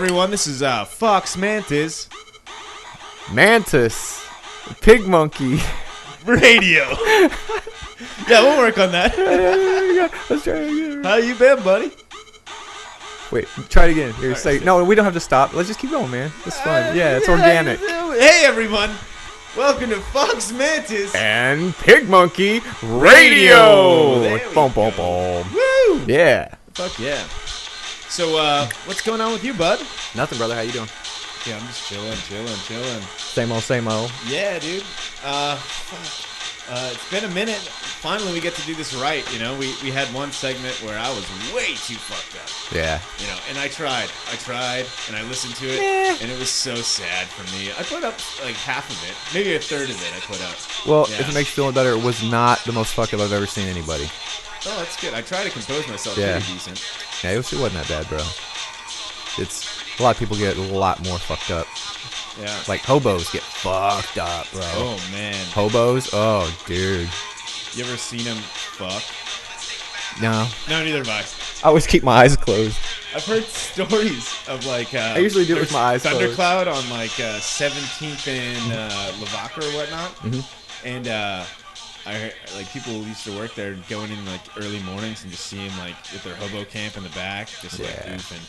everyone. This is FoxMantis Mantis. PigMonkey. Radio. Yeah, we'll work on that. Let's try it again. How you been, buddy? Wait, try it again. Here, All say right, no. We don't have to stop. Let's just keep going, man. It's fun. Yeah, it's organic. Hey, everyone. Welcome to FoxMantis And PigMonkey Radio. There we Boom, go. boom, boom. Woo! Yeah. Fuck yeah. So, what's going on with you, bud? Nothing, brother. How you doing? Yeah, I'm just chilling. Same old, same old. Yeah, dude. It's been a minute. Finally, we get to do this right. You know, we had one segment where I was way too fucked up. Yeah. You know, and I tried, and I listened to it, and it was so sad for me. I put up like half of it, maybe a third of it. I put up. Well, Yeah. if it makes you feel better, it was not the most fucked up I've ever seen anybody. Oh, that's good. I try to compose myself Yeah. pretty decent. Yeah, it wasn't that bad, bro. It's a lot of people get a lot more fucked up. Yeah. Like hobos get fucked up, bro. Oh man. Hobos? Oh, dude. You ever seen him fuck? No. No, neither have I. I always keep my eyes closed. I've heard stories of like. I usually do it with my eyes closed. Thundercloud on like 17th and Lavaca or whatnot, and I heard, like people used to work there going in like early mornings and just see him like with their hobo camp in the back, just like Yeah. goofing.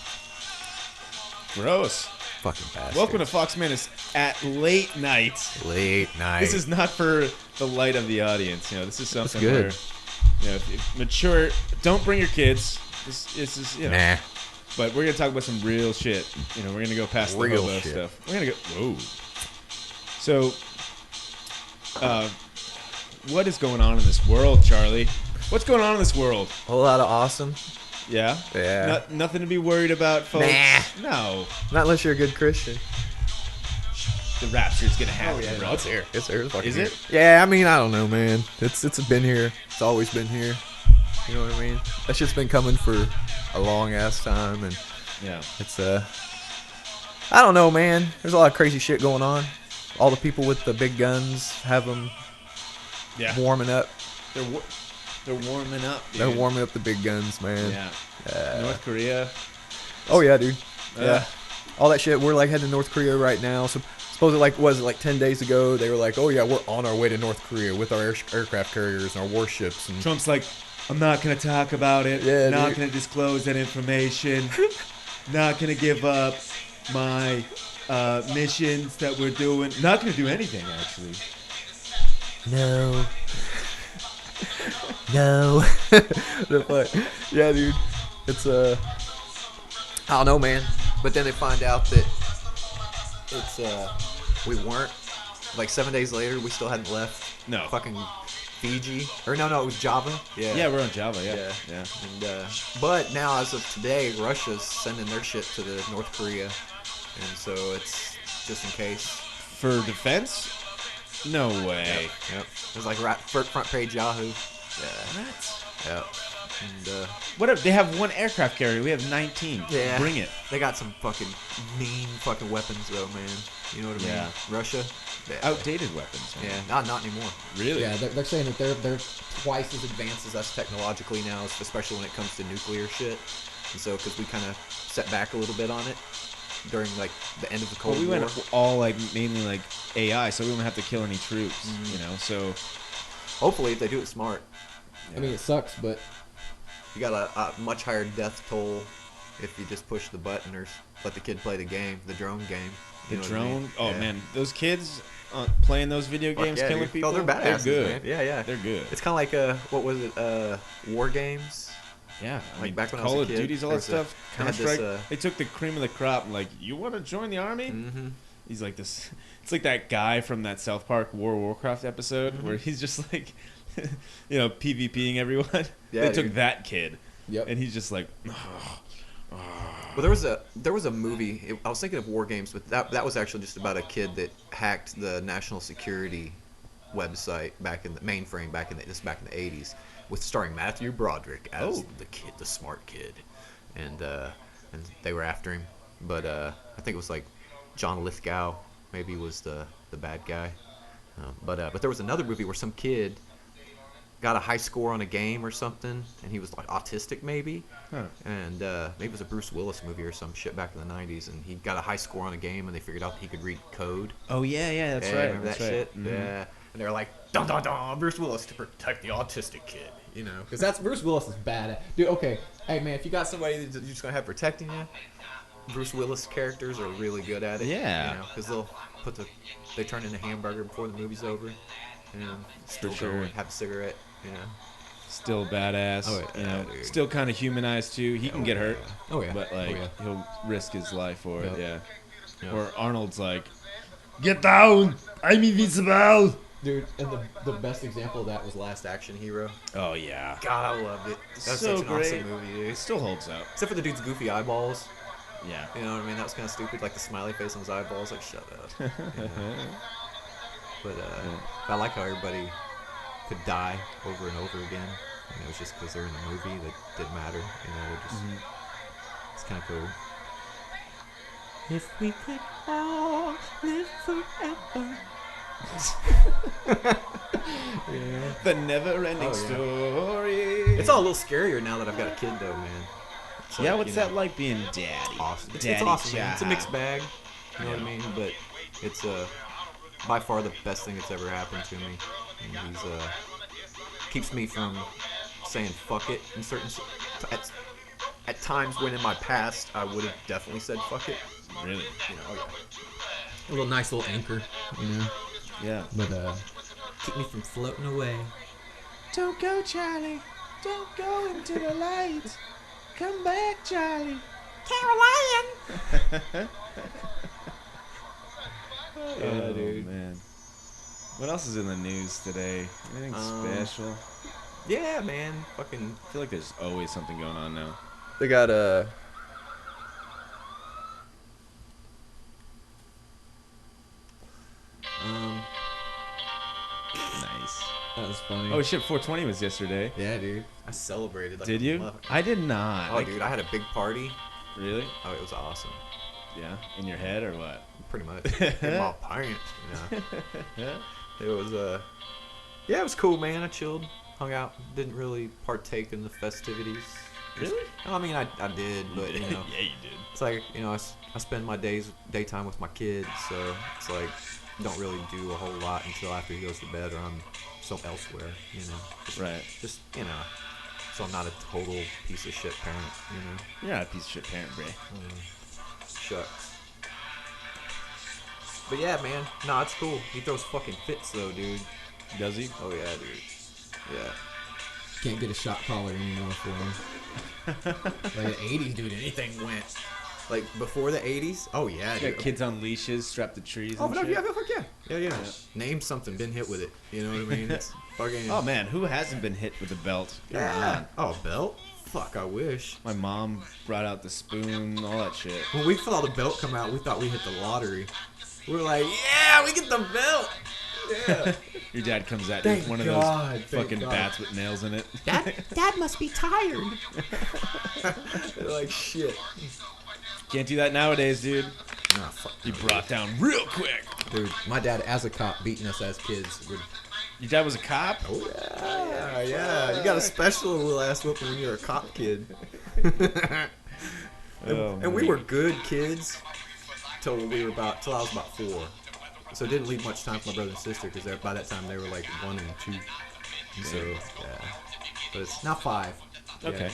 Gross. Fucking bastard. Welcome to FoxMantis at late night. Late night. This is not for the light of the audience. You know, this is something good. where, you know, if mature. Don't bring your kids. This is, you know. Nah. But we're gonna talk about some real shit. You know, we're gonna go past the Real hobo shit. stuff. We're gonna go. Whoa. So, what is going on in this world, Charlie? What's going on in this world? A whole lot of awesome. Yeah. Yeah. Nothing to be worried about, folks. Nah. No. Not unless you're a good Christian. The rapture's gonna happen, bro. It's here. It's here. It's fucking Is here. it? Yeah, I mean, I don't know, man. It's been here. It's always been here. You know what I mean? That shit's been coming for a long ass time, and Yeah. it's I don't know, man. There's a lot of crazy shit going on. All the people with the big guns have them Yeah. warming up. They're warming up. Dude. They're warming up the big guns, man. Yeah. North Korea. Oh yeah, dude. Uh, Yeah. All that shit. We're like heading to North Korea right now. So supposedly, like, was it like 10 days ago? They were like, "Oh yeah, we're on our way to North Korea with our aircraft carriers and our warships." And Trump's like, I'm not gonna talk about it. Yeah, Not dude. gonna disclose that information. Not gonna give up my missions that we're doing. Not gonna do anything actually. no, no. But, yeah, dude. It's I don't know, man. But then they find out that it's we weren't. Like 7 days later, we still hadn't left. No. Fucking Fiji, or no, it was Java. Yeah, we're on Java. Yeah. And but now, as of today, Russia's sending their shit to the North Korea, and so it's just in case. For defense? No way. Yep. It was like right front page Yahoo. Yeah. What? Yep. And What if they have one aircraft carrier? We have 19. Yeah. Bring it. they got some fucking mean fucking weapons though, man. You know what I mean? Yeah. Russia. Yeah. Outdated weapons. Man. Yeah, not anymore. Really? Yeah, they're saying that they're twice as advanced as us technologically now, especially when it comes to nuclear shit. And so, because we kind of set back a little bit on it during like the end of the Cold Well, we War. went all like mainly like AI, so we don't have to kill any troops. You know, so Hopefully, if they do it smart. Yeah. I mean, it sucks, but you got a much higher death toll if you just push the button or let the kid play the game, the drone game. You the know what I mean? drone. Oh Yeah. man, those kids playing those video Fuck games, yeah, killing dude. people. Oh, they're badasses, good. man. Yeah, yeah. They're good. It's kind of like what was it? War games. Yeah, I Like mean, back when I was Call a of kid, Duty's all there that was a- stuff. they had Counter this, Strike. They took the cream of the crop. And like, you want to join the army? Mm-hmm. He's like this. It's like that guy from that South Park War of Warcraft episode where he's just like, you know, PvPing everyone. Yeah, they took dude. that kid. Yep. And he's just like, Well, there was a movie. I was thinking of War Games, but that was actually just about a kid that hacked the national security website back in the mainframe back in the 80s, with starring Matthew Broderick as the smart kid, and they were after him, but I think it was like John Lithgow maybe was the bad guy, but there was another movie where some kid got a high score on a game or something, and he was like autistic maybe. Huh. And maybe it was a Bruce Willis movie or some shit back in the 90s, and he got a high score on a game, and they figured out that he could read code. Oh yeah, that's right. Remember that shit? Mm-hmm. Yeah. And they're like, dun dun dun, Bruce Willis to protect the autistic kid, you know? Because that's Bruce Willis is bad at. Dude, okay, hey man, if you got somebody that you're just gonna have protecting you, Bruce Willis characters are really good at it. Yeah. You know, because they turn into hamburger before the movie's over, and still go and have a cigarette. You know. Still badass. Oh, yeah, you know, dude. still kind of humanized too. He can get hurt. Oh yeah. But like he'll risk his life for it. Yeah. Yep. Or Arnold's like, get down! I'm invisible! Dude, and the best example of that was Last Action Hero. Oh yeah. God, I loved it. That's so such an great. awesome movie, dude. It still holds up. Except for the dude's goofy eyeballs. Yeah. You know what I mean? That was kind of stupid, like the smiley face on his eyeballs. Like, shut up. You know? But I like how everybody could die over and over again. And it was just because they're in the movie that didn't matter. You know, they're just it's kind of cool. If we could all live forever. Yeah. The never-ending story. It's all a little scarier now that I've got a kid, though, man. It's Yeah, like, what's you know, that like being daddy? Awesome. It's Daddy awesome, man. It's a child. mixed bag. You know what I mean? But it's by far the best thing that's ever happened to me. And he's keeps me from saying fuck it in certain at times when in my past I would have definitely said fuck it. Really? You know, a little nice little anchor, you know. Yeah. But keep me from floating away. Don't go, Charlie. Don't go into the light. Come back, Charlie. Caroline. Oh, dude. Man. What else is in the news today? Anything special? Yeah, man. Fucking. I feel like there's always something going on now. They got Nice. That was funny. Oh shit! 420 was yesterday. Yeah, dude. I celebrated. Like Did you? motherfucker. I did not. Oh, dude, I had a big party. Really? Oh, it was awesome. Yeah. In your head or what? Pretty much. In my pants. You know. It was yeah, it was cool, man. I chilled, hung out, didn't really partake in the festivities. Really? I mean, I did, but you know. Yeah, you did. It's like, you know, I spend my daytime with my kids, so it's like don't really do a whole lot until after he goes to bed or I'm so elsewhere, you know. Right. Just, you know, so I'm not a total piece of shit parent, you know. You're not a piece of shit parent, Bray. Shucks. But yeah, man, nah, it's cool. He throws fucking fits though, dude. Does he? Oh yeah, dude. Yeah. Can't get a shot caller anymore for him. Like the 80s, dude, anything went. Like before the 80s? Oh yeah, You dude. got kids on leashes strapped to trees Oh, and but shit. yeah, fuck yeah. Yeah. Name something, been hit with it. You know what I mean? It's fucking. Oh man, who hasn't been hit with a belt? Come on. Oh, belt? Fuck, I wish. My mom brought out the spoon, all that shit. When we saw the belt come out, we thought we hit the lottery. We were like, yeah, we get the belt. Yeah. Your dad comes at you with Thank one of God, those thank fucking God. bats with nails in it. Dad must be tired. They're like, shit. Can't do that nowadays, dude. Nah, fuck. You brought down real quick. Dude, my dad, as a cop, beating us as kids. Would... Your dad was a cop? Oh, yeah. You got a special little ass whooping when you're a cop kid. And we were good kids till I was about 4. So it didn't leave much time for my brother and sister because by that time they were like 1 and 2. And so, yeah. But it's not 5. Okay.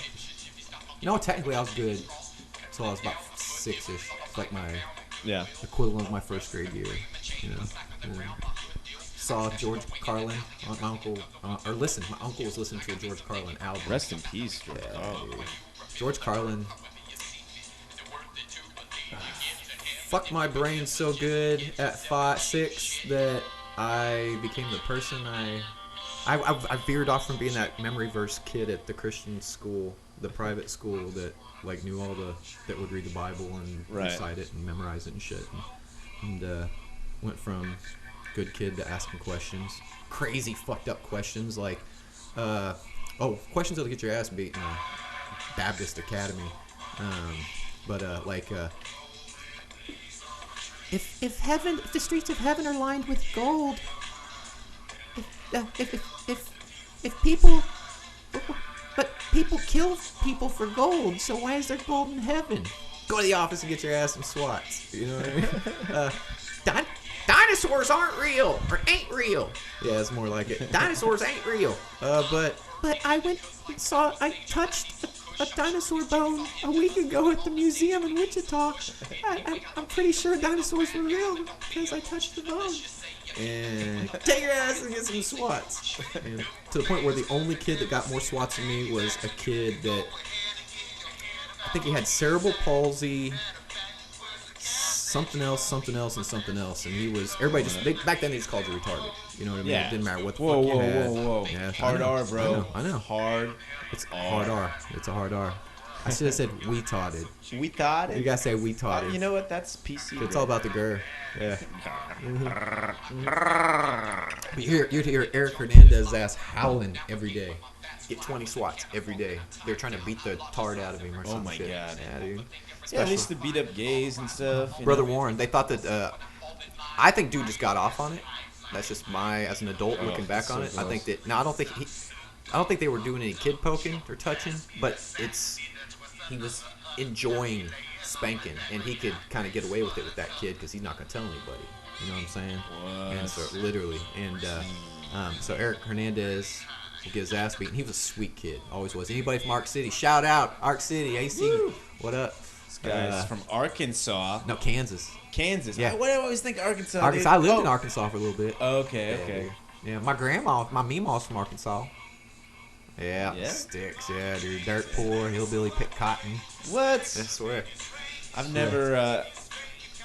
No, technically I was good till I was about 6-ish. It's like my equivalent of my first grade year, you know. And saw George Carlin, my uncle, my uncle was listening to a George Carlin album. Rest in peace, George Carlin. George Carlin fucked my brain so good at 6 that I became the person I veered off from being that memory verse kid at the Christian school, the private school that like knew that would read the Bible and recite it and memorize it and shit, and went from good kid to asking questions, crazy fucked up questions like questions that'll get your ass beat in a Baptist academy, if the streets of heaven are lined with gold, if if people, but people kill people for gold, so why is there gold in heaven? Go to the office and get your ass some swats. You know what I mean? Dinosaurs aren't real, or ain't real. Yeah, it's more like it. Dinosaurs ain't real. But I went and I touched a dinosaur bone a week ago at the museum in Wichita. I'm pretty sure dinosaurs were real because I touched the bone. And take your ass and get some swats. And to the point where the only kid that got more swats than me was a kid that I think he had cerebral palsy, something else, and he was. Everybody back then they just called you retarded. You know what I mean? Yeah. It didn't matter what the Whoa, fuck you had. whoa. Yeah, Hard R, bro. I know. Hard. It's hard R. It's a hard R. I should have said we taughted. We thought it. You gotta say we taughted. You know what? That's PC. It's all about the grr. Yeah. But you'd hear Eric Hernandez's ass howling every day. Get 20 swats every day. They're trying to beat the tard out of him or some shit. Oh my god. Yeah, dude. Yeah, they used to beat up gays and stuff. Brother Warren, they thought that. I think dude just got off on it. That's just as an adult looking back on it. I think that. No, I don't think they were doing any kid poking or touching, but he was enjoying spanking, and he could kind of get away with it with that kid because he's not gonna tell anybody. You know what I'm saying? What? And so literally, and so Eric Hernandez would get his ass beaten. He was a sweet kid, always was. Anybody from Arc City? Shout out Arc City, AC. Woo. What up? This guy's from Arkansas. No, Kansas. Kansas. Yeah. Why do I always think Arkansas? Arkansas. I lived in Arkansas for a little bit. Okay. Yeah, my meemaw's from Arkansas. Yeah, sticks. Yeah, dude, dirt poor, hillbilly, pick cotton. What? I swear. I've never.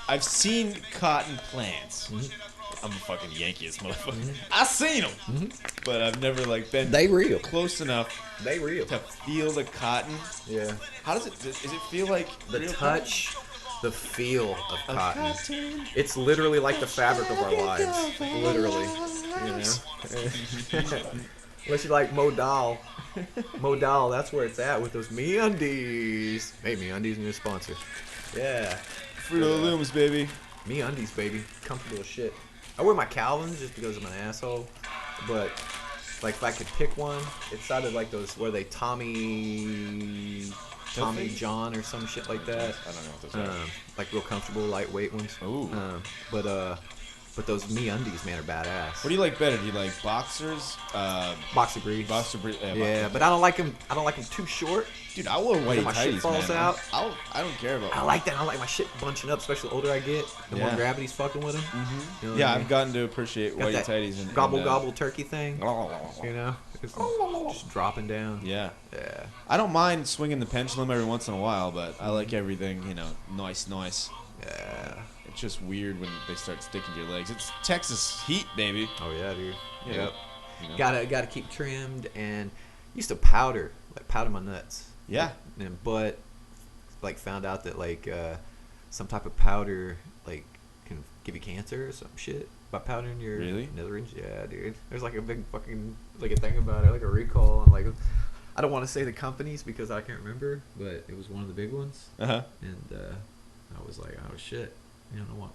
I've seen cotton plants. Mm-hmm. I'm a fucking Yankees motherfucker. I seen them, but I've never been They real. close enough They real. to feel the cotton. Yeah. How does it? Does it feel like The real touch, the feel of cotton? cotton. It's literally like the fabric of our lives. Literally. You know? Unless you like Modal. Modal, that's where it's at with those MeUndies. Hey, MeUndies, new sponsor. Yeah. Fruit of the Looms, baby. MeUndies, baby. Comfortable as shit. I wear my Calvins just because I'm an asshole. But, like, if I could pick one, it sounded like those, where they Tommy John or some shit like that. I don't know what those are. Like real comfortable, lightweight ones. Ooh. But those MeUndies, man, are badass. What do you like better? Do you like boxers? Boxer briefs. Boxer briefs. Yeah, but I don't like them. I don't like them too short. Dude, I wear white my shit tighties, falls man. out. I don't care about. I like that. I like my shit bunching up, especially the older I get. The more gravity's fucking with them. Mm-hmm. You know Yeah, what I mean? I've gotten to appreciate Got white that tighties and gobble turkey thing. You know, it's just dropping down. Yeah. Yeah. I don't mind swinging the pendulum every once in a while, but I like everything, nice. Yeah. It's just weird when they start sticking to your legs. It's Texas heat, baby. Oh yeah, dude. Yeah. Yep. You know? Gotta keep trimmed, and used to powder my nuts. Yeah. But found out that some type of powder can give you cancer or some shit by powdering your nether range. Yeah, dude. There's a big fucking a thing about it, a recall, and I don't want to say the companies because I can't remember, but it was one of the big ones. Uh-huh. And I was like, oh shit, you don't know what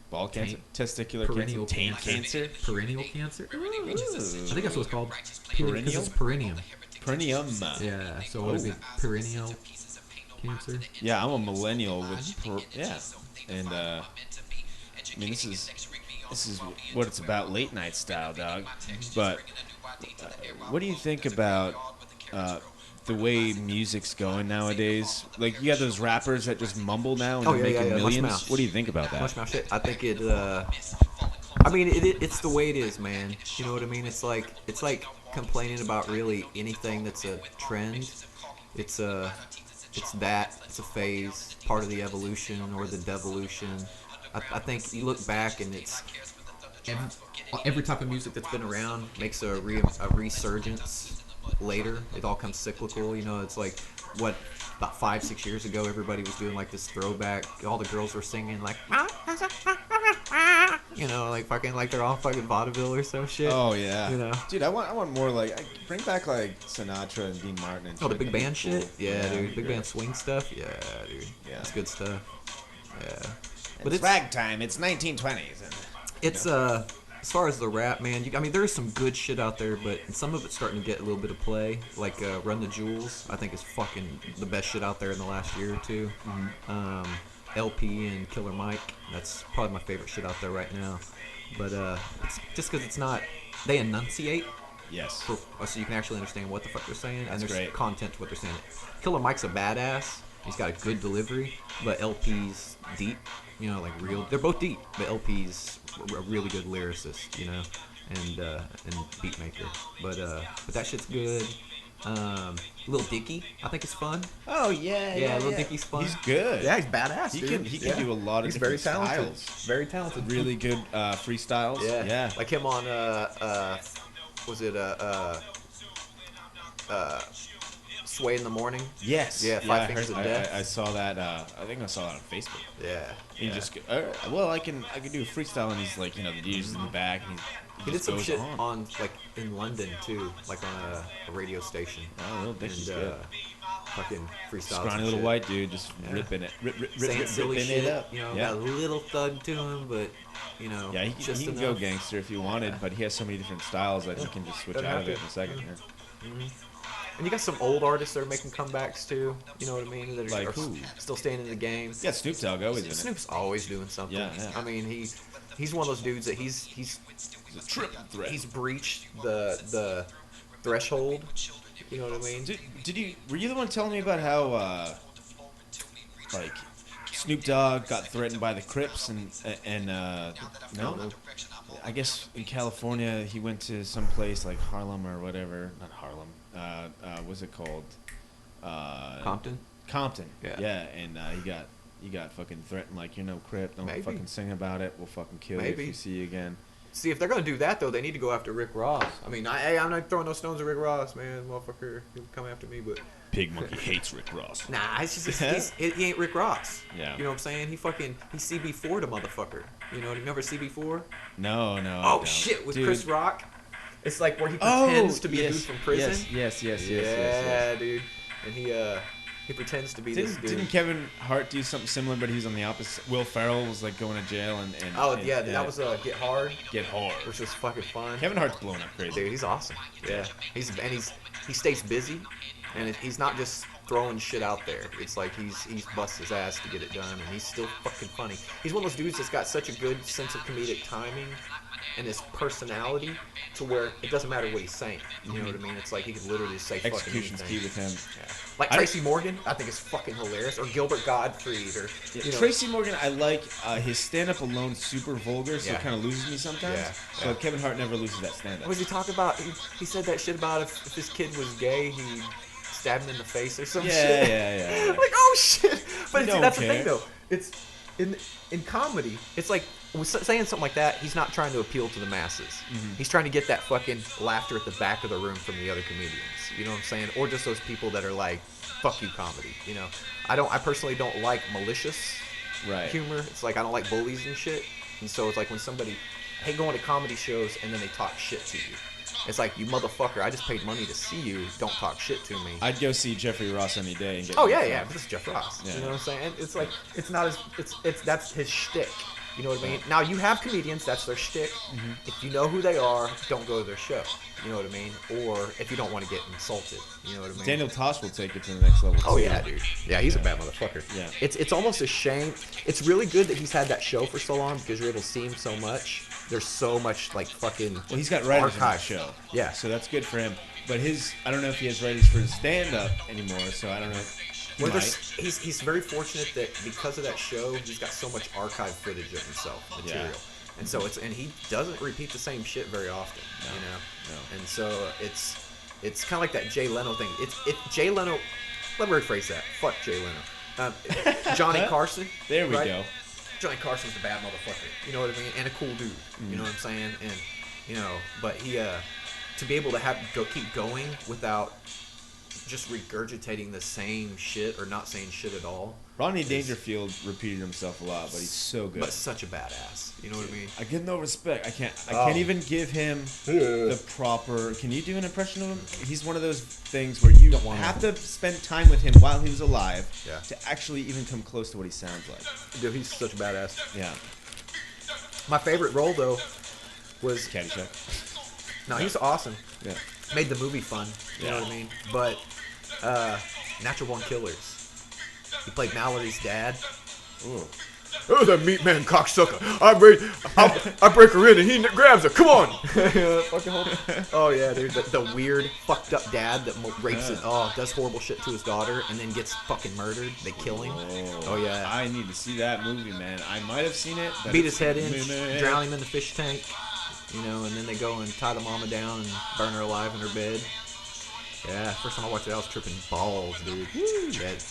Ball cancer, testicular perennial cancer, perennial cancer. I Ooh. think that's what it's called. Perennial? Because it's perineum. Perineum. Yeah. So what would it be? Perennial cancer. Yeah, I'm a millennial with and I mean this is what it's about, late night style, dog. But what do you think about the way music's going nowadays? Like, you got those rappers that just mumble now and they're making millions. What do you think about that? Much mouth shit. I think it. I mean, it's the way it is, man. You know what I mean? It's like complaining about really anything that's a trend. It's a phase, part of the evolution or the devolution. I think you look back and it's every type of music that's been around makes a resurgence later. It all comes cyclical. It's like what about 5-6 years ago everybody was doing this throwback. All the girls were singing fucking they're all fucking vaudeville or some shit. Oh yeah. Dude, I want more bring back Sinatra and Dean Martin and the big band cool. shit. Yeah, dude. Big band swing stuff. Yeah, dude. Yeah. That's good stuff. Yeah. But it's ragtime. It's 1920s. And, it's As far as the rap, man, I mean, there is some good shit out there, but some of it's starting to get a little bit of play. Like Run the Jewels, I think is fucking the best shit out there in the last year or two. LP and Killer Mike, that's probably my favorite shit out there right now. But it's just because it's not, they enunciate. Yes. So you can actually understand what the fuck they're saying, That's and there's great. content to what they're saying. Killer Mike's a badass. He's got a good delivery, but LP's deep. You know, like real. They're both deep, but LP's a really good lyricist. You know, and beat maker. But that shit's good. Lil Dicky, I think it's fun. Oh yeah, Yeah, Lil Dicky's fun. He's good. Yeah, he's badass, He dude. can do a lot of He's different very talented. styles. Very talented. Really good freestyles. Yeah. Like him on was it Sway in the Morning? Yes. Yeah, Five Fingers of Death. I saw that. I think I saw that on Facebook. Yeah. He just well, I can do a freestyle, and he's like, you know, the DJ's in the back, and He did just some goes shit on. on like in London too, like on a radio station. Oh, Lil Dicky's And good. fucking freestyles. Scrawny and little shit. white dude just ripping it, Saying silly ripping shit, it up. you know, yeah. got a little thug to him, but you know, Yeah, just he can enough. go gangster if you wanted, but he has so many different styles that he can just switch Doesn't out have of it to. in a second. Yeah. And you got some old artists that are making comebacks too. You know what I mean? That Like are who? still staying in the game. Yeah, Snoop Dogg always in it. Snoop's always doing something. Yeah. I mean, he's one of those dudes that he's He's a triple threat. he's breached the threshold. You know what I mean? Were you the one telling me about how like Snoop Dogg got threatened by the Crips and no? I guess in California he went to some place like Harlem or whatever, not Harlem. What's it called? Compton. Compton. Yeah. Yeah, and he got fucking threatened like, you're no Crip, don't Maybe. fucking sing about it. We'll fucking kill you if Maybe. we see you again. See, if they're gonna do that though, they need to go after Rick Ross. I mean, I'm not throwing no stones at Rick Ross, man, motherfucker. He'll come after me, but PigMonkey hates Rick Ross. nah, it's just he ain't Rick Ross. Yeah. You know what I'm saying? He CB4'd a motherfucker. You know, remember CB4? No. I Oh don't. shit, with Dude. Chris Rock. It's like where he pretends to be a dude from prison. Yes. Yeah, dude. And he pretends to be this dude. Didn't Kevin Hart do something similar, but he was on the opposite? Will Ferrell was like going to jail and that was Get Hard, Get Hard. which was fucking fun. Kevin Hart's blowing up crazy. Dude, he's awesome. Yeah, he stays busy, and he's not just throwing shit out there. It's like he's busts his ass to get it done, and he's still fucking funny. He's one of those dudes that's got such a good sense of comedic timing and his personality to where it doesn't matter what he's saying. You know what I mean? It's like he could literally say fucking Execution's anything. key with him. Yeah. Like Tracy Morgan, I think is fucking hilarious, or Gilbert Gottfried, or you know. Tracy Morgan, I like his stand-up alone, super vulgar, so Yeah. it kind of loses me sometimes. Yeah, So yeah. Kevin Hart never loses that stand-up. What was he talking about? He said that shit about if his kid was gay, he'd stab him in the face or some shit. Yeah. Like, oh shit! But You don't that's care. the thing, though. It's in comedy. It's like with saying something like that. He's not trying to appeal to the masses. Mm-hmm. He's trying to get that fucking laughter at the back of the room from the other comedians. You know what I'm saying? Or just those people that are like, "Fuck you, comedy." You know, I personally don't like malicious Right. humor. It's like I don't like bullies and shit. And so it's like when somebody, hey, going to comedy shows and then they talk shit to you. It's like, you motherfucker, I just paid money to see you. Don't talk shit to me. I'd go see Jeffrey Ross any day and get. Oh my yeah, fun. yeah. This is Jeff Ross. Yeah. You know what I'm saying? It's like it's not as it's that's his shtick. You know what I mean? Now you have comedians, that's their shtick. Mm-hmm. If you know who they are, don't go to their show. You know what I mean? Or if you don't want to get insulted, you know what I mean? Daniel Tosh will take it to the next level. Oh too. yeah, dude. Yeah, he's a bad motherfucker. Yeah. It's almost a shame. It's really good that he's had that show for so long because you're able to see him so much. There's so much like fucking. Well, he's got writers on that archive. show. Yeah. So that's good for him. But I don't know if he has writers for his stand-up anymore. So I don't know. He Well, might. he's very fortunate that because of that show, he's got so much archive footage of himself, material, Yeah. and so and he doesn't repeat the same shit very often, you know. no. And so it's kind of like that Jay Leno thing. Jay Leno. Let me rephrase that. Fuck Jay Leno. Johnny Carson. There we right? go. Johnny Carson's a bad motherfucker. You know what I mean? And a cool dude. You know what I'm saying? And you know, but he to be able to keep going without just regurgitating the same shit or not saying shit at all. Rodney Dangerfield repeated himself a lot, but he's so good. But such a badass. You know what I mean? I give no respect. I can't Oh. even give him the proper. Can you do an impression of him? He's one of those things where you want have to spend time with him while he was alive Yeah. to actually even come close to what he sounds like. Dude, he's such a badass. Yeah. My favorite role though was Caddyshack. no, he was awesome. Yeah. Made the movie fun. You know what I mean? But Natural Born Killers. He played Mallory's dad. Ooh. Oh, that meat man cocksucker! I break her in and he grabs her. Come on! Oh yeah, dude, the weird fucked up dad that rapes it. Oh, does horrible shit to his daughter and then gets fucking murdered. They kill him. Oh yeah. I need to see that movie, man. I might have seen it. Beat his head in, drown him in the fish tank. You know, and then they go and tie the mama down and burn her alive in her bed. Yeah, first time I watched it, I was tripping balls, dude. That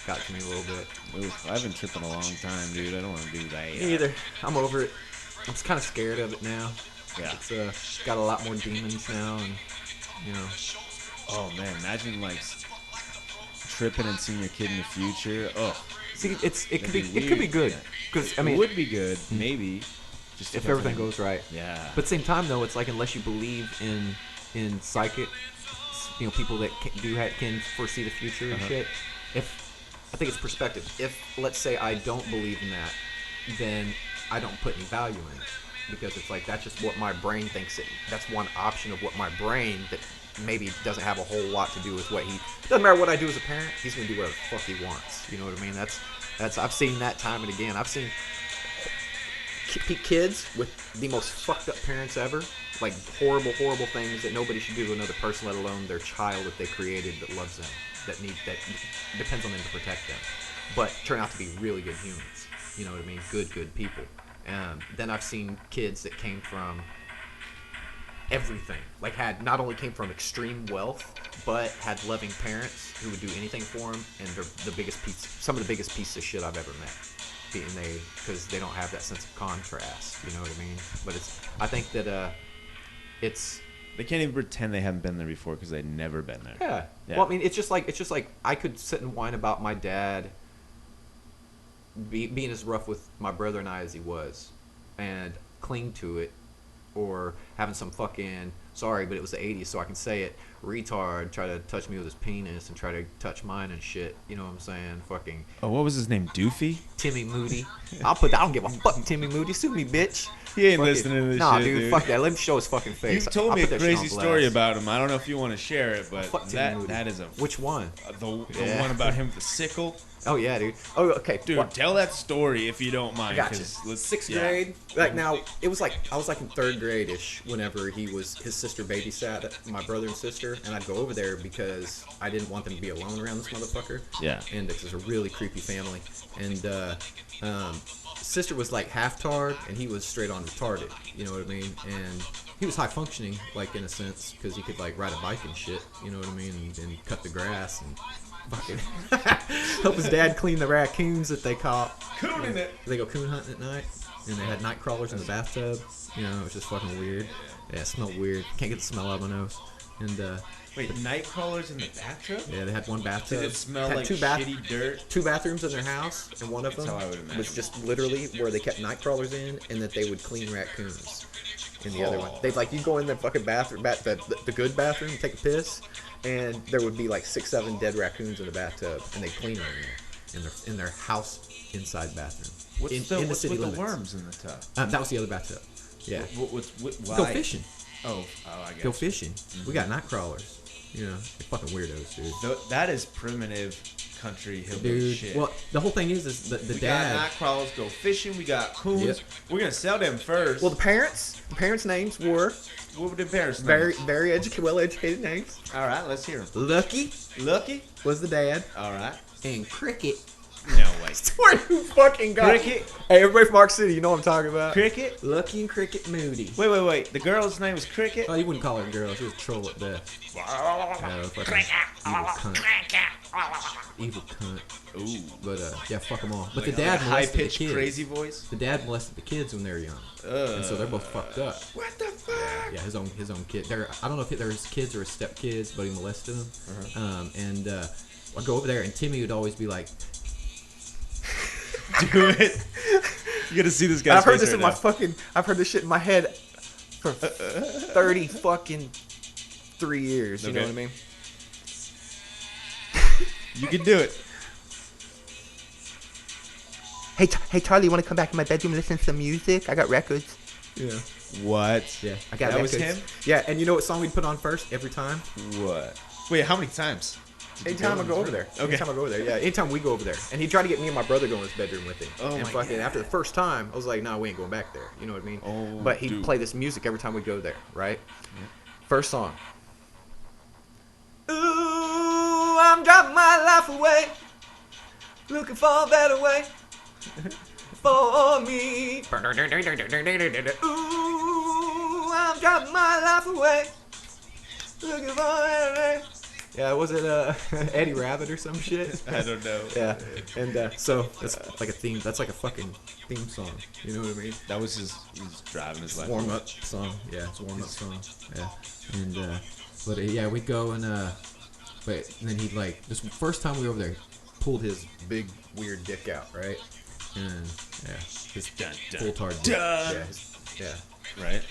got to me a little bit. Oof, I've been tripping a long time, dude. I don't want to do that. Me either. I'm over it. I'm kind of scared of it now. Yeah. It's got a lot more demons now, and you know. Oh man, imagine like tripping and seeing your kid in the future. Oh, see, it could be good because I mean it would be good, maybe, just if everything goes right. Yeah. But at the same time, though, it's like unless you believe in psychic, you know, people that can foresee the future and shit. I think it's perspective. If let's say I don't believe in that, then I don't put any value in it because it's like that's just what my brain thinks. That's one option of what my brain that maybe doesn't have a whole lot to do with what he. Doesn't matter what I do as a parent. He's gonna do whatever the fuck he wants. You know what I mean? That's I've seen that time and again. I've seen kids with the most fucked up parents ever, like horrible things that nobody should do to another person, let alone their child that they created that loves them, that depends on them to protect them, but turn out to be really good humans. You know what I mean? Good people. Then I've seen kids that came from everything, like not only came from extreme wealth, but had loving parents who would do anything for them, and they're some of the biggest pieces of shit I've ever met. Because they don't have that sense of contrast, you know what I mean? But I think that they can't even pretend they haven't been there before because they've never been there. Yeah. Well, I mean, it's just like I could sit and whine about my dad being as rough with my brother and I as he was, and cling to it, or having some fucking sorry, but it was the '80s, so I can say it. Retard try to touch me with his penis and try to touch mine and shit. You know what I'm saying? Fucking. Oh, what was his name? Doofy? Timmy Moody. I don't give a fuck, Timmy Moody. Sue me, bitch. He ain't listening to this shit, dude. Fuck that. Let him show his fucking face. You told me a crazy story about him. I don't know if you want to share it, but that is a. Which one? The one about him with the sickle. Oh yeah, dude. Oh, okay. Dude, tell that story if you don't mind. I gotcha. Sixth grade. Like now, it was like I was like in third grade-ish whenever his sister babysat my brother and sister, and I'd go over there because I didn't want them to be alone around this motherfucker. Yeah. And this is a really creepy family, and sister was like half tard, and he was straight on retarded. You know what I mean? And he was high functioning, like in a sense, because he could like ride a bike and shit. You know what I mean? And cut the grass and. Fucking help his dad clean the raccoons that they caught. Cooning it. They go coon hunting at night, and they had night crawlers in the bathtub. You know, it was just fucking weird. Yeah, it smelled weird. Can't get the smell out of my nose. And wait, night crawlers in the bathtub? yeah, they had one bathtub. Did it smell had like shitty dirt? 2 bathrooms in their house, and one of them was just literally where they kept night crawlers in, and that they would clean raccoons. In the other one, they'd like you go in the fucking bathroom, the good bathroom, take a piss. And there would be like 6-7 dead raccoons in the bathtub, and they clean them in their house inside bathroom. What's with the worms in the tub? That was the other bathtub. Yeah. Why? Go fishing. Oh, I guess. Go fishing. Mm-hmm. We got night crawlers. You know, they're fucking weirdos, dude. That is primitive country hillbilly shit. Well, the whole thing is the we dad. got night crawlers, go fishing. We got coons. Yep. We're gonna sell them first. Well, the parents' names were. What were the parents' names? Very well-educated names. All right, let's hear them. Lucky was the dad. All right. And Cricket. No way. Swear to fucking God. Cricket. Hey, everybody from Ark City, you know what I'm talking about. Cricket. Lucky and Cricket Moody. Wait. The girl's name was Cricket. Oh, you wouldn't call her a girl. She was a troll at best. Evil cunt. Ooh. But yeah, fuck them all. But like, the dad molested the high-pitched kids. crazy voice. The dad molested the kids when they were young, and so they're both fucked up. What the fuck? Yeah, his own kid. I don't know if they're his kids or his stepkids, but he molested them. And I go over there, and Timmy would always be like, "Do it." You gotta see this guy. I've heard this I've heard this shit in my head for 30 fucking 3 years. You know what I mean? You can do it. Hey Charlie, you want to come back in my bedroom and listen to some music? I got records. Yeah. What? Yeah, I got that was him. Yeah, and you know what song we'd put on first every time? What? Wait, how many times? Anytime I go over there. Okay. Anytime I go over there. Yeah, anytime we go over there. And he'd try to get me and my brother going to his bedroom with him. Oh, and my fucking God. after the first time, I was like, no, we ain't going back there. You know what I mean? Oh, but he'd dude. play this music every time we go there, right? First song. Ooh, I'm driving my life away, looking for a better way for me. Ooh, I'm driving my life away, looking for a better way. Yeah, was it Eddie Rabbit or some shit? I don't know. Yeah, and so that's like a theme. That's like a fucking theme song. You know what I mean? That was his driving his life. Warm up song. Yeah, it's a warm up song. Yeah, and but yeah, we go and but and then he like this first time we were over there, pulled his big weird dick out, right? And yeah, his full tard dick. Yeah, yeah. Right.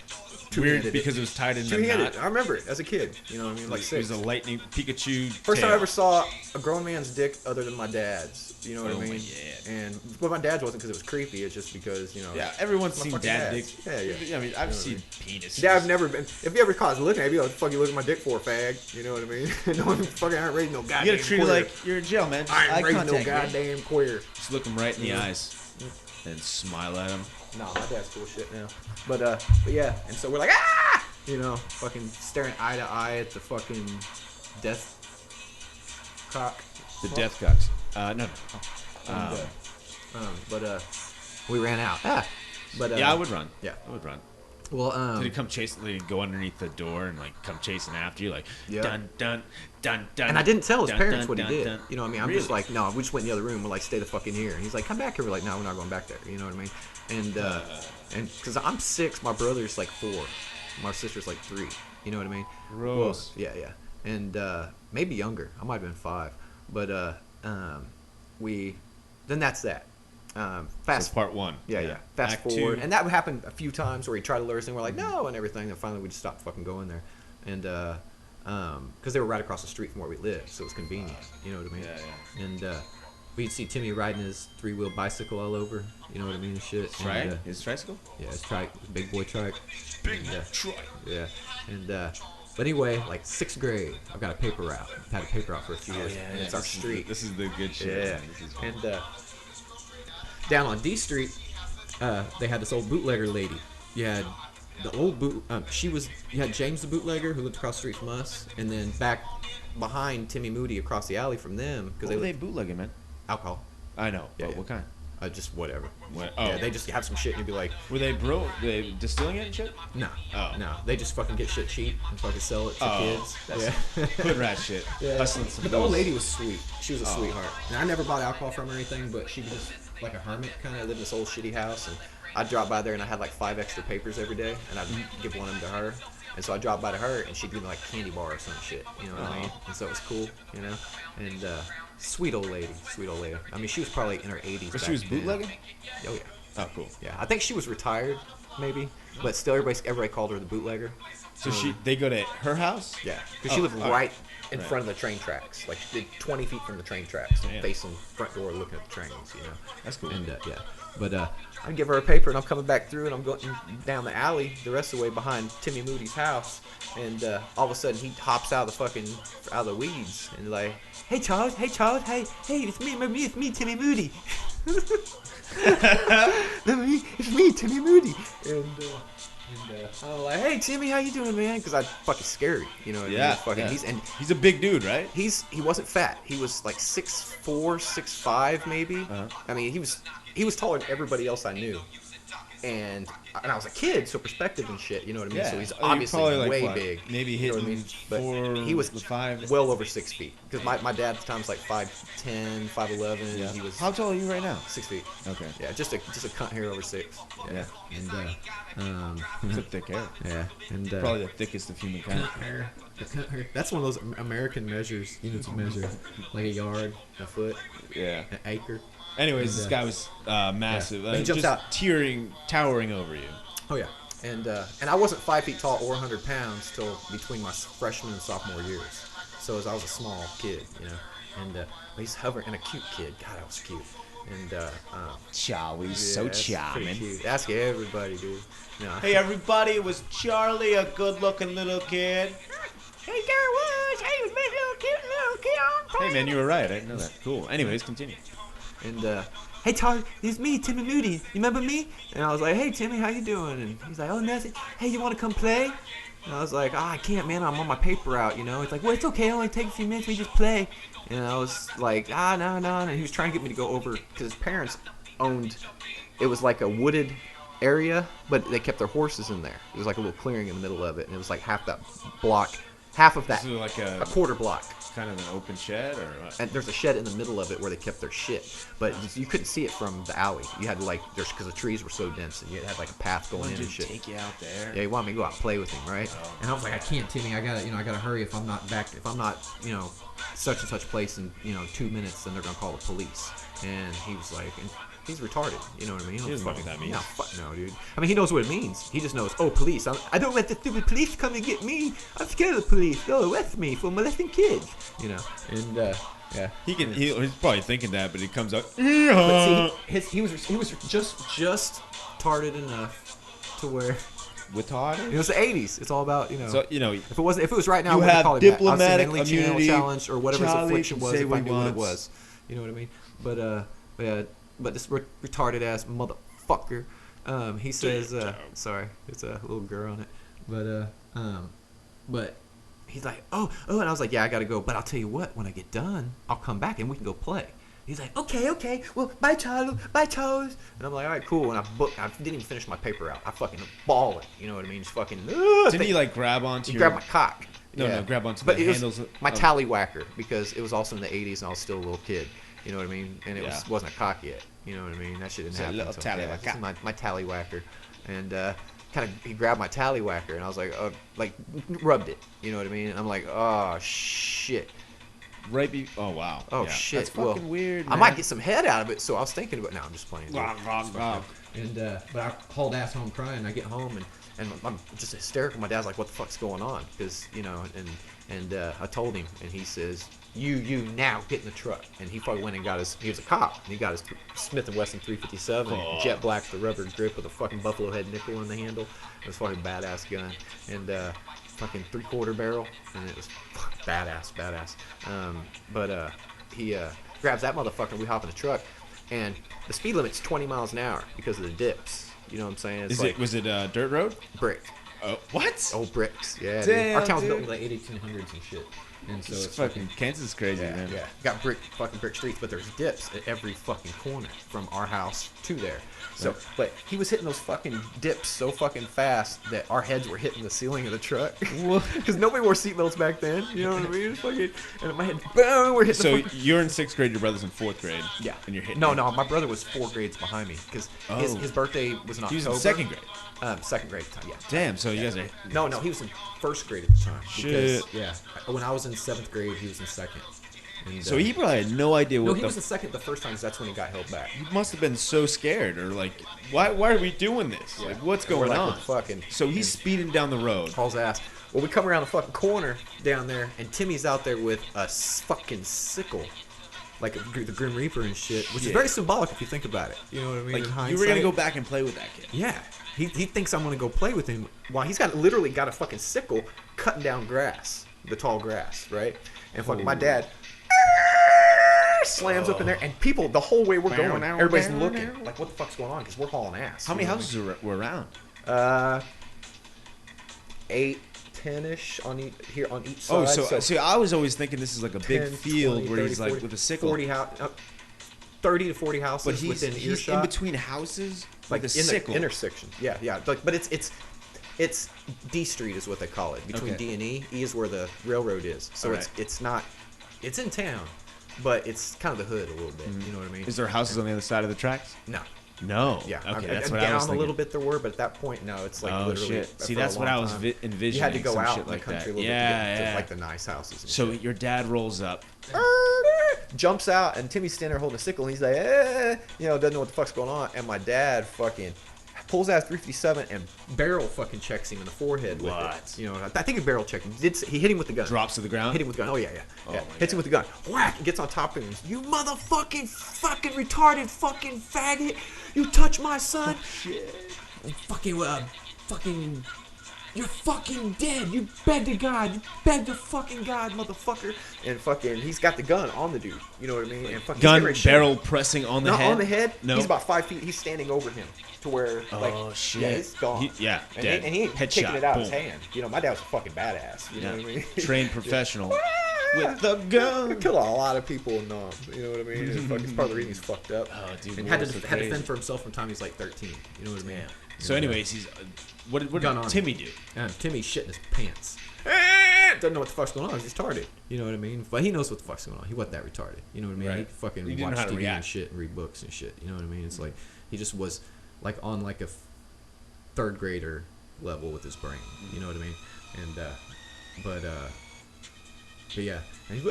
Weird Two-handed. because it was tied in the Two-handed. knot. I remember it as a kid. You know what I mean? Like It six. was a lightning Pikachu. First time I tail. ever saw a grown man's dick other than my dad's. You know what Oh, I mean? yeah. And but my dad's wasn't because it was creepy. It's just because you know. Yeah, everyone's my seen fucking dad dad's. dicks. Yeah. I mean, I've You know seen what penises. Yeah, I've never been. If you ever caught us looking at me, like, the fuck you looking at my dick for, fag? You know what I mean? No one fucking aren't raising no goddamn You gotta treat it queer. like you're in jail, man. Just I ain't eye raising no contact, man. goddamn queer. Just look him right in the Yeah. eyes and smile at him. No, my dad's cool shit now. But yeah, and so we're like, ah! You know, fucking staring eye to eye at the fucking death cock. The death cocks. No. But we ran out. Ah! But Yeah, I would run. Yeah. I would run. Well, Did he come chasing? Did he go underneath the door and like come chasing after you, like Yeah. dun dun dun dun? and I didn't tell his dun, parents dun, what he dun, did. dun. You know what I mean? I'm Really? just like, no, we just went in the other room. We're like, stay the fuck in here. And he's like, come back here. We're like, no, we're not going back there. You know what I mean? And because I'm 6, my brother's like 4, my sister's like 3. You know what I mean? Gross. Well, yeah. And maybe younger. I might have been 5. But then that's that. Fast So part 1. Yeah. Fast Act forward, 2. and that happened a few times where he tried to lure us in. We're like, no, and everything. And finally, we just stopped fucking going there, and because they were right across the street from where we lived, so it was convenient. You know what I mean? Yeah. And we'd see Timmy riding his 3-wheel bicycle all over. You know what I mean? And shit. Right? And, His tricycle. yeah, his trike, his big boy trike. Big And, trike. yeah, and but anyway, like 6th grade, I've got a paper route. I've had a paper route for a few years. and it's our This is street. This is the good shit. Yeah, man. This is fun. and down on D Street, they had this old bootlegger lady. You had the old boot. You had James the bootlegger who lived across the street from us, and then back behind Timmy Moody across the alley from them because What were they they bootlegging, man? alcohol. I know. Yeah, but yeah. what kind? Just whatever. What? Yeah, Oh. they just have some shit and you'd be like, Were they they distilling it and shit? no, Oh. no. They just fucking get shit cheap and fucking sell it to Oh, kids. that's Yeah. hood rat shit. Yeah. Hustling some But the old booze. lady was sweet. She was a Oh. sweetheart. And I never bought alcohol from her or anything, but she was just like a hermit, kind of lived in this old shitty house. And I'd drop by there and I had like 5 extra papers every day, and I'd give one of them to her. And so I dropped by to her, and she'd give me like candy bar or some shit. You know what I mean? And so it was cool, you know. And sweet old lady, sweet old lady. I mean, she was probably in her 80s. But back she was then. bootlegging? Oh yeah. Oh, cool. Yeah, I think she was retired, maybe, but still, everybody called her the bootlegger. So they go to her house? Yeah, because she Oh, lived all right in Right. front of the train tracks, like 20 feet from the train tracks, Damn. facing front door, looking at the trains. You know, That's cool. And yeah, but I give her a paper, and I'm coming back through, and I'm going down the alley the rest of the way behind Timmy Moody's house, and all of a sudden he hops out of the weeds, and like, hey Charles, hey, it's me, Timmy Moody. It's me, Timmy Moody. And I'm like, hey Timmy, how you doing, man? Because I'm fucking scary, you know what I mean? Yeah. Fucking, yeah. He's a big dude, right? he wasn't fat. He was like 6'4", 6'5", maybe. Uh-huh. I mean, he was taller than everybody else I knew. And I was a kid, so perspective and shit, you know what I mean? Yeah. So he's Oh, you're obviously probably, like, way what, big. maybe you know what I hitting mean? But 4, he was 5. well over 6 feet. Because my dad at the time was like 5'10", 5'11". Yeah. He was How tall are you right now? 6 feet. Okay. Yeah, just a cunt hair over 6. Yeah. And It's a thick hair. yeah, and Probably the thickest of humankind. hair. That's one of those American measures, units of measure, like a yard, a foot, Yeah. an acre. Anyways, And, this guy was massive. He jumps just out. towering over you. Oh yeah, and I wasn't 5 feet tall or 100 pounds till between my freshman and sophomore years. So I was a small kid, you know, and but he's hovering, and a cute kid. God, that was cute. And Charlie's yeah, so that's pretty charming. cute. Ask everybody, dude. No. Hey everybody, was Charlie a good-looking little kid? Hey, there was. Hey, little kid on. Hey man, you were right. I didn't know that. Cool. Anyways, continue. And hey Charlie, it's me, Timmy Moody. You remember me? And I was like, hey Timmy, how you doing? And he's like, oh nothing. Hey, you want to come play? And I was like, I can't, man. I'm on my paper out, you know. It's like, well, it's okay. It'll only take a few minutes. We just play. And I was like, no. And he was trying to get me to go over because his parents owned. It was like a wooded area, but they kept their horses in there. It was like a little clearing in the middle of it, and it was like half that block, half of that, This is like a quarter block. kind of an open shed, or what? And there's a shed in the middle of it where they kept their shit, but you couldn't see it from the alley. You had to because the trees were so dense, and you had like a path going in and shit. Take you out there. Yeah, he wanted me to go out and play with him, right? And I was like, I can't, Timmy. I gotta hurry. If I'm not back, If I'm not, such and such place in 2 minutes, then they're gonna call the police. And he was like, and he's retarded. You know what I mean? He doesn't know what that means. No, fuck no, dude. I mean, he knows what it means. He just knows, oh, police. I don't let the stupid police come and get me. I'm scared of the police. They'll arrest me for molesting kids. And yeah. He's probably thinking that, but he comes up. But see, he was just retarded enough to where Retarded. it was the 80s. It's all about So If it was right now, You I wouldn't have call it that. diplomatic I'd say mentally immunity. challenged or whatever his Charlie affliction can was. say If what I he knew what it wants. was, you know what I mean. But this retarded ass motherfucker, he says, sorry, it's a little girl on it, but he's like, oh, and I was like, yeah, I gotta go, but I'll tell you what, when I get done, I'll come back and we can go play. He's like, okay, well, bye, Charlie, bye, Charles. And I'm like, all right, cool. And I didn't even finish my paper out. I fucking bawling, you know what I mean? Just fucking. Didn't he like grab onto He your? grabbed my cock. No, grab onto But the it was handles. my tallywhacker, because it was also in the 80s and I was still a little kid. You know what I mean? And it wasn't a cock yet. You know what I mean? That shit didn't It's a happen. little until- yeah, tallywhacker. this is my tallywhacker. And he grabbed my tallywhacker and I was like, rubbed it. You know what I mean? And I'm like, oh, shit. Oh wow. Oh, Yeah. shit. That's fucking weird. I might get some head out of it, so I was thinking about. No, I'm just playing. dude. and but I hauled ass home crying. I get home and I'm just hysterical. My dad's like, "What the fuck's going on?" Because and I told him, and he says, "You now get in the truck." And he probably went and got he was a cop, and he got his Smith & Wesson 357, jet black, the rubber grip with a fucking buffalo head nickel on the handle. It was fucking badass gun, and fucking 3/4 barrel, and it was badass. But he grabs that motherfucker, and we hop in the truck, and the speed limit's 20 miles an hour because of the dips. You know what I'm saying? It's Was it dirt road? brick? Oh, what? Old bricks, yeah. Damn, Dude. Our town was dude. built in the late 1800s and shit. And so It's it's fucking Kansas is crazy, Yeah, man. yeah. Got fucking brick streets, but there's dips at every fucking corner from our house to there. So, but he was hitting those fucking dips so fucking fast that our heads were hitting the ceiling of the truck. Because nobody wore seatbelts back then. You know what I mean? It was fucking, and my head, boom, we're hitting So the fucking. you're in 6th grade. Your brother's in 4th grade. Yeah. And you're hitting. No, him. my brother was 4 grades behind me because Oh. his birthday was in He October. was in 2nd grade. 2nd grade, yeah. Damn. So you guys are. No, he was in 1st grade at the time. Shit. Because, yeah. When I was in 7th grade, he was in 2nd. And, So he probably had no idea No, what he the. was in 2nd the first time, 'cause that's when he got held back. He must have been so scared, or like, why are we doing this? Like, what's And we're going like, on? what the fuck? And So he's speeding down the road. hauls ass. Well, we come around the fucking corner down there, and Timmy's out there with a fucking sickle, like the Grim Reaper and shit, which is Yeah. very symbolic if you think about it. You know what I mean? Like In you hindsight. were gonna go back and play with that kid. Yeah, he thinks I'm gonna go play with him. While he's literally got a fucking sickle cutting down grass, the tall grass, right? And fucking my dad slams up in there, and people the whole way we're going, everybody's looking like, what the fuck's going on? Because we're hauling ass. How many you know what houses were around? I mean? 8, 10-ish on each side. Oh, so see, I was always thinking this is like a big 10, field 20, where 30, he's like 40, with a sickle. 30 to 40 houses But within he's earshot. in between houses, like with a in sickle. the intersection. Yeah. But it's D Street is what they call it. Between Okay. D and E. E is where the railroad is. So Alright. it's not. It's in town, but it's kind of the hood a little bit. You know what I mean? Is there houses on the other side of the tracks? No. No. Yeah. Okay, I mean, that's what down I was thinking. a little bit there were, but at that point, no. It's like Oh literally. shit! See, for a that's what long I was time. envisioning. You had to go some out shit in the like country that. a little Yeah, bit to get yeah. to like the nice houses. And So shit. your dad rolls up. Jumps out, and Timmy's standing there holding a sickle, and he's like, doesn't know what the fuck's going on. And my dad fucking pulls out 357 and barrel fucking checks him in the forehead with What? it. You know, I think he barrel checked him. He hit him with the gun. Drops to the ground. Hit him with the gun. Oh yeah. Oh, Yeah. my Hits him God. with the gun. Whack! Gets on top of him. You motherfucking fucking retarded fucking faggot! You touch my son! Fucking. You're fucking dead. You beg to God. You beg to fucking God, motherfucker. And fucking, he's got the gun on the dude. You know what I mean? And fucking Gun he's getting ready to shoot him. barrel pressing on the Not head. on the head. No. He's about 5 feet. He's standing over him to where, like, Oh, shit. yeah, he's gone. Yeah, and dead. He ain't Headshot. kicking it out of his Boom. hand. You know, my dad was a fucking badass. You know what I mean? Trained professional Yeah. with the gun. Kill a lot of people in Nam. You know what I mean? It's part of the reason he's fucked up. Oh, dude, And the had world's to so had to crazy. fend for himself from time he was like 13. You know what I mean? So, anyways, he's what Gun did on Timmy do? Timmy's shitting his pants. Doesn't know what the fuck's going on. He's retarded. You know what I mean? But he knows what the fuck's going on. He wasn't that retarded. You know what I mean? Right. He fucking He didn't know watched how to TV and react. shit and read books and shit. You know what I mean? It's like he just was like on like a third grader level with his brain. You know what I mean? And but yeah. And,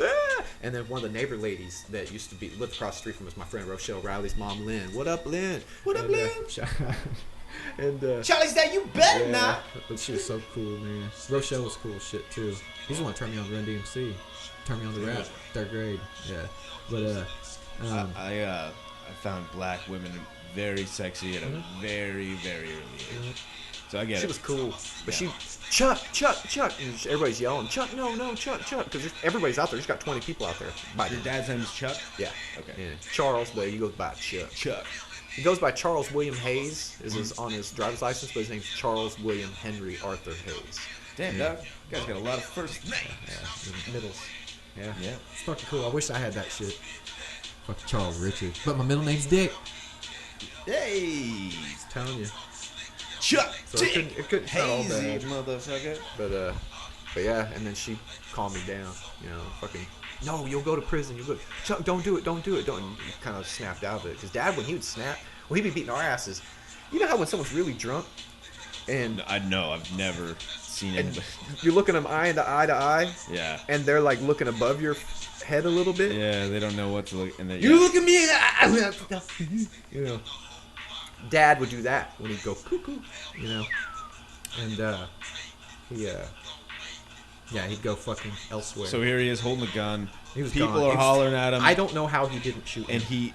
and then one of the neighbor ladies that used to lived across the street from us, my friend Rochelle Riley's mom, Lynn. What up, Lynn? What up, And, Lynn? and Charlie said, "You better not." but she was so cool, man. Rochelle was cool as shit too. He's the one that turned me on to Run DMC. Turned me on to rap. Third grade. Yeah. But I found black women very sexy at a very, very early age. So I get she it. was cool. But Yeah. Chuck. And everybody's yelling, Chuck, no, Chuck. Because everybody's out there. There's got 20 people out there. By Your dad's name is Chuck? Yeah. Okay. Yeah. Charles, but he goes by Chuck. Chuck. He goes by Charles William Hayes on his driver's license, but his name's Charles William Henry Arthur Hayes. Damn, dog. You guys got a lot of first names. Yeah. Middles. Yeah. Yeah. It's fucking cool. I wish I had that shit. Fucking Charles Richard. But my middle name's Dick. Hey, Telling you. Chuck. So it couldn't sound all Hazy bad. motherfucker. But yeah, and then she calmed me down. You know, fucking. No, you'll go to prison. You go. Chuck, don't do it. Don't. And he kind of snapped out of it. Because Dad, when he would snap, when he'd be beating our asses, you know how when someone's really drunk, and I know. I've never seen and anybody. you're looking them eye to eye, Yeah. and they're like looking above your head a little bit. Yeah, they don't know what to look. And they, You look at me. You know, Dad would do that when he'd go cuckoo. You know, and yeah, he'd go fucking elsewhere. So here he is holding a gun. He was People gone. are He was- hollering at him. I don't know how he didn't shoot him. And he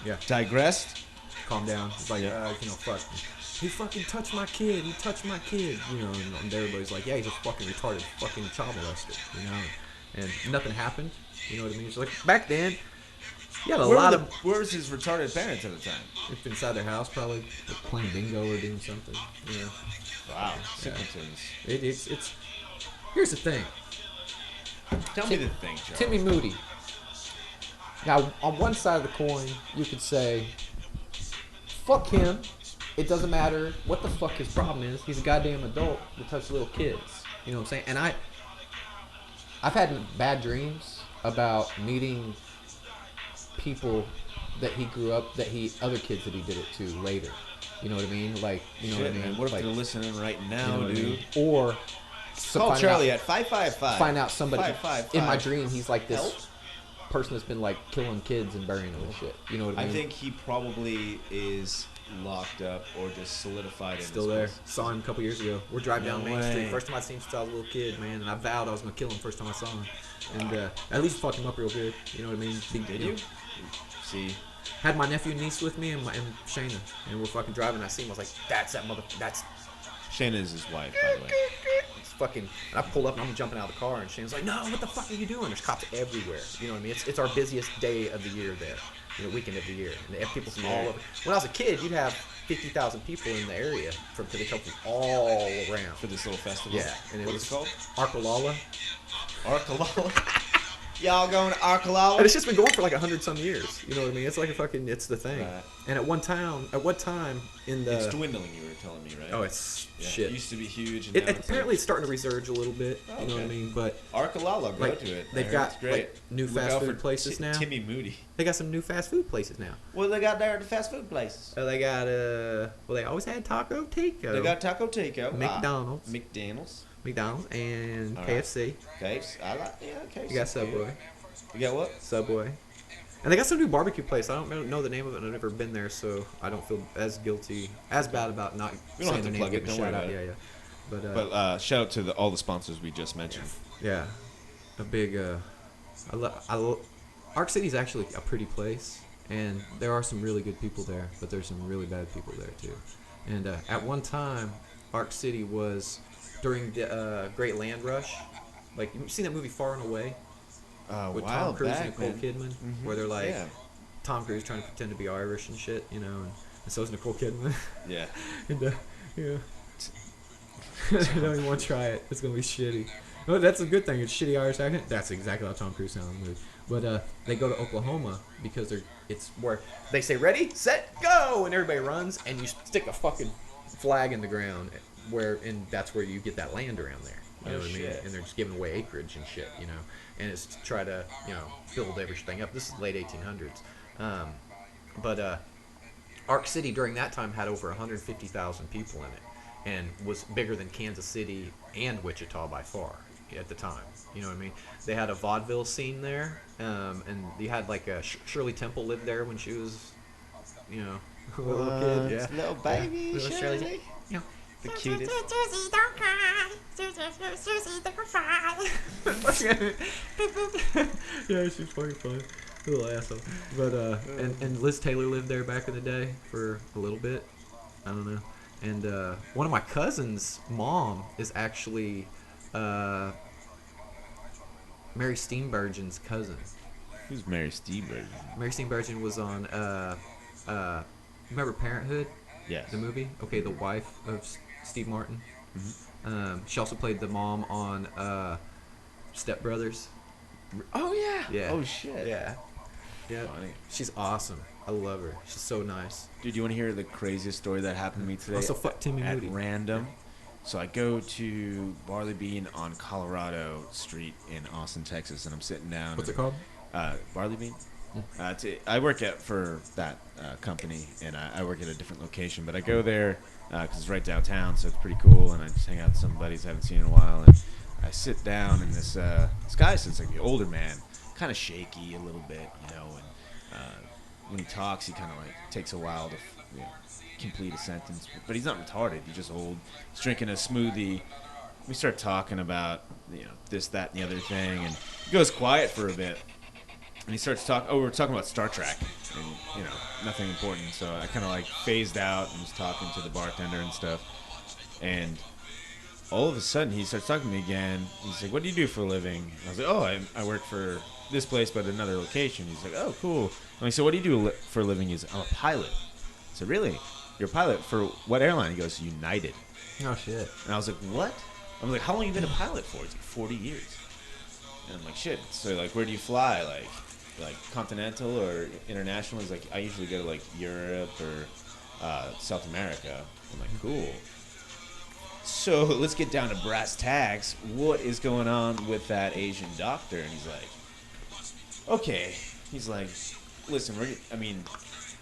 Yeah. digressed. Calm down. It's like, Yeah. you know, fuck. He fucking touched my kid. He touched my kid. You know, and everybody's like, yeah, he's a fucking retarded fucking child molester. You know, and nothing happened. You know what I mean? It's like back then, you had a lot of Where was his retarded parents at the time? if inside their house, probably playing bingo or doing something. You know, Wow. Simpletons. it's. Here's the thing. Tell me the thing, Charles. Timmy Moody. Now, on one side of the coin, you could say, fuck him. It doesn't matter what the fuck his problem is. He's a goddamn adult that touches little kids. You know what I'm saying? And I've had bad dreams about meeting people that he grew up, other kids that he did it to later. You know what I mean? Like, you know Shit, what I mean? man. What if like, they're listening right you now, know what I dude? mean? Or Call find Charlie out- at 555. find out somebody 555. in my dream he's like this Help? person that's been like killing kids and burying them and shit. You know what I I mean? think he probably is locked up or just solidified in Still his there. place. Saw him a couple years ago. We're driving No down Main way. Street. First time I seen him since I was a little kid, man. And I vowed I was gonna kill him first time I saw him. And at least fuck him up real good. You know what I mean? Did you? See, Had my nephew and niece with me and Shayna, and we're fucking driving. And I see him. I was like, "That's that mother. That's Shayna is his wife, by the way. it's fucking." And I pull up and I'm jumping out of the car, and Shayna's like, "No, what the fuck are you doing?" There's cops everywhere. You know what I mean? It's our busiest day of the year there. You know, weekend of the year, and they have people from all over. When I was a kid, you'd have 50,000 people in the area because they come from all around. For this little festival. Yeah, and it What's was it called? Arkalala. Arkalala. Y'all going to And Arkalala? it's just been going for like 100-some years. You know what I mean? It's like a fucking, it's the thing. Right. And at what time in the... It's dwindling, you were telling me, right? Oh, it's Yeah, shit. It used to be huge. And It, now it's apparently it's starting to resurge a little bit. Oh, You know what I okay. mean? But Arkalala, go like, to it. I they've heard got it's great. like new Look fast out food for places now. Timmy Moody. They got some new fast food places now. What they got there at the fast food places? They got well, they always had Taco Tico. They got Taco Tico. McDonald's. McDonald's. McDonald's and All right. KFC. KFC. I like, yeah, KFC. You got Subway. You got what? Subway. And they got some new barbecue place. I don't know the name of it. I've never been there, so I don't feel as bad about not We don't saying have to their name, plug it, getting don't a shout worry out. about Yeah, yeah. But shout out to all the sponsors we just mentioned. Yeah, a big. Arc City's actually a pretty place, and there are some really good people there, but there's some really bad people there too. And at one time, Arc City was during the Great Land Rush. Like, you seen that movie Far and Away with Tom Cruise and Nicole Kidman, where they're like Tom Cruise trying to pretend to be Irish and shit, you know, and so is Nicole Kidman. Yeah. And yeah. I don't even want to try it. It's gonna be shitty. Oh, that's a good thing. It's shitty Irish accent. That's exactly how Tom Cruise sounds in the movie. But they go to Oklahoma because it's where they say ready, set, go, and everybody runs, and you stick a fucking flag in the ground, and that's where you get that land around there. You know what I mean? And they're just giving away acreage and shit, you know. And it's to try to, you know, build everything up. This is late 1800s. But Arc City during that time had over 150,000 people in it, and was bigger than Kansas City and Wichita by far at the time. You know what I mean? They had a vaudeville scene there, and you had like a Shirley Temple lived there when she was, you know, a little kid. Yeah, little baby, yeah. Little Shirley. You know, the cutest. Susie, don't cry. Susie, don't cry. Yeah, she's fucking funny. Little asshole. But and Liz Taylor lived there back in the day for a little bit. I don't know. And one of my cousins' mom is actually Mary Steenburgen's cousin. Who's Mary Steenburgen? Mary Steenburgen was on remember Parenthood? Yes. The movie? Okay, the wife of Steve Martin. Mm-hmm. She also played the mom on Step Brothers. Oh yeah. Yeah. Oh shit. Yeah. Yeah. Funny. She's awesome. I love her. She's so nice. Dude, you want to hear the craziest story that happened to me today? Also, fuck Timmy at Moody. random. So I go to Barley Bean on Colorado Street in Austin, Texas, and I'm sitting down. What's it called? Barley Bean. I work for that company, and I work at a different location. But I go there because it's right downtown, so it's pretty cool. And I just hang out with some buddies I haven't seen in a while. And I sit down, and this guy sits like the older man, kind of shaky a little bit, you know. And when he talks, he kind of like takes a while to complete a sentence. But he's not retarded. He's just old. He's drinking a smoothie. We start talking about this, that, and the other thing, and he goes quiet for a bit. And he starts talking. Oh, we're talking about Star Trek, and nothing important. So I kind of like phased out and was talking to the bartender and stuff. And all of a sudden, he starts talking to me again. He's like, "What do you do for a living?" And I was like, "Oh, I work for this place, but another location." He's like, "Oh, cool." And I said, "What do you do for a living?" He's like, "I'm a pilot." I said, "Really? You're a pilot for what airline?" He goes, "United." Oh shit. And I was like, "What?" I was like, "How long have you been a pilot for?" He's like, 40 years. And I'm like, "Shit." So like, where do you fly? Like continental or international? He's like, "I usually go to like Europe or South America." I'm like, "Cool." So let's get down to brass tacks. What is going on with that Asian doctor? And he's like, "Okay." He's like, "Listen,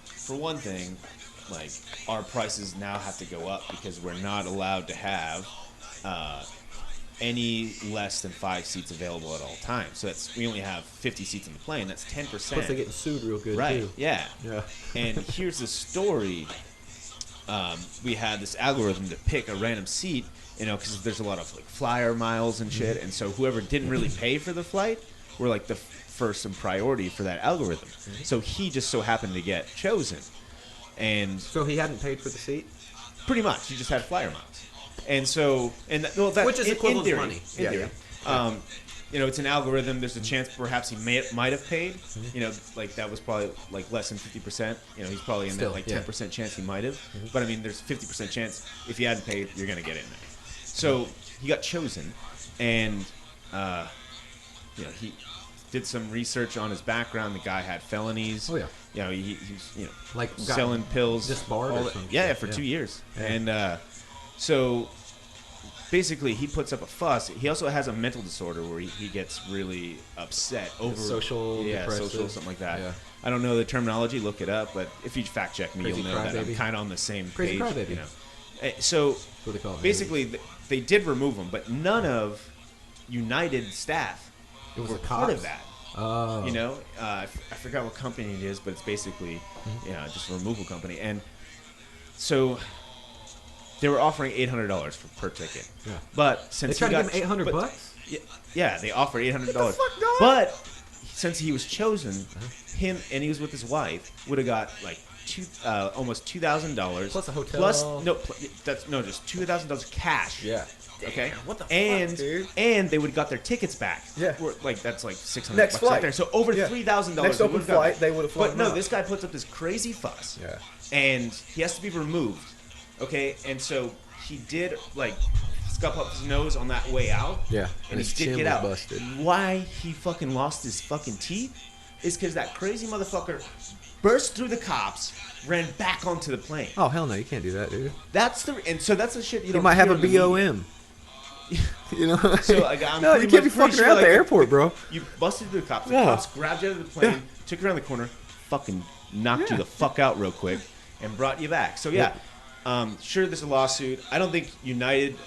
for one thing, like our prices now have to go up because we're not allowed to have any less than 5 seats available at all times. So we only have 50 seats in the plane. That's 10%. Plus, they're getting sued real good right? too. Yeah. Yeah. And here's the story. We had this algorithm to pick a random seat, because there's a lot of like flyer miles and shit, and so whoever didn't really pay for the flight were like the first in priority for that algorithm. So he just so happened to get chosen, and So he hadn't paid for the seat, pretty much he just had flyer miles, and so that which is equivalent in to theory, money. Yeah. It's an algorithm. There's a chance perhaps he might have paid. Like that was probably like less than 50%. He's probably in Still, that like yeah. 10% chance he might have. But I mean, there's 50% chance if you hadn't paid, you're gonna get in there. So he got chosen, and he did some research on his background. The guy had felonies. Oh yeah. He's Like selling pills. disbarred or all that- some yeah, shit. for Yeah. 2 years. Yeah. And so basically he puts up a fuss. He also has a mental disorder where he gets really upset over Social, depressive. social, something like that. Yeah. I don't know the terminology. Look it up. But if you fact check me, Crazy you'll know that I'm crybaby. kind of on the same Crazy page. crybaby. So That's what they call it. basically, they did remove him, but none of United staff It was were the part of cops. that. Oh. You know, I forgot what company it is, but it's basically, just a removal company. And so they were offering $800 per ticket. Yeah. But They since tried he to got give him $800 but- bucks? Yeah, they offered $800. What the fuck, dog? But since he was chosen, him and he was with his wife would have got like almost $2,000 Plus a hotel. Plus just $2,000 cash. Yeah. Okay. What the and fuck, dude? and they would have got their tickets back. Yeah. That's like $600 Next bucks right flight. there. So over Yeah. $3,000. Next they open would've got flight, back. they would've flown But no, out. this guy puts up this crazy fuss. Yeah. And he has to be removed. Okay. And so he did like scuff up his nose on that way out. Yeah. And his he did chin get was out. busted. Why he fucking lost his fucking teeth is because that crazy motherfucker burst through the cops, ran back onto the plane. Oh, hell no. You can't do that, dude. That's the shit you You don't might have hear a in the media. BOM. You know? So like, I'm no, pretty you can't be much pretty fucking sure, around like, the airport, bro. You busted through the cops. The Yeah. cops grabbed you out of the plane, Yeah. took you around the corner, fucking knocked you Yeah. the fuck out real quick, and brought you back. So yeah, sure, there's a lawsuit. I don't think United.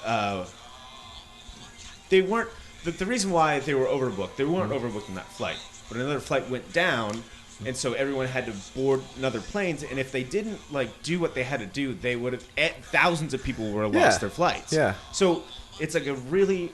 They weren't. The reason why they were overbooked. They weren't overbooked on that flight, but another flight went down. And so everyone had to board another planes, and if they didn't do what they had to do, they would have thousands of people would have lost their flights. Yeah. So it's like a really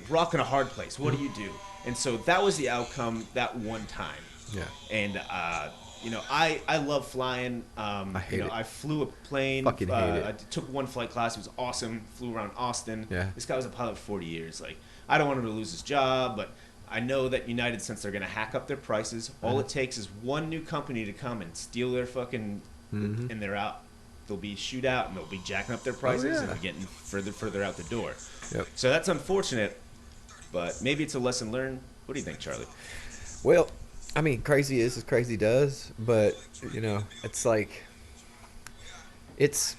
rock and a hard place. What do you do? And so that was the outcome that one time. Yeah. And I love flying. I hate it. I flew a plane. Fucking hate it. I took one flight class. It was awesome. Flew around Austin. Yeah. This guy was a pilot for 40 years. I don't want him to lose his job, but I know that United, since they're going to hack up their prices, all it takes is one new company to come and steal their fucking, and they're out. They'll be shoot out, and they'll be jacking up their prices and getting further out the door. Yep. So that's unfortunate, but maybe it's a lesson learned. What do you think, Charlie? Well, I mean, crazy is as crazy does, but it's like it's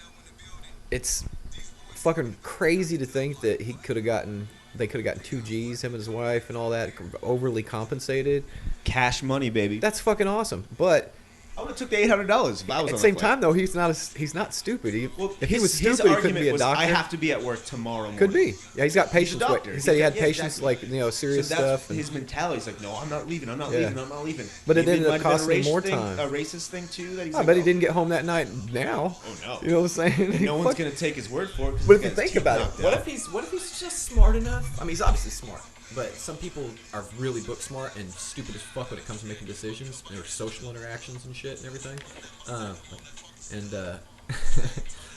fucking crazy to think that they could have gotten 2 G's, him and his wife and all that, overly compensated. Cash money, baby. That's fucking awesome. But I would have took the $800 if I was at on the same that flight. time, though, he's not stupid. If he was his stupid, he couldn't argument be a was, doctor. I have to be at work tomorrow morning. Could be. Yeah, he's got patience. doctor. He said he had Yeah, patience, exactly. serious So that's stuff. and- his mentality. He's like, no, I'm not leaving. I'm not Yeah. leaving. I'm not leaving. But it Maybe ended up might have been a costing him race more thing, time. A racist thing too. That he's I like, bet he didn't get home that night. Now, Oh no. you know what I'm saying? No one's Fuck- gonna take his word for it. 'cause But this if you guy's think teeth about it, knocked What out. if he's just smart enough? I mean, he's obviously smart, but some people are really book smart and stupid as fuck when it comes to making decisions. Their social interactions and shit and everything.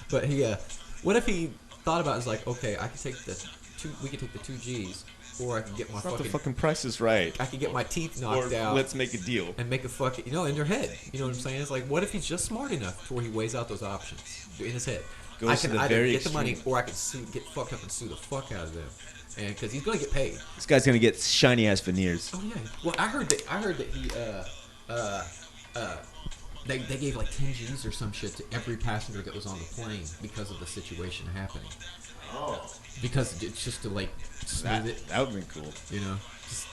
But what if he thought about it, is like, okay, I could take we could take the 2 G's, or I could get my I thought the fucking, fucking price is right. I could get my teeth Or knocked out. let's make a deal. And make a fucking, in their head. You know what I'm saying? It's like, what if he's just smart enough to where he weighs out those options in his head? Goes I to can the either very get the money, extreme. or I can get fucked up and sue the fuck out of them, and because he's gonna get paid. This guy's gonna get shiny ass veneers. Oh yeah. Well, I heard that he they gave like 10 G's or some shit to every passenger that was on the plane because of the situation happening. Oh, Because it's just to smooth it, that would be cool.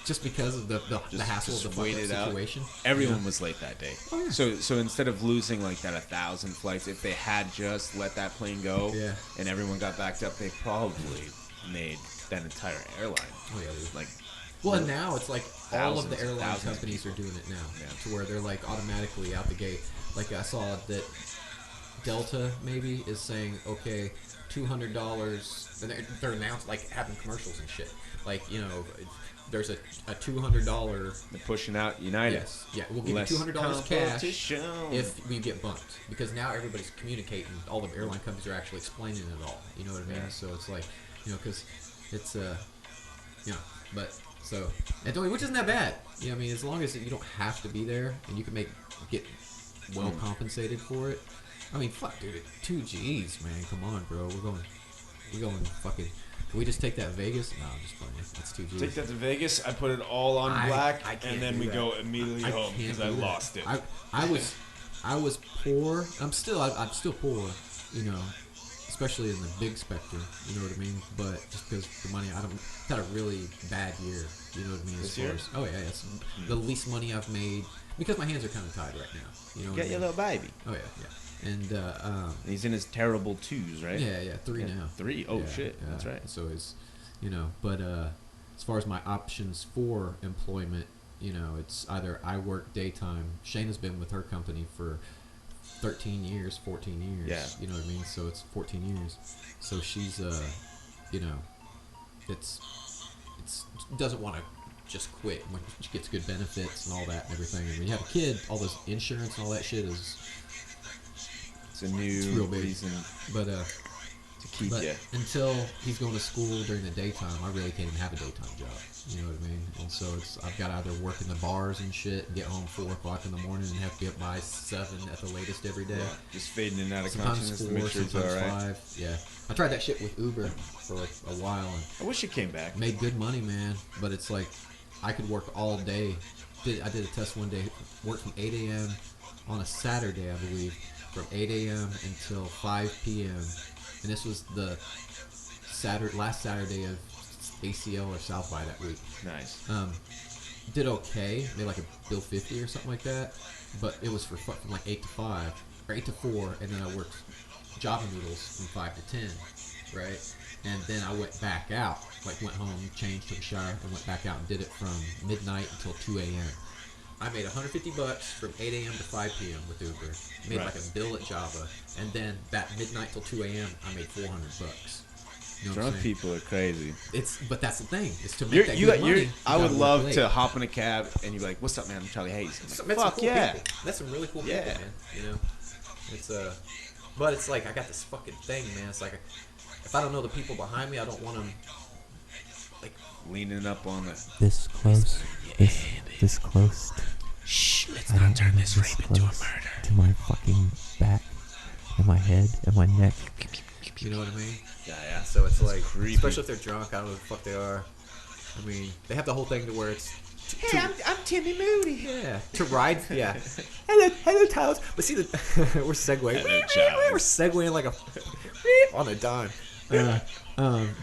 just because of the hassle of the fucked wait up it out. situation. Everyone was late that day. Oh, yeah. So instead of losing that 1,000 flights, if they had just let that plane go, Yeah. and everyone got backed up, they probably made that entire airline. Oh yeah, dude. Well, and now it's like all of the thousands, airline thousands of companies are doing it now, Yeah. to where they're automatically out the gate. Like I saw that Delta maybe is saying, okay, $200, and they're announced having commercials and shit. There's a $200. they're pushing out United. Yes, yeah, we'll give Less you $200 cash competition. if we get bumped, because now everybody's communicating. All the airline companies are actually explaining it all. You know what I mean? Yeah. So it's because it's but so which isn't that bad. I mean, as long as you don't have to be there and you can get well compensated for it. I mean, fuck, dude, 2 G's, man. Come on, bro. We're going fucking. Can we just take that Vegas? No, I'm just playing. That's 2 G's. Take that to Vegas. I put it all on black, I can't and then do we that. go immediately home can't because do I that. lost it. I was poor. I'm still poor. Especially in the big spectrum. You know what I mean? But just because the money, I've had a really bad year. You know what I mean? This year? Oh yeah, it's the least money I've made because my hands are kind of tied right now. You know what Get I your mean? little baby. Oh yeah. And He's in his terrible 2s, right? yeah, 3 Yeah, now. 3? Oh, Yeah, shit. yeah. That's right. So it's, but as far as my options for employment, you know, it's either I work daytime. Shayna's been with her company for 13 years, 14 years. Yeah. You know what I mean? So it's 14 years. So she's, you know, it's doesn't want to just quit when she gets good benefits and all that and everything. And when you have a kid, all this insurance and all that shit is It's a new it's real big. reason But to keep but you. until he's going to school during the daytime, I really can't even have a daytime job. You know what I mean? And so I've got to either work in the bars and shit and get home 4 o'clock in the morning and have to be up by 7 at the latest every day. Yeah, just fading in and out of Sometimes consciousness to 4, make sure it's all sometimes right. 5. Yeah, I tried that shit with Uber for a while and I wish it came back. made good money, man. But it's like I could work all day. I did a test one day. Worked from 8 a.m. on a Saturday, I believe, from 8 a.m. until 5 p.m. And this was the last Saturday of ACL or South by that week. Nice. Did okay, made like a bill 50 or something like that, but it was from like 8 to 5 or 8 to 4, and then I worked Java Noodles from 5 to 10, right? And then I went back out, like went home, changed, took a shower, and went back out and did it from midnight until 2 a.m. I made $150 from 8 a.m. to 5 p.m. with Uber. Made Right. like a bill at Java, and then that midnight till 2 a.m. I made $400. You know what I'm Drunk saying? people are crazy. But that's the thing. Is to make that good money. I you gotta would work love late. to hop in a cab and you'd be like, "What's up, man? I'm Charlie Hayes." I'm like, Met some fuck cool yeah. people. That's some really cool Yeah. people, man. You know, it's but it's like I got this fucking thing, man. It's like if I don't know the people behind me, I don't want them. Like Leaning up on the. This close. This close. Shh, let's I don't want this close to my fucking back and my head and my neck. you know what I mean? Yeah. So it's like, creepy. especially if they're drunk, I don't know who the fuck they are. I mean, they have the whole thing to where it's. Hey, I'm Timmy Moody. Yeah, to ride. Yeah. hello, Tyler. But see, we're segueing. Hello, Charles. We're segueing like a on a dime.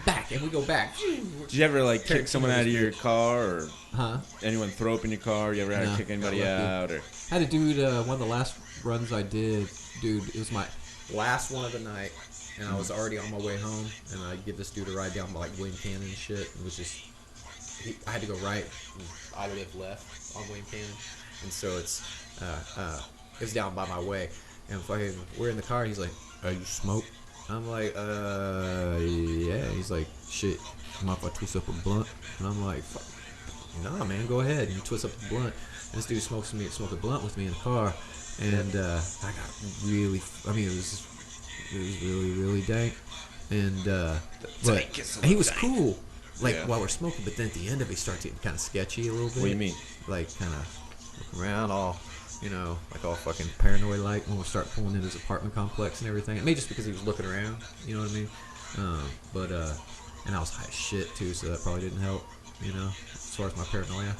Back, and we go back. Did you ever like kick someone out of your car or Huh? anyone throw up in your car? You ever had No, to kick anybody not lucky. out or? Had a dude, one of the last runs I did, dude, it was my last one of the night, and I was already on my way home, and I give this dude a ride down by like William Cannon and shit. It was just, I had to go right, and I live left on William Cannon, and so it was down by my way, and fucking, we're in the car, and he's like, you smoke? I'm like, yeah. He's like, shit, I'm off, I twist up a blunt, and I'm like, fuck. Nah, man, go ahead. And you twist up the blunt. And this dude smoked a blunt with me in the car, and I got really. I mean, it was really, really dank, and but and he was cool, like Yeah. while we're smoking. But then at the end of it, he started getting kind of sketchy a little bit. What do you mean? Like kind of looking around, all you know, like all fucking paranoid, like when we start pulling in his apartment complex and everything. It may just because he was looking around, you know what I mean? But and I was high as shit too, so that probably didn't help, you know, as far as my paranoia.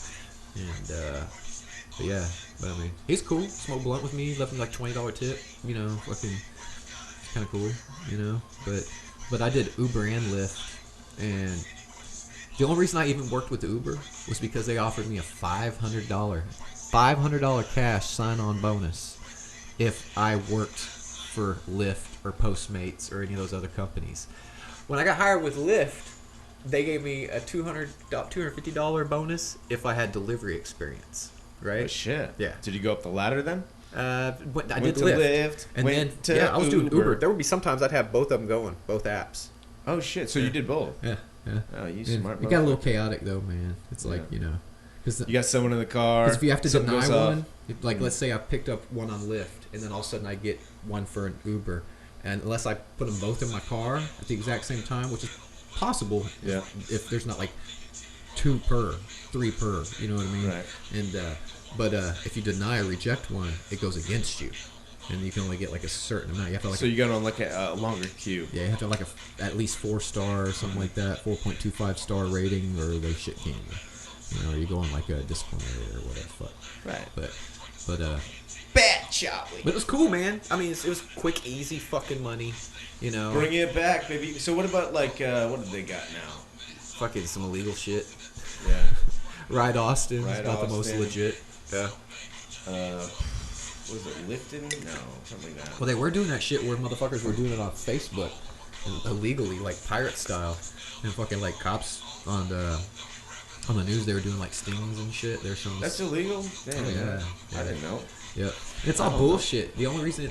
And but yeah, but I mean, he's cool. Smoked blunt with me, left him like $20 tip, you know, fucking kind of cool, you know. But I did Uber and Lyft, and the only reason I even worked with Uber was because they offered me a $500 cash sign-on bonus if I worked for Lyft or Postmates or any of those other companies. When I got hired with Lyft, they gave me a $250 bonus if I had delivery experience, right? Oh shit. Yeah. Did you go up the ladder then? I Went did to Lyft. Lyft, And went then, to yeah, I was doing Uber. Uber. There would be sometimes I'd have both of them going, both apps. Oh shit. So you did both. Yeah, yeah. Oh, you And smart. it got a little motherfucker. chaotic though, man. It's like, Yeah. you know, because You got someone in the car. if you have to something deny goes off. one, like let's say I picked up one on Lyft, and then all of a sudden I get one for an Uber, and unless I put them both in my car at the exact same time, which is possible, Yeah. if there's not like 2 per, 3 per, you know what I mean? Right. And but if you deny or reject one, it goes against you, and you can only get like a certain amount. You have to like So you got on like a longer queue. yeah, you have to have like at least 4-star or something like that, 4.25 star rating, or they shit can you. You know, or you go on like a disciplinary or whatever. Fuck. Right. But Bad Charlie. it was cool, man. I mean, it was quick, easy fucking money. You know, Bring it back, baby. So what about like what do they got now? fucking some illegal shit. Yeah. Ride Austin is Ride about the most Austin. legit. Yeah. Was it Lifton? No, something like that. Well, they were doing that shit where motherfuckers were doing it on Facebook, illegally, like pirate style, and fucking like cops on the On the news, they were doing like stings and shit. There's some. That's illegal? Damn, Oh, yeah. I didn't know. Yeah, it's all bullshit. The only reason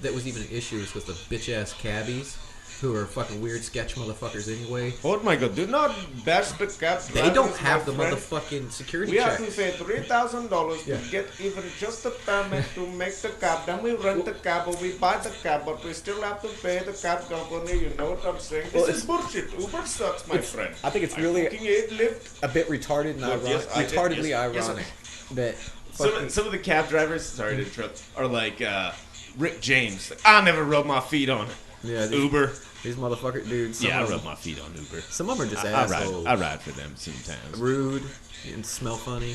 that was even an issue is because the bitch ass cabbies, who are fucking weird sketch motherfuckers anyway. Oh my god, do not bash the cab. They don't have the motherfucking security We check. have to pay $3,000 to get even just a permit to make the cab. Then we rent the cab or we buy the cab, but we still have to pay the cab company. You know what I'm saying? Well, This is bullshit. Uber sucks, my friend. I think it's really fucking hate Lyft. a bit retarded and Well, ironic. yes, I did, retardedly yes, yes, ironic that Some of the cab drivers, sorry to interrupt, are like Rick James. Like, I never rub my feet on it. yeah, Uber. these motherfucker dudes. Yeah, I rub my feet on Uber. Some of them are just I assholes. ride for them sometimes. Rude and smell funny.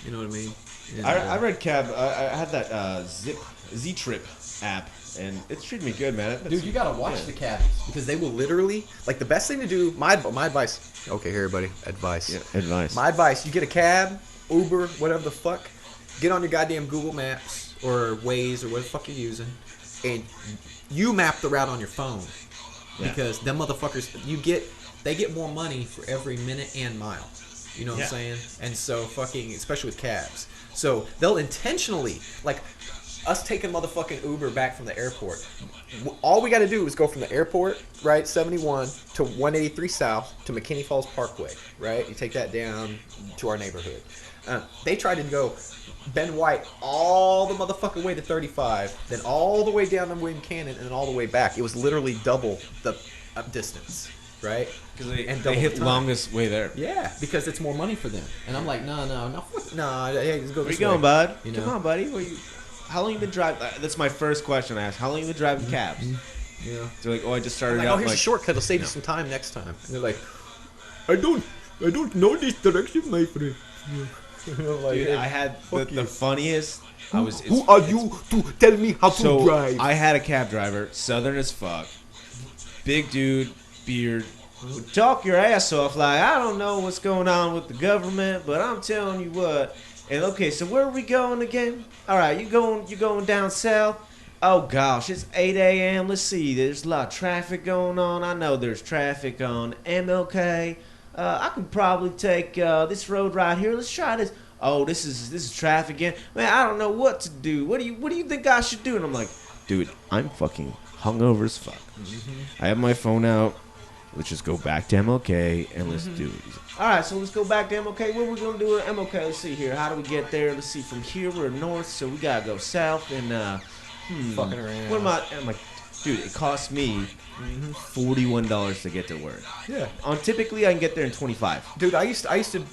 You know what I mean? And, I read cab. I had that Z-Trip app, and it's treated me good, man. Dude, you gotta watch the cabbies. because they will literally like the best thing to do. My advice. Okay, here, everybody. Advice. advice. My advice: you get a cab, Uber, whatever the fuck. Get on your goddamn Google Maps or Waze or whatever the fuck you're using, and you map the route on your phone. Because them motherfuckers, they get more money for every minute and mile. You know what I'm saying? And so fucking, especially with cabs. So they'll intentionally, like us taking motherfucking Uber back from the airport. All we got to do is go from the airport, right, 71 to 183 South to McKinney Falls Parkway, right? You take that down to our neighborhood. They tried to go Ben White all the motherfucking way to 35, then all the way down to William Cannon, and then all the way back. It was literally double the distance, right? Because they double hit the time. longest way there. Yeah, because it's more money for them. And I'm like, no, hey, just go Where this you going, way. bud? You Come know? on, buddy. How long you been driving? That's my first question I asked. How long you been driving cabs? Yeah. They're like, oh, I just started Like, out. oh, here's like, a shortcut. It'll save you some time next time. And they're like, I don't know this direction, my friend. Like, Dude, I had the funniest. who are you to tell me how to drive? I had a cab driver, southern as fuck, big dude, beard, would talk your ass off like, I don't know what's going on with the government, but I'm telling you what. And okay, so where are we going again? All right, you going down south? Oh gosh, it's 8 a.m. Let's see, there's a lot of traffic going on. I know there's traffic on MLK. I could probably take this road right here. Let's try this. Oh, this is traffic again. Man, I don't know what to do. What do you think I should do? And I'm like, dude, I'm fucking hungover as fuck. I have my phone out. Let's just go back to MLK and let's do it. All right, so let's go back to MLK. What are we gonna do at MLK? Let's see here. How do we get there? Let's see. From here we're north, so we gotta go south and Fucking around. What am I? And I'm like, dude, it costs me $41 to get to work. Yeah. Typically I can get there in 25. Dude, I used to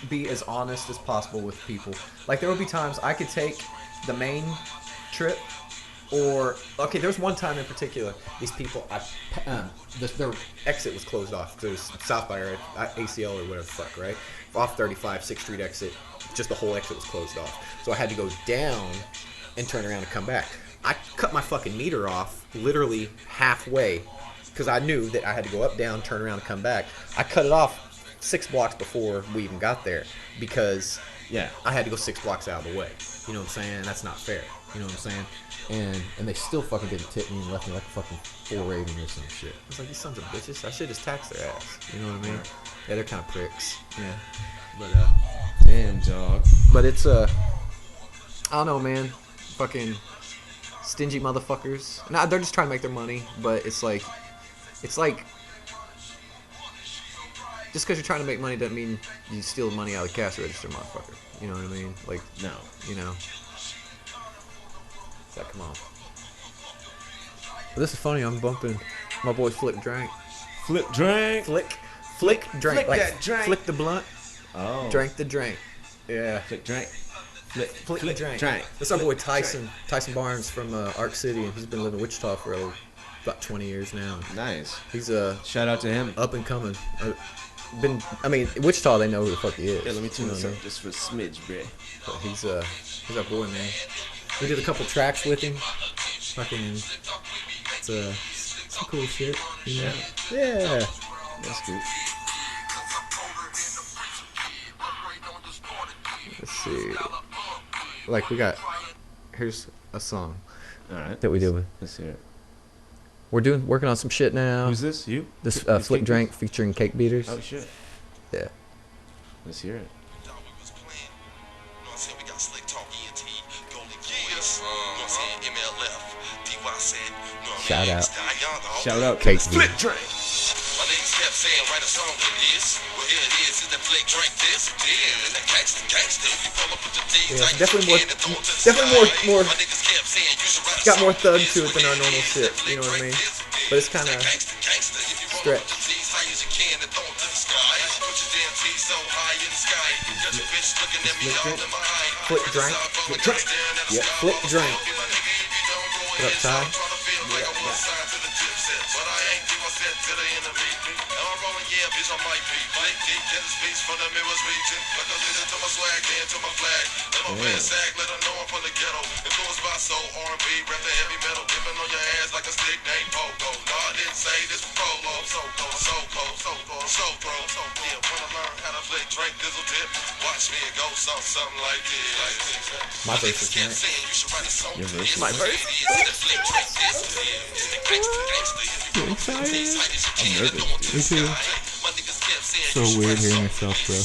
be as honest as possible with people. Like, there would be times I could take the main trip, or okay, there was one time in particular. These people, their exit was closed off. There's South by or ACL or whatever the fuck, right? Off 35, 6th Street exit, just the whole exit was closed off. So I had to go down and turn around and come back. I cut my fucking meter off literally halfway because I knew that I had to go up, down, turn around, and come back. I cut it off 6 blocks before we even got there because I had to go 6 blocks out of the way. You know what I'm saying? That's not fair. You know what I'm saying? And they still fucking didn't tip me and left me like a fucking 4 rating or some shit. I was like, these sons of bitches. I should just tax their ass. You know what I mean? Yeah, they're kind of pricks. Yeah. But Damn, dog. but it's I don't know, man. Fucking stingy motherfuckers. Nah, they're just trying to make their money. But it's like just because you're trying to make money doesn't mean you steal money out of the cash register, motherfucker. You know what I mean? Like, No. you know. It's like, come on. But this is funny. I'm bumping my boy Flick Drank. Flip drink. Flick Drank. Flick Like, that drink. flick the blunt. Oh. Drank the drink. Yeah. Flip drink. Flip the drink. Drink. This is our boy Tyson Barnes from Arc City, and he's been living in Wichita for about 20 years now. Nice. He's Shout out to him. up and coming. Wichita, they know who the fuck he is. Yeah, let me tune You know this what I up just for a smidge, bro. mean? But he's our boy, man. We did a couple tracks with him. Fucking, it's some cool shit. You know? Yeah. That's good. Let's see. Like, here's a song All right. that we did with. Let's hear it. We're working on some shit now. Who's this? You? This It's Flick Cake Drank featuring Cake Beaters. Oh shit. Yeah. Let's hear it. Shout out. Shout out Cake to Flip Drink. My niggas kept saying, write a song with this. Well, here it is the flick drink this. And the gangsta, you pull up with the D's. Yeah, it's definitely more. My niggas kept saying, you should write a Got more song thug with to this. it than our normal shit. You know what I mean? But it's kind of stretched. Flip drink. Yep. Flip drink. What up, Ty? My verse is nice. Your verse. My verse? I'm nervous. Me too. So weird hearing yourself, bro.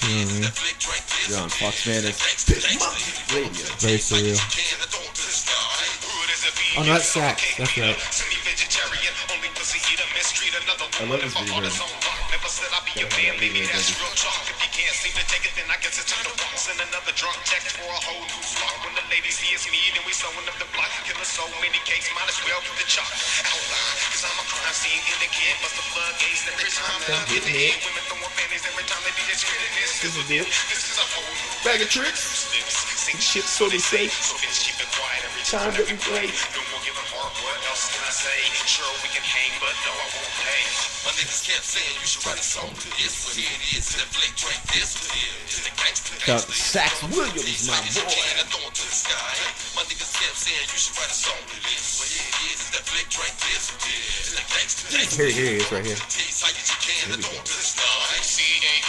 You know what I mean? You're on FoxMantis Radio. Very surreal. Oh, no, that's sax. That's right. I love this reverb. Bag of tricks. Shit, so they say. Time that we play. My niggas kept saying you should write a song to this. Well, here it is, the flick drink this. Is the gangsta. Shout out to Sax Williams, my boy. My niggas kept saying you should write a song to this. Well, here it is, the flick drink this. Is the gangsta. Here he is right here. C-A-K-E-E-A-T-E-R-S.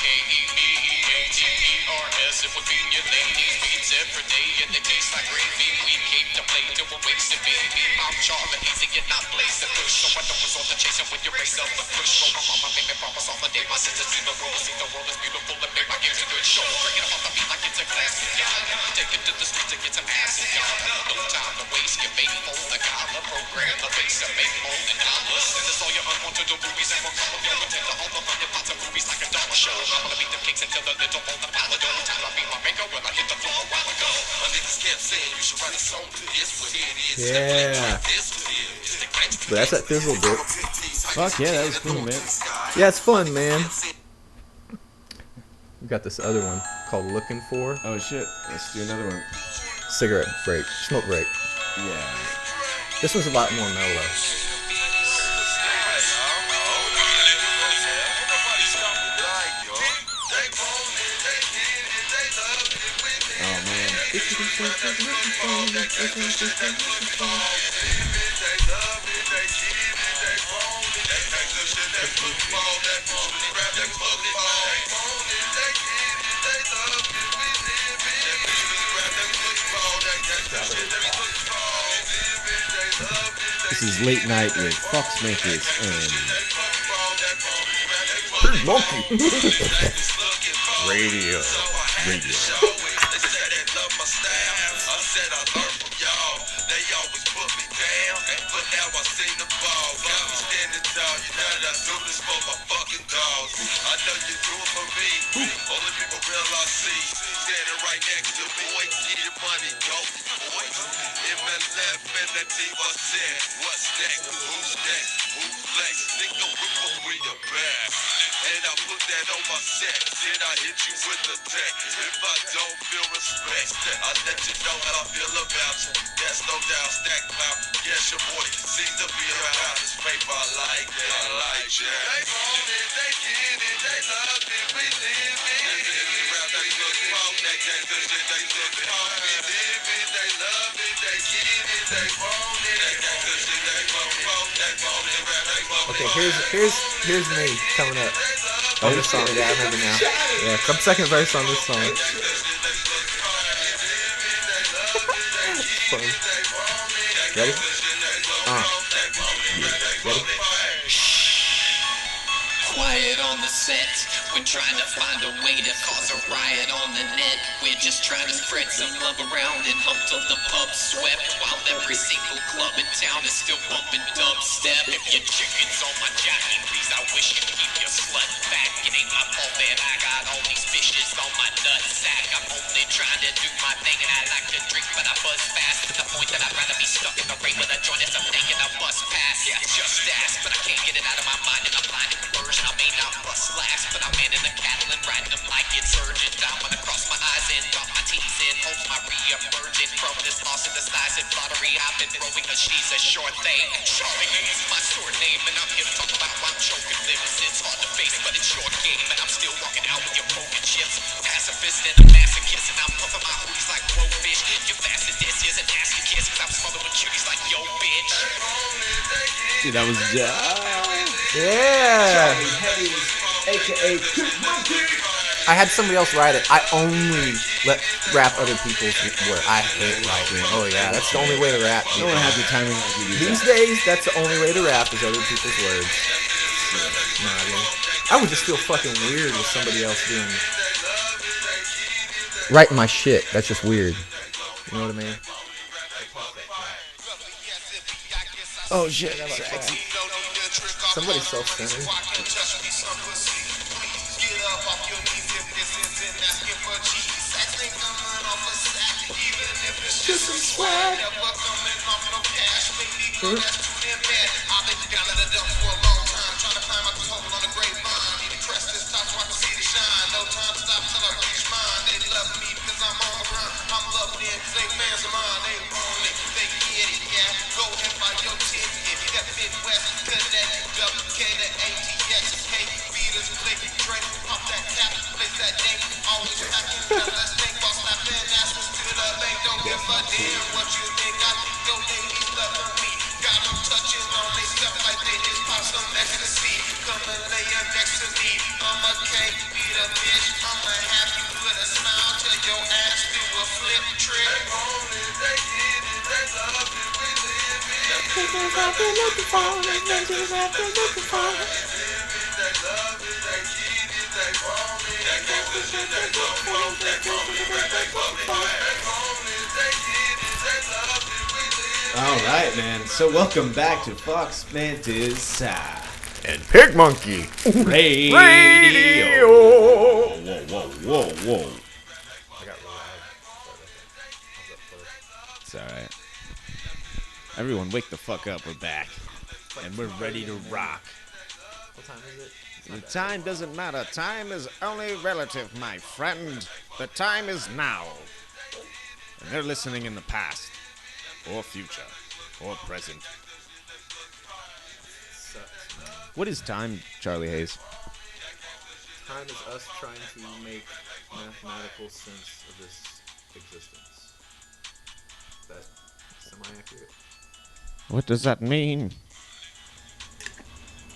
It would be your ladies beats every day, and they taste like gravy. We came to play till we're wasted, baby. I'm Charlie, easy and not blaze the push. So I don't resort to chasing with your race up the push. So my mama made me promise all the day. My sisters see the world is beautiful, and make my games a good show. Bring it off the beat like it's a classic, y'all. Take it to the streets and get some acid, y'all. No time to waste, get made for the gala program. The base of make more than dollars. Send us all your unwanted movies and we'll come up your take the whole of your pots of movies like a dollar show. I'm gonna beat them cakes until the little bowl of palado. Time to be my maker when I hit the floor a while ago. My niggas kept saying you should write a song to this. Well, here it is. Yeah. But that's that fizzle bit. Fuck yeah, that was cool, man. Yeah, it's fun, man. We got this other one called Looking For. Oh shit, let's do another one. Cigarette break. Smoke break. Yeah. This one's a lot more mellow. Oh man. This is Late Night with FoxMantis and PigMonkey. Radio. And I put that on my set. Then I hit you with the tech. If I don't feel respect, I let you know how I feel about you. That's no doubt. Stack clout. Yes, your boy seems to be around this paper. I like that. I like that. They want it, they get it, they love it, we live it. They look for that gangsta shit, they look for we live it, they love it, they get it, they want it. That gangsta shit, they look for that want it, rap, they want it. Okay, here's me coming up on this song. Yeah, I remember now. Yeah, I'm second verse on this song. Fun. Ready? Ready? Quiet on the set. We We're trying to find a way to cause a riot on the net. We're just trying to spread some love around and hump till the pub swept. While every single club in town is still bumping dubstep. If your chicken's on my jockey, please, I wish you'd keep your slut back. It ain't my fault that I got all these fishes on my nutsack. I'm only trying to do my thing and I like to drink, but I buzz fast to the point that I'd rather be stuck in the rain with a joint as I'm thinking I bust past. Yeah, just ask, but I can't get it out of my mind and I'm blind to conversion. I may not bust last, but I'm manning the cattle and riding them like it's urgent. I'm gonna cross my eyes and dot my T's in hopes my re-emerging from this loss in disguise and lottery. I've been broken cause she's a short thing. Charlie is my short name and I'm here to talk about why I'm choking lips. It's hard to face, but it's your game and I'm still walking out with your broken chips. Pacifist and a masochist and I'm puffing my hoodies like blowfish. You faster this is an asking kiss cause I'm smothered with cuties like yo bitch. Dude, that was Yeah. aka PigMonkey. I had somebody else write it. I only let rap other people's work. I hate writing. Oh yeah, that's the only way to rap. No one has the timing like you do. These days, that's the only way to rap is other people's words. Nah, dude. I would just feel fucking weird with somebody else doing writing my shit. That's just weird. You know what I mean? Oh shit, sexy. Somebody's self-centered. All right, man. So welcome back to FoxMantis And PigMonkey Radio. Whoa. It's all right. Everyone, wake the fuck up. We're back, and we're ready to rock. What time is it? The time doesn't matter. Time is only relative, my friend. The time is now. And they're listening in the past, or future, or present. What is time, Charlie Hayes? Time is us trying to make mathematical sense of this existence. Is that semi-accurate? What does that mean?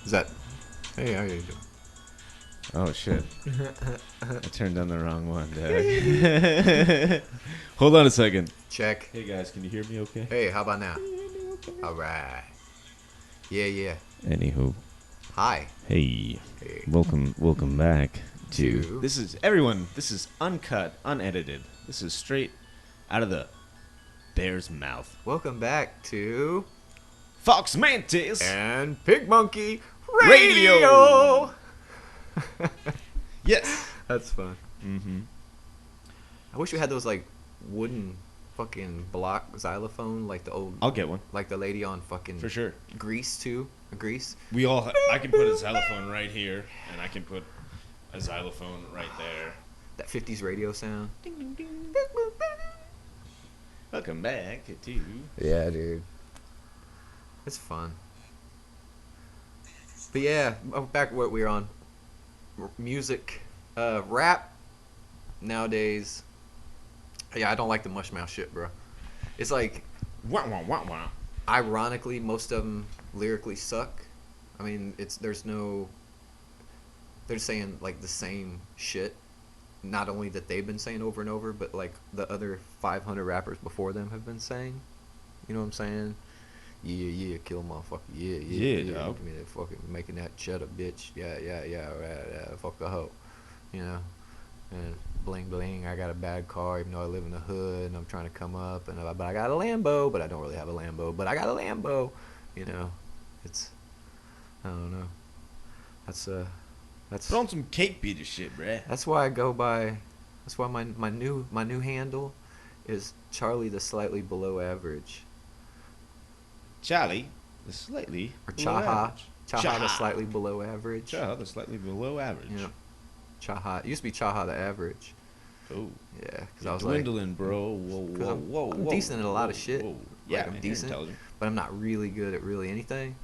Is that... Hey, how you doing? Oh, shit. I turned on the wrong one, Derek. Hold on a second. Check. Hey, guys, can you hear me okay? Hey, how about now? Alright. Yeah. Anywho. Hi. Hey. Hey. Welcome back to... To- This is uncut, unedited. This is straight out of the bear's mouth. Welcome back to... FoxMantis And PigMonkey Radio. Yes. That's fun. Mm-hmm. I wish we had those, like, wooden fucking block xylophone, like the old... I'll get one. Like the lady on fucking... For sure. Grease, too. Grease. I can put a xylophone right here, and I can put a xylophone right there. That 50s radio sound. Welcome back to... Yeah, dude. It's fun. But yeah, back to what we were on. Music. Rap. Nowadays. Yeah, I don't like the mush mouth shit, bro. It's like... Wah, wah, wah, wah. Ironically, most of them lyrically suck. I mean, there's no... They're saying, like, the same shit. Not only that they've been saying over and over, but, like, the other 500 rappers before them have been saying. You know what I'm saying? Yeah, kill motherfucker. Yeah, Yeah, dog. Give me that fucking making that cheddar, bitch. Yeah, fuck the hoe. you know, and bling bling. I got a bad car, even though I live in the hood, and I'm trying to come up, but I got a Lambo, but I don't really have a Lambo, but I got a Lambo, you know. It's, I don't know. That's Put on some cake beater shit, bruh. that's why I go by. That's why my new handle is Charlie the slightly below average, Charlie, the slightly or below Chaha, average. Chaha the slightly below average. Chaha, the slightly below average. Yeah, Chaha. It used to be Chaha the average. Oh, Yeah, because you're I was like, dwindling, bro. Whoa, 'cause whoa, I'm- whoa, I'm whoa, decent at a lot of whoa, shit. whoa. Like, Yeah, I'm man, decent. you're intelligent. but I'm not really good at really anything.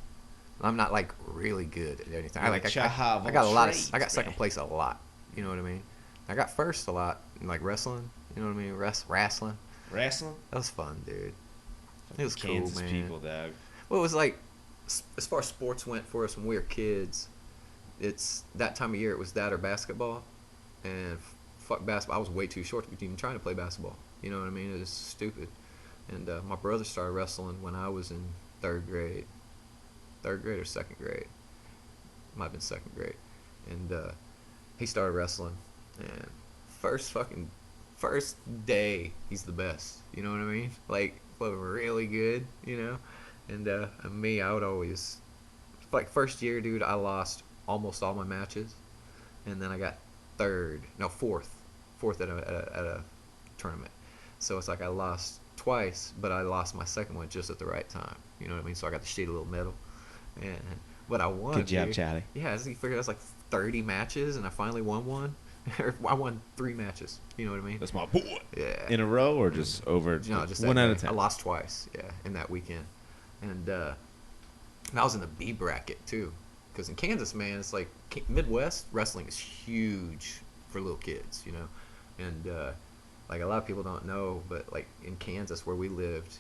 I'm not like really good at anything. You're I the Chaha of I got a all lot of trades, I got second man. place a lot. You know what I mean? I got first a lot in like wrestling. You know what I mean? Wrestling. Wrestling? That was fun, dude. It was cool, Kansas man. people, dog. Well, it was like, as far as sports went for us when we were kids, it's that time of year. It was that or basketball, and fuck basketball. I was way too short to be even trying to play basketball. You know what I mean? It was stupid. And my brother started wrestling when I was in third grade or second grade. Might have been second grade, and he started wrestling. And first day, he's the best. You know what I mean? Like, fucking really good. You know. And me, I would always, like, first year, dude, I lost almost all my matches, and then I got fourth at a tournament. So it's like I lost twice, but I lost my second one just at the right time. You know what I mean? So I got the shitty little medal, but I won. Good job, dude. Charlie. Yeah, as you figured, that's like 30 matches, and I finally won one. I won 3 matches. You know what I mean? That's my boy. Yeah. In a row or just over? No, just one that out of day. 10. I lost twice, yeah, in that weekend, and I was in the B bracket too, because in Kansas, man, it's like Midwest wrestling is huge for little kids, you know, and like a lot of people don't know, but like in Kansas where we lived,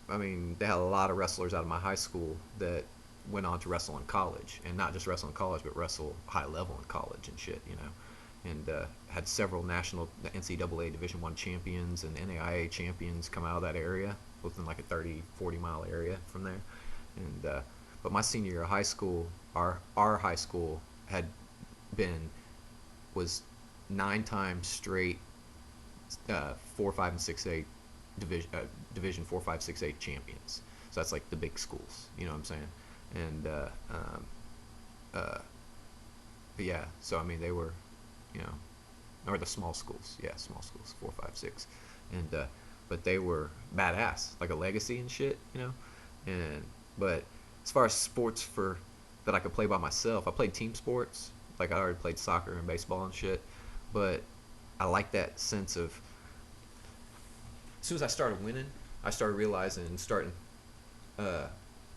I mean, they had a lot of wrestlers out of my high school that went on to wrestle in college, and not just wrestle in college, but wrestle high level in college and shit, you know, and had several national NCAA Division I champions and NAIA champions come out of that area within like a 30-40 mile area from there, and but my senior year of high school, our high school was 9 times straight 4, 5, and 6A division 4, 5, 6, 8 champions. So that's like the big schools, you know what I'm saying? And but yeah, so I mean they were, you know, or the small schools, 4, 5, 6, and but they were badass, like a legacy and shit, you know. And but as far as sports that I could play by myself, I played team sports, like I already played soccer and baseball and shit, but I like that sense of, as soon as I started winning, I started realizing and I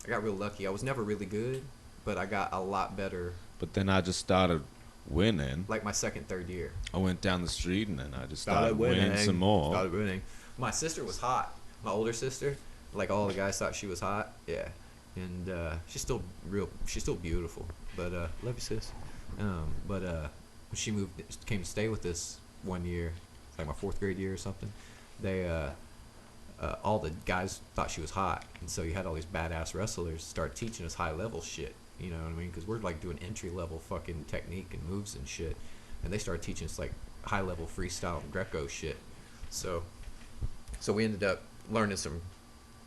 got real lucky. I was never really good, but I got a lot better. But then I just started winning. Like my second, third year. I went down the street and then I just started winning some more. Started winning. My sister was hot. My older sister, like all the guys thought she was hot. Yeah, and she's still beautiful. But love you, sis. But when she came to stay with us one year, like my 4th grade year or something, they all the guys thought she was hot, and so you had all these badass wrestlers start teaching us high level shit. You know what I mean? Because we're like doing entry level fucking technique and moves and shit, and they started teaching us like high level freestyle and Greco shit. So we ended up learning some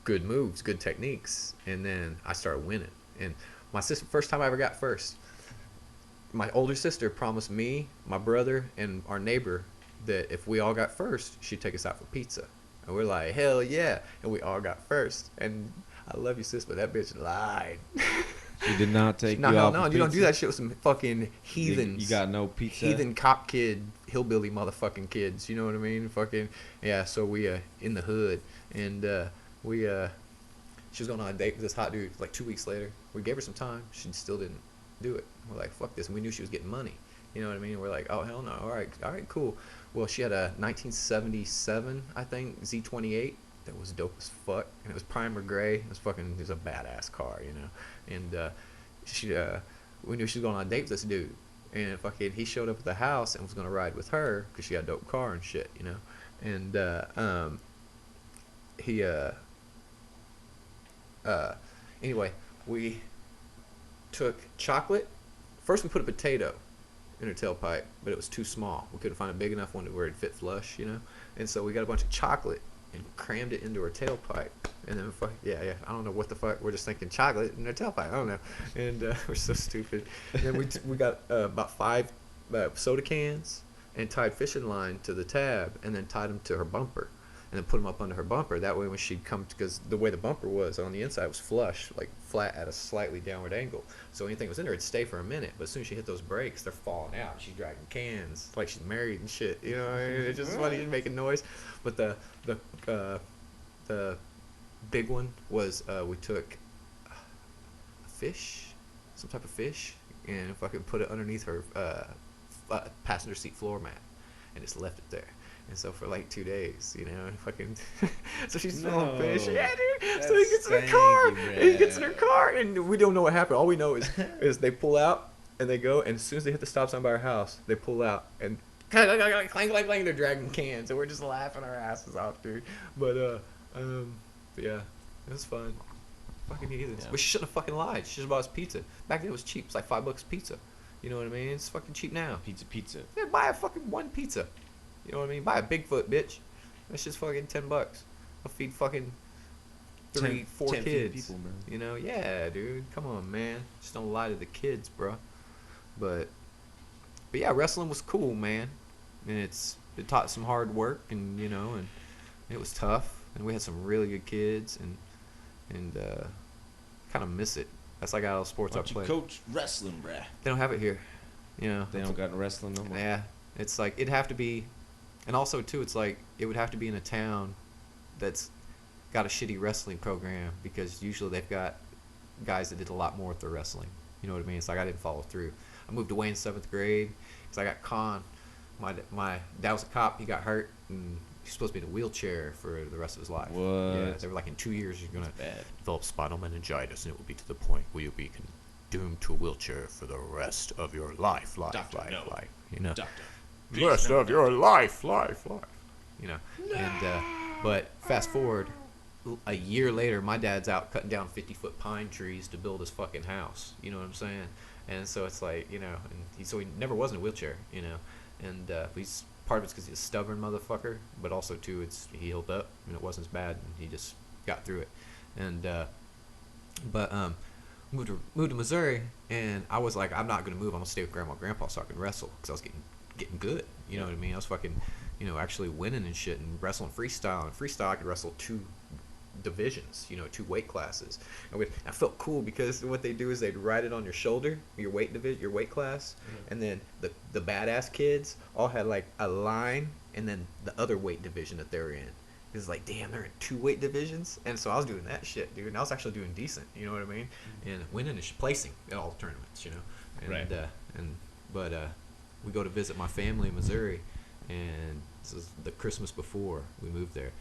good moves, good techniques, and then I started winning. And my sister, first time I ever got first, my older sister promised me, my brother, and our neighbor that if we all got first, she'd take us out for pizza. And we're like, hell yeah. And we all got first. And I love you, sis, but that bitch lied. She did not take No, you hell out no. for You don't do pizza? that shit with some fucking heathens. You got no pizza? Heathen cop kid, hillbilly motherfucking kids. You know what I mean? Fucking, yeah, so we, in the hood. And she was going on a date with this hot dude like 2 weeks later. We gave her some time. She still didn't do it. We're like, fuck this. And we knew she was getting money. You know what I mean? And we're like, oh, hell no. All right, cool. Well, she had a 1977, I think, Z28 that was dope as fuck. And it was primer gray. It was a badass car, you know. And we knew she was going on a date with this dude. And fucking, he showed up at the house and was going to ride with her because she had a dope car and shit, you know. And anyway, we took chocolate. First we put a potato in her tailpipe, but it was too small. We couldn't find a big enough one where it'd fit flush, you know. And so we got a bunch of chocolate and crammed it into her tailpipe. And then yeah, I don't know what the fuck. We're just thinking chocolate in her tailpipe. I don't know. And we're so stupid. And then we got about 5 soda cans and tied fishing line to the tab, and then tied them to her bumper, and then put them up under her bumper. That way, when she'd come, because the way the bumper was on the inside was flush, like flat at a slightly downward angle. So anything that was in there, it'd stay for a minute. But as soon as she hit those brakes, they're falling out. She's dragging cans like she's married and shit. You know, it's just funny making noise. But the big one was we took a fish, some type of fish, and if I could put it underneath her passenger seat floor mat, and just left it there. And so for like 2 days, you know, and fucking, so she's throwing fish. Yeah, dude. So he gets in her car. And he gets in her car, and we don't know what happened. All we know is they pull out and they go, and as soon as they hit the stop sign by our house, they pull out and clang, they're dragging cans, and we're just laughing our asses off, dude. But yeah, it was fun. Fucking heathens. Yeah. But she shouldn't have fucking lied. She should have bought us pizza. Back then it was cheap. It's like $5 pizza. You know what I mean? It's fucking cheap now. Pizza. Yeah, buy a fucking one pizza. You know what I mean? Buy a Bigfoot, bitch. That's just fucking $10. I'll feed fucking 4 kids. People, bro. You know? Yeah, dude. Come on, man. Just don't lie to the kids, bro. But yeah, wrestling was cool, man. And it taught some hard work, and you know, and it was tough. And we had some really good kids, and kind of miss it. That's like all the sports I play. Coach wrestling, bruh. They don't have it here. You know. They don't got wrestling no more. Yeah. It's like it'd have to be, and also too, it's like it would have to be in a town that's got a shitty wrestling program, because usually they've got guys that did a lot more with their wrestling. You know what I mean? It's like I didn't follow through. I moved away in 7th grade because I got conned. My dad was a cop. He got hurt, and he's supposed to be in a wheelchair for the rest of his life. What? Yeah, they were like, in 2 years you're gonna develop spinal meningitis, and it will be to the point where you'll be doomed to a wheelchair for the rest of your life. Doctor, no. You know. Doctor. Rest of your life. You know. No. And but fast forward a year later, my dad's out cutting down 50-foot pine trees to build his fucking house. You know what I'm saying? And so it's like, you know, and he never was in a wheelchair, you know. And he's part of it's because he's a stubborn motherfucker, but also too he healed up and it wasn't as bad, and he just got through it. And moved to Missouri, and I was like, I'm not gonna move. I'm gonna stay with Grandma and Grandpa so I can wrestle, because I was getting good. You know what I mean? I was fucking, you know, actually winning and shit, and wrestling freestyle. And freestyle, I could wrestle 2 divisions, you know, 2 weight classes. And I felt cool because what they do is they'd write it on your shoulder, your weight division, your weight class, and then the badass kids all had like a line, and then the other weight division that they were in. It's like, damn, they're in 2 weight divisions, and so I was doing that shit, dude. And I was actually doing decent, you know what I mean? And winning and placing at all the tournaments, you know. And, right. But we go to visit my family in Missouri, and this is the Christmas before we moved there,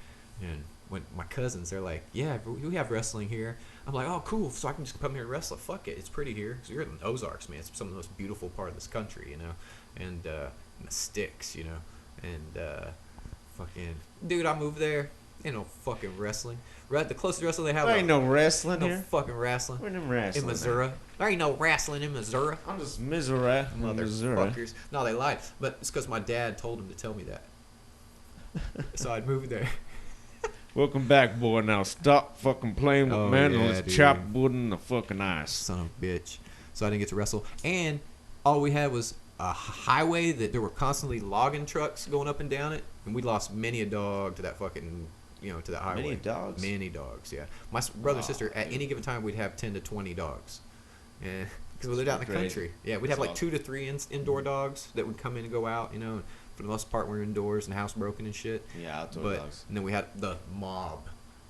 and when my cousins, they're like, yeah, we have wrestling here. I'm like, oh, cool, so I can just come here and wrestle. Fuck it, it's pretty here. So you're in the Ozarks, man. It's some of the most beautiful part of this country, you know, and the sticks, you know, and fucking, dude, I moved there. Ain't no fucking wrestling. The closest wrestling they have. There ain't no wrestling here. No fucking wrestling. Where them wrestling? In Missouri. There ain't no wrestling in Missouri. I'm just Missouri. Motherfuckers. No, they lied. But it's because my dad told him to tell me that. So I'd moved there. Welcome back, boy. Now stop fucking playing with man. Yeah, Let's chop wood in the fucking ice. Son of a bitch. So I didn't get to wrestle. And all we had was a highway that there were constantly logging trucks going up and down it. And we lost many a dog to that fucking, you know, to that highway. Many dogs? Many dogs, yeah. My brother and sister, at any given time, we'd have 10 to 20 dogs. And because we lived out in the country. Yeah, we'd have like 2 to 3 indoor dogs that would come in and go out, you know. And for the most part, we were indoors and housebroken and shit. Yeah, outdoor dogs. And then we had the mob.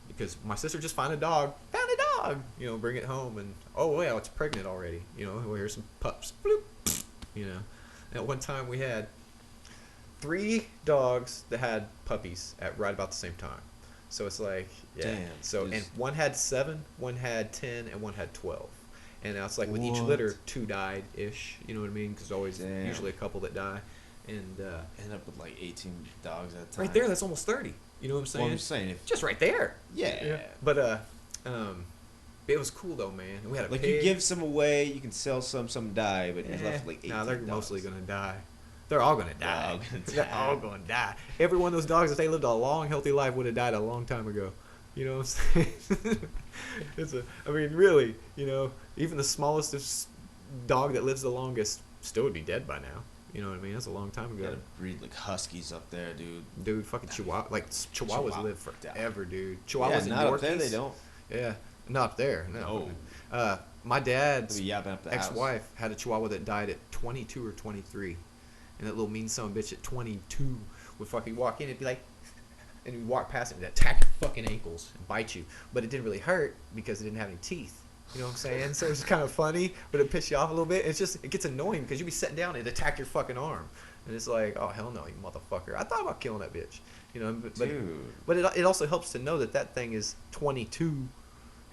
Because my sister just found a dog, you know, bring it home, and oh, yeah, it's pregnant already. You know, well, here's some pups. Bloop. You know. At one time, we had 3 dogs that had puppies at right about the same time. So it's like, yeah. Damn. So, and one had 7, one had 10, and one had 12. And now it's like with each litter, 2 died-ish. You know what I mean? Because there's always usually a couple that die. And end up with like 18 dogs at a time. Right there, that's almost 30. You know what I'm saying? Well, I'm just saying. Just right there. Yeah. But, It was cool though, man. And we had a Like pig. you give some away, you can sell some die, but you're left with like 18 Nah, they're dogs. mostly gonna die. They're all gonna die. all gonna They're die. all gonna die. Every one of those dogs, if they lived a long, healthy life, would have died a long time ago. You know what I'm saying? I mean, really, you know, even the smallest dog that lives the longest still would be dead by now. You know what I mean? That's a long time You ago. gotta breed like huskies up there, dude. Dude, fucking Chihuahua. Like, Chihuahuas Chihuahua. live forever, dude. Yeah, Chihuahuas and not up there, Yorkies. they don't. Yeah, not up there. No. My They'll dad's be yapping up the house. ex-wife had a Chihuahua that died at 22 or 23, and that little mean son of a bitch at 22 would fucking walk in and be like, and he'd walk past it and attack your fucking ankles and bite you, but it didn't really hurt because it didn't have any teeth. You know what I'm saying? So it's kind of funny, but it pisses you off a little bit. It's just, it gets annoying because you'll be sitting down and it'd attack your fucking arm, and it's like, oh hell no, you motherfucker! I thought about killing that bitch. You know, but it also helps to know that that thing is 22.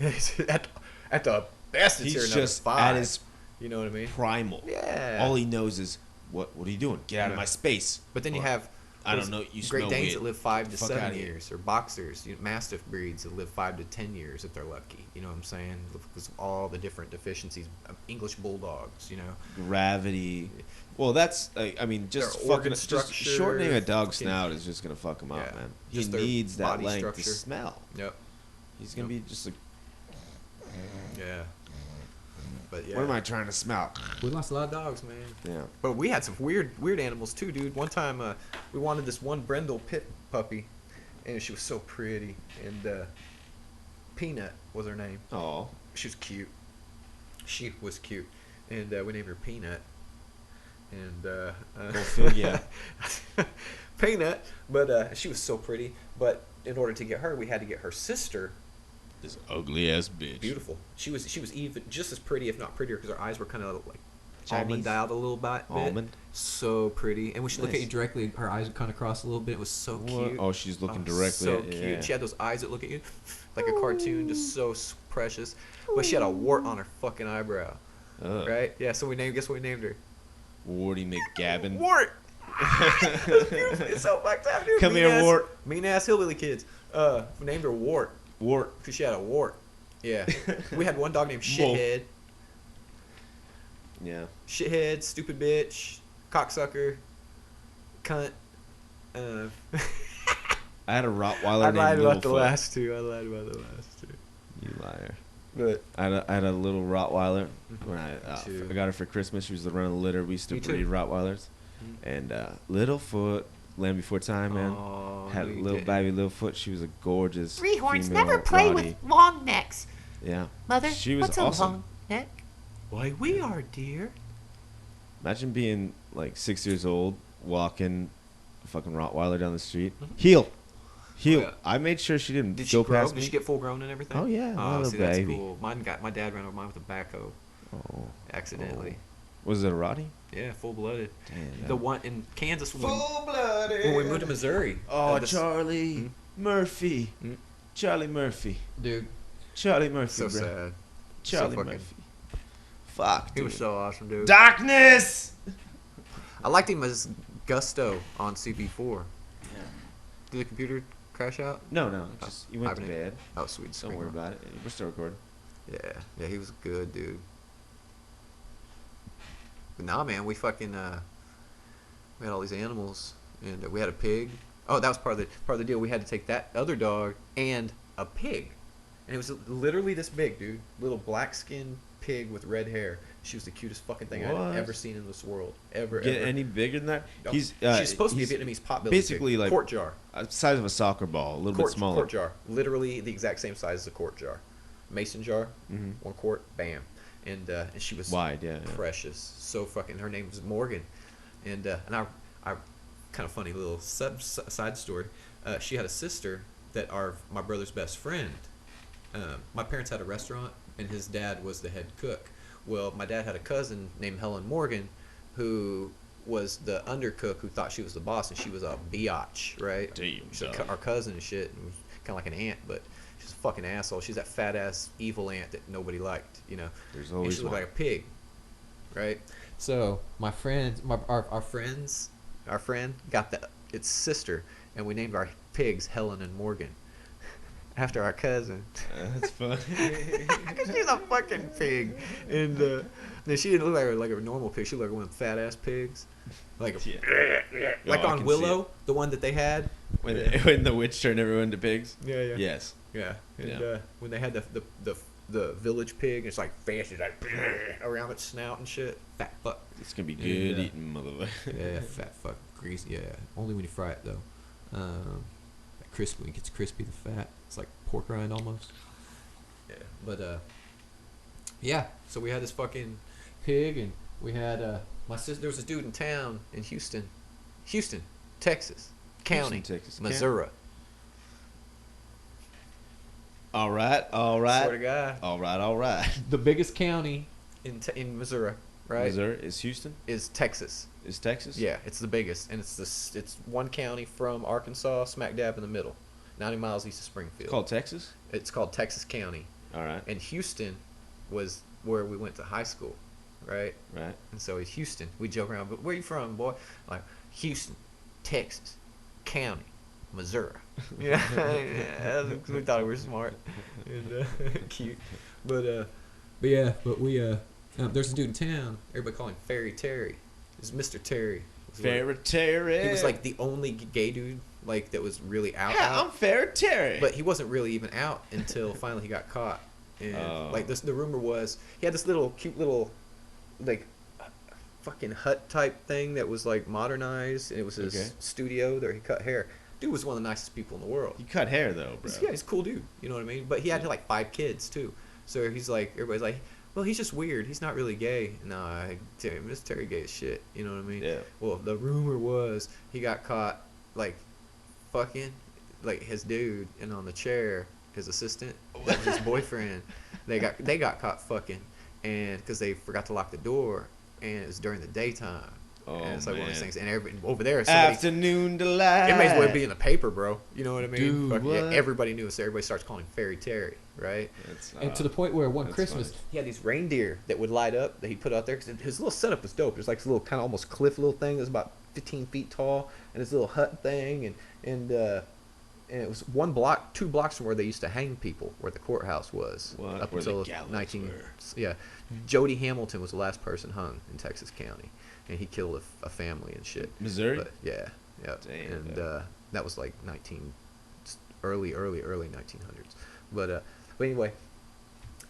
at the best, it's here He's another just 5. at his You know what I mean? primal. Yeah. All he knows is what are you doing? Get out of Yeah. my space. But then you Or, have I don't those know. You Great smell Danes weird. that live 5 to Fuck 7 outta here. years, or boxers, Mastiff breeds that live 5 to 10 years if they're lucky. You know what I'm saying? Because of all the different deficiencies. English bulldogs, you know. Gravity. Well, that's I mean, just Their organ fucking just structure, shortening a dog's fucking- snout is just gonna fuck him up, Yeah. man. He Just their needs that body length structure. to smell. Yep. He's gonna be just like, Yeah. But yeah. what am I trying to smell? We lost a lot of dogs, man. Yeah. But we had some weird animals too, dude. One time, we wanted this one Brindle pit puppy, and she was so pretty. And Peanut was her name. Oh. She was cute. She was cute, and we named her Peanut. And Go figure. Peanut, but she was so pretty. But in order to get her, we had to get her sister. This ugly ass bitch. Beautiful. She was even just as pretty, if not prettier, because her eyes were kind of like Chinese? almond out a little bit. Almond? So pretty, and when she looked at Nice. you directly, her eyes would kind of cross a little bit. It was so What? cute. Oh, she's looking Oh, directly so at cute. yeah. She had those eyes that look at you like a cartoon, just so precious. But she had a wart on her fucking eyebrow, Ugh. right? Yeah. So guess what we named her? Warty McGabbin. Wart. It's so fucked up, dude. Come Mean here, ass- Wart. Mean ass hillbilly kids. We named her Wart Wart. because she had a wart. Yeah. We had one dog named Whoa. Shithead. Yeah. Shithead, stupid bitch, cocksucker, cunt. I had a Rottweiler I named lied about the Littlefoot. last two. You liar. But I had a little Rottweiler when I Too. got her for Christmas. She was the run of the litter. We used to Me too. breed Rottweilers, and Littlefoot, Land Before Time, man. Oh, Had no, a you little didn't. baby Littlefoot. She was a gorgeous Greenhorns female never play Rottie. with long necks. Yeah. Mother, She was what's awesome. a long neck? Why we are, dear. Imagine being like 6 years old, walking a fucking Rottweiler down the street. Heel. Oh, yeah. I made sure she didn't Did she go grow? past Did me. she get full grown and everything? Oh, yeah, Oh, little see, that's baby. cool. My dad ran over mine with a backhoe Oh. accidentally. Was it a Rottie? Yeah, full blooded. Damn. The one in Kansas when Full-blooded. we moved to Missouri. Oh, this- Charlie Murphy. Mm. Charlie Murphy. dude, Charlie Murphy, so bro. sad. Charlie fucking- Murphy. Fuck, He dude. was so awesome, dude. Darkness! I liked him as Gusto on CB4. Yeah. Did the computer crash out? No. Just, you went to Hibernate. bed. Oh, sweet. Don't worry about it. We're still recording. Yeah, he was good, dude. But nah, man, we fucking we had all these animals, and we had a pig. Oh, that was part of the deal. We had to take that other dog and a pig, and it was literally this big, dude. Little black skinned pig with red hair. She was the cutest fucking thing What? I'd ever seen in this world. Ever. Get ever. any bigger than that? No. He's She's supposed to be a he's Vietnamese potbelly basically pig. like Quart jar. size of a soccer ball, a little Quart, bit smaller. quart jar. Literally the exact same size as a quart jar. Mason jar. Mhm. 1 quart. Bam. And she was Wide, yeah. precious. So fucking. Her name was Morgan, and I kind of funny little side story. She had a sister that my brother's best friend. My parents had a restaurant, and his dad was the head cook. Well, my dad had a cousin named Helen Morgan, who was the undercook who thought she was the boss, and she was a biatch, right? Damn, She's dog. our cousin and shit, and was kind of like an aunt, but she's a fucking asshole. She's that fat ass evil aunt that nobody liked, you know. There's And always she looked one. like a pig, right? So my friends, our friend got its sister, and we named our pigs Helen and Morgan. after our cousin. That's funny. She's a fucking pig, and then she didn't look like a normal pig. She looked like one of them fat ass pigs, like Yeah. Like Oh, I on can see Willow, the one that they had. when the witch turned everyone into pigs. Yeah, yeah. Yes. Yeah, and Yeah. when they had the village pig, it's like fast, it's like around its snout and shit. Fat fuck. It's gonna be good Yeah. eating, motherfucker. Yeah, fat fuck, greasy. Yeah, only when you fry it though. Crispy, when it gets crispy, the fat. It's like pork rind almost. Yeah, but yeah. So we had this fucking pig, and we had my sister. There was a dude in town in Houston, Texas, county, Texas, Missouri. All right. Swear to God, All right. the biggest county. in Missouri, right? Missouri is Houston. Is Texas. Is Texas? Yeah, it's the biggest, and it's one county from Arkansas, smack dab in the middle, 90 miles east of Springfield. It's called Texas. It's called Texas County, All right. and Houston was where we went to high school, right? Right. And so it's Houston. We joke around, but where you from, boy? Like Houston, Texas, County, Missouri. Yeah, we thought we were smart and cute, but yeah, but we there's a dude in town. Everybody call him Fairy Terry. It's Mr. Terry. Fairy Terry. He was like the only gay dude like that was really out. Yeah, I'm Fairy Terry. But he wasn't really even out until finally he got caught. And like the rumor was he had this little cute little like fucking hut type thing that was like modernized, and it was his studio there. He cut hair. Dude was one of the nicest people in the world. You cut hair though, bro. Yeah, he's a cool dude. You know what I mean? But he had like 5 kids too. So he's like, everybody's like, well, he's just weird. He's not really gay. No, Miss Terry gay as shit. You know what I mean? Yeah. Well, the rumor was he got caught like fucking like his dude, and on the chair, his assistant, that was his boyfriend. They got caught fucking, and because they forgot to lock the door, and it was during the daytime. Oh, and it's like one of those man. things. And over there, somebody, Afternoon delight. it may as well be in the paper, bro. You know what I mean? Dude, Fuck, yeah, what? everybody knew it, so everybody starts calling him Fairy Terry, right? That's, And to the point where one that's Christmas, funny. He had these reindeer that would light up that he put out there, because his little setup was dope. There's like this little kind of almost cliff little thing that was about 15 feet tall, and this little hut thing, and it was 2 blocks from where they used to hang people, where the courthouse was. What? Up Where the until gallows 19. were. Yeah, Jody Hamilton was the last person hung in Texas County, and he killed a family and shit. Missouri? But, yeah. Damn, And bro. that was like early 1900s. But anyway,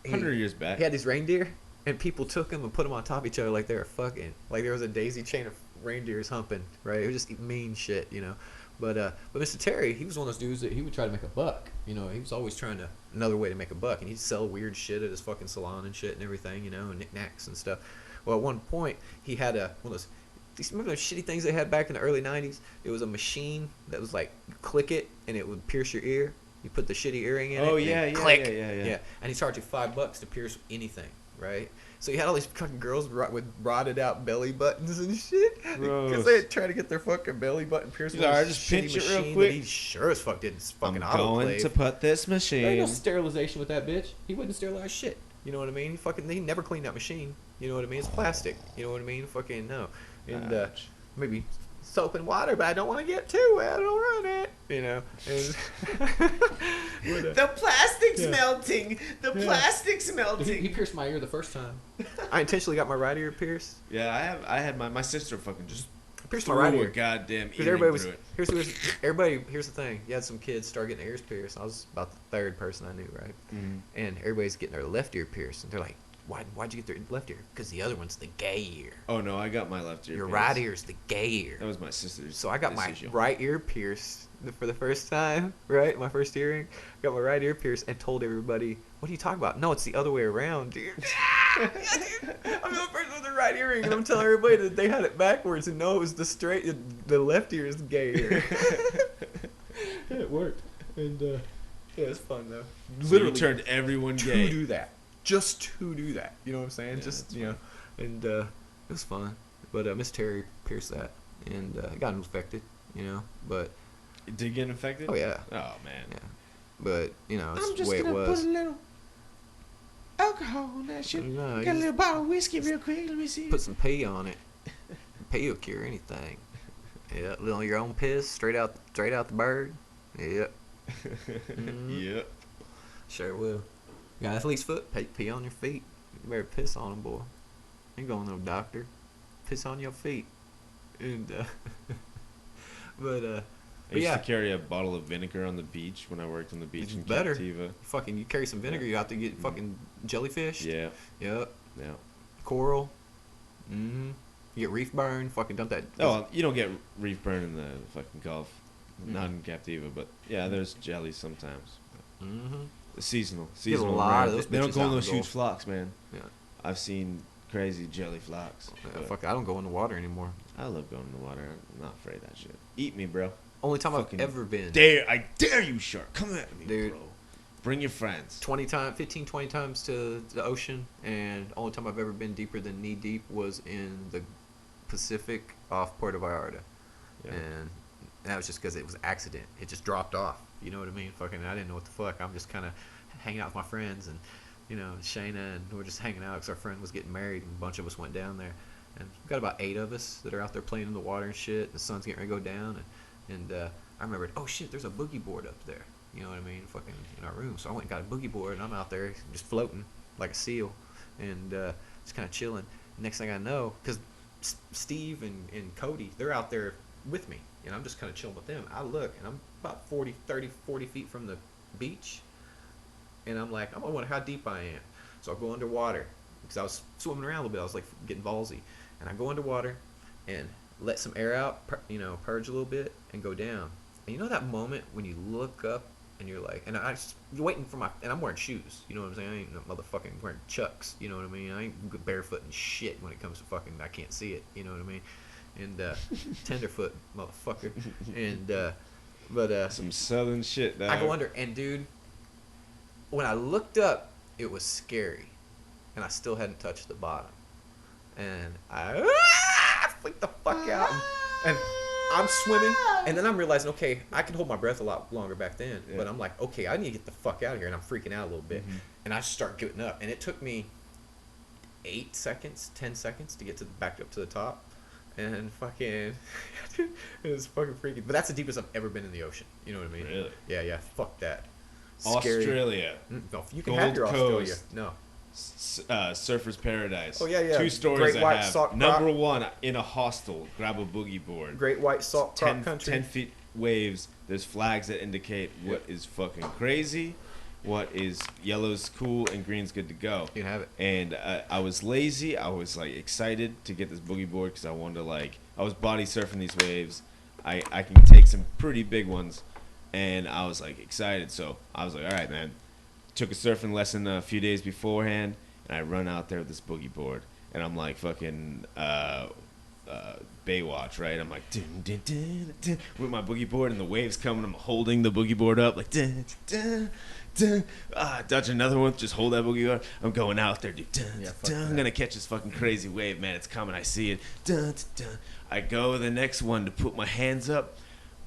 100 years back. he had these reindeer, and people took them and put them on top of each other like they were fucking. Like there was a daisy chain of reindeers humping, right? It was just mean shit, you know. But Mr. Terry, he was one of those dudes that he would try to make a buck. You know, he was always trying to another way to make a buck, and he'd sell weird shit at his fucking salon and shit and everything, you know, and knickknacks and stuff. Well, at one point, he had one of those. Remember those shitty things they had back in the early 90s? It was a machine that was like, you click it, and it would pierce your ear. You put the shitty earring in Oh, it. yeah, and yeah, click. yeah. And he charged you $5 to pierce anything, right? So you had all these fucking girls with rotted out belly buttons and shit. Gross. Because they had tried to get their fucking belly button pierced He's with like, a "Just shitty pinch it real machine quick." that he sure as fuck didn't fucking I'm going autoclave. to put this there ain't no machine. sterilization with that bitch. He wouldn't sterilize shit. You know what I mean? He never cleaned that machine. You know what I mean? It's plastic. You know what I mean? Fucking no. And Ouch. maybe soap and water, but I don't want to get too wet. I don't run it. You know. And The plastic's melting. The plastic's He melting. pierced my ear the first time. I intentionally got my right ear pierced. Yeah, I had my sister fucking just I pierced my threw right a ear. goddamn Because earring everybody was through it. here's the thing. You had some kids start getting their ears pierced. I was about the 3rd person I knew, right? Mhm. And everybody's getting their left ear pierced, and they're like, "Why'd you get their left ear? Because the other one's the gay ear. Oh no, I got my left ear. Your pierced. right ear's the gay ear." That was my sister's. So I got my decision. right ear pierced for the first time, right? My first earring. Got my right ear pierced and told everybody, "What are you talking about? No, it's the other way around, dude." Yeah, dude. I'm the first with the right earring, and I'm telling everybody that they had it backwards, and no, it was the left ear is the gay ear. It worked. And Yeah, it's fun though. So Literally you turned everyone to gay. do that, just to do that. You know what I'm saying? Yeah, Just that's you know, and it was fun. But Miss Terry pierced that, and got infected. You know, but Did you get infected? oh yeah, Oh man. yeah. But you know, it's I'm the just way it gonna was. put a little alcohol on that shit. No, Got a you little bottle of whiskey real quick. Let me see. put some pee on it. Pee will cure anything. Yeah, little your own piss straight out the bird. Yep. Yep. Sure will. Got athlete's foot? Pee on your feet. You better piss on them, boy. Ain't going to no doctor. Piss on your feet. And I used to carry a bottle of vinegar on the beach when I worked on the beach in better. Captiva. Fucking, you carry some vinegar, you have to get fucking jellyfish. Yeah. Yep. Yeah. Coral. Mm-hmm. You get reef burn. Fucking dump that. Oh, you don't get reef burn in the fucking Gulf. Not in Captiva, but yeah, there's jellies sometimes. Mm-hmm. Seasonal. Get a lot of those They don't bitches go out in in those the huge Gulf. flocks, man. Yeah. I've seen crazy jelly flocks. Yeah, fuck, I don't go in the water anymore. I love going in the water. I'm not afraid of that shit. Eat me, bro. Only time Fucking I've ever been. I dare you, shark. Come at me, Dude. bro. Bring your friends. 20 times to the ocean, and only time I've ever been deeper than knee deep was in the Pacific off Puerto Vallarta. Yeah. And that was just because it was an accident. It just dropped off. You know what I mean? Fucking, I didn't know what the fuck. I'm just kind of hanging out with my friends, and you know, Shayna, and we're just hanging out because our friend was getting married, and a bunch of us went down there. And we've got about 8 of us that are out there playing in the water and shit. The sun's getting ready to go down, and I remembered, oh shit, there's a boogie board up there. You know what I mean? Fucking in our room. So I went and got a boogie board, and I'm out there just floating like a seal, and just kind of chilling. Next thing I know, because Steve and Cody, they're out there with me, and I'm just kind of chilling with them. I look, and I'm about 40 feet from the beach, and I'm like, I wonder how deep I am. So I go underwater, because I was swimming around a little bit. I was like getting ballsy, and I go underwater and let some air out, purge a little bit, and go down. And you know that moment when you look up and you're like, and you're waiting for and I'm wearing shoes, you know what I'm saying? I ain't no motherfucking wearing Chucks, you know what I mean? I ain't barefoot and shit when it comes to fucking, I can't see it, you know what I mean? And tenderfoot, motherfucker. And Some southern shit, dog. I go under, and dude, when I looked up, it was scary, and I still hadn't touched the bottom, and I freaked the fuck out, and I'm swimming, and then I'm realizing, okay, I can hold my breath a lot longer back then, but I'm like, okay, I need to get the fuck out of here, and I'm freaking out a little bit, and I start getting up, and it took me 10 seconds to get back up to the top, and fucking, it was fucking freaky. But that's the deepest I've ever been in the ocean. You know what I mean? Really? Yeah. Fuck that. Australia. No, you can Gold have your Australia. Coast. No. Surfer's Paradise. Oh, yeah. 2 stories Great I White have. Salt Number Rock. 1, in a hostel, grab a boogie board. Great White Salt Rock Country. 10 feet waves. There's flags that indicate what is fucking crazy, what is yellow's cool, and green's good to go. You can have it. And I was lazy. I was like excited to get this boogie board because I wanted to I was body surfing these waves. I can take some pretty big ones, and I was like excited. So I was like, all right, man. Took a surfing lesson a few days beforehand, and I run out there with this boogie board, and I'm like fucking Baywatch, right? I'm like dun, dun, dun, dun, with my boogie board, and the waves coming. I'm holding the boogie board up like dun, dun, dun. Dodge another one. Just hold that boogie board. I'm going out there, dude. Dun, Yeah, dun, I'm gonna catch this fucking crazy wave, man. It's coming. I see it. Dun, dun, dun. I go the next one to put my hands up,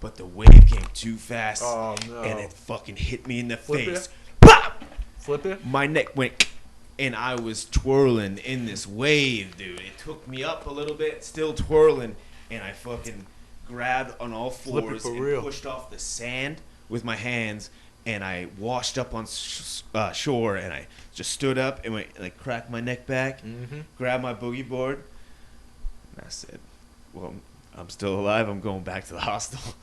but the wave came too fast, Oh, no. and it fucking hit me in the Flip face. it. Pop! Flip it. My neck went, and I was twirling in this wave, dude. It took me up a little bit, still twirling, and I fucking grabbed on all Flip it fours for and real. pushed off the sand with my hands, and I washed up on shore, and I just stood up and went, like, cracked my neck back, grabbed my boogie board, and I said, well, I'm still alive. I'm going back to the hostel.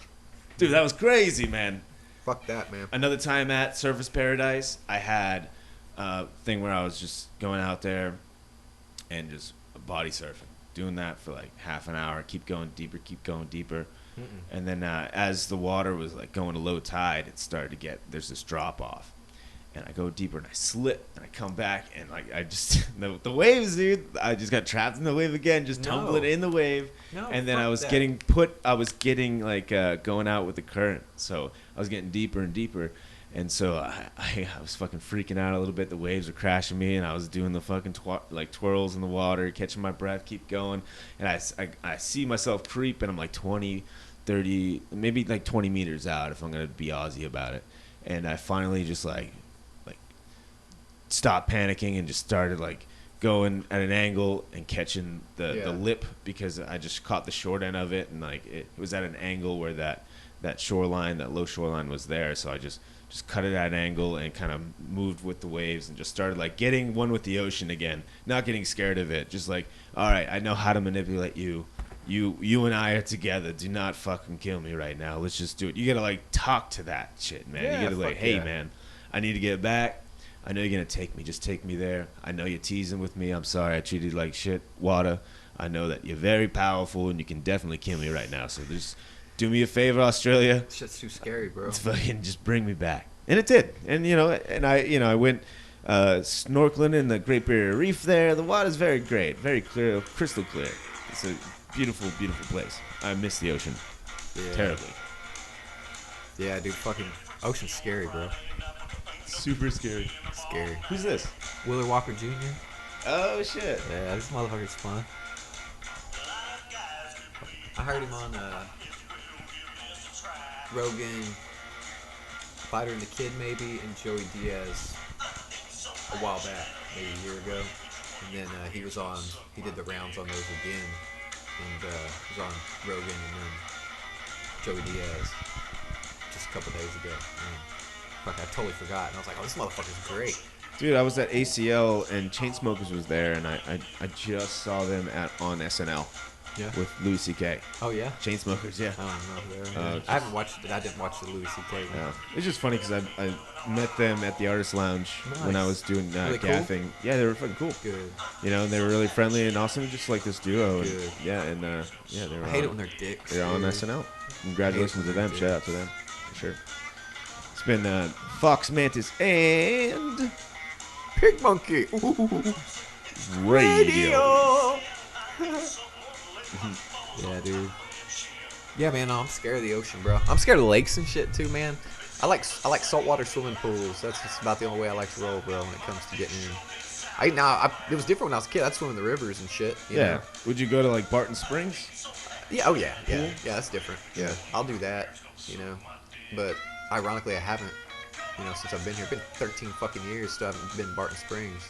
Dude, that was crazy, man. Fuck that, man. Another time at Surface Paradise, I had a thing where I was just going out there and just body surfing. Doing that for like half an hour. Keep going deeper. And then as the water was like going to low tide, it started to get, there's this drop off. And I go deeper and I slip and I come back and like I just, the waves, dude, I just got trapped in the wave again, just tumbling in the wave. No, and then fuck I was that. getting like going out with the current. So I was getting deeper and deeper. And so I was fucking freaking out a little bit. The waves were crashing me, and I was doing the fucking twirls in the water, catching my breath, keep going. And I see myself creep, and I'm like 20, 30, maybe like 20 meters out if I'm going to be Aussie about it. And I finally just like stopped panicking and just started like going at an angle and catching the lip, because I just caught the short end of it, and like it was at an angle where that that shoreline, that low shoreline was there. So I just cut it at an angle and kind of moved with the waves and just started like getting one with the ocean again, not getting scared of it. Just like, all right, I know how to manipulate you. You and I are together. Do not fucking kill me right now. Let's just do it. You gotta like talk to that shit, man. Yeah, you gotta like, fuck hey, yeah. man, I need to get back. I know you're gonna take me. Just take me there. I know you're teasing with me. I'm sorry. I treated you like shit, Wada. I know that you're very powerful and you can definitely kill me right now. So just do me a favor, Australia. This shit's too scary, bro. It's fucking just bring me back. And it did. And I went snorkeling in the Great Barrier Reef there. The water's very great, very clear, crystal clear. It's a beautiful, beautiful place. I miss the ocean terribly. Yeah, dude, fucking ocean's scary, bro. Super scary. Scary. Who's this? Wheeler Walker Jr. Oh shit. Yeah, this motherfucker's fun. I heard him on Rogan, Fighter and the Kid maybe, and Joey Diaz a while back, maybe a year ago. And then he did the rounds on those again, and was on Rogan and then Joey Diaz just a couple days ago. And fuck, I totally forgot, and I was like, oh, this motherfucker's great. Dude, I was at ACL and Chainsmokers was there, and I just saw them on SNL. Yeah. With Louis C.K. Oh yeah. Chainsmokers, yeah. I don't know. I haven't watched it. I didn't watch the Louis C.K. one. Yeah. It's just funny because I met them at the Artist Lounge when I was doing they cool? gaffing. Yeah, they were fucking cool. Good. You know, and they were really friendly and awesome, just like this duo. And, Good. yeah, and yeah, they were. I hate it when they're dicks. They're on dude. SNL. Congratulations to them. dicks. Shout out to them, for sure. It's been FoxMantis and PigMonkey. Radio. Yeah, dude. Yeah, man, I'm scared of the ocean, bro. I'm scared of lakes and shit too, man. I like saltwater swimming pools. That's just about the only way I like to roll, bro. When it comes to getting in. It was different when I was a kid. I'd swim in the rivers and shit. You Yeah. know? Would you go to like Barton Springs? Yeah. Oh yeah. Yeah. Yeah. That's different. Yeah. I'll do that. You know. But ironically, I haven't. You know, since I've been here, been 13 fucking years. Still haven't been to Barton Springs.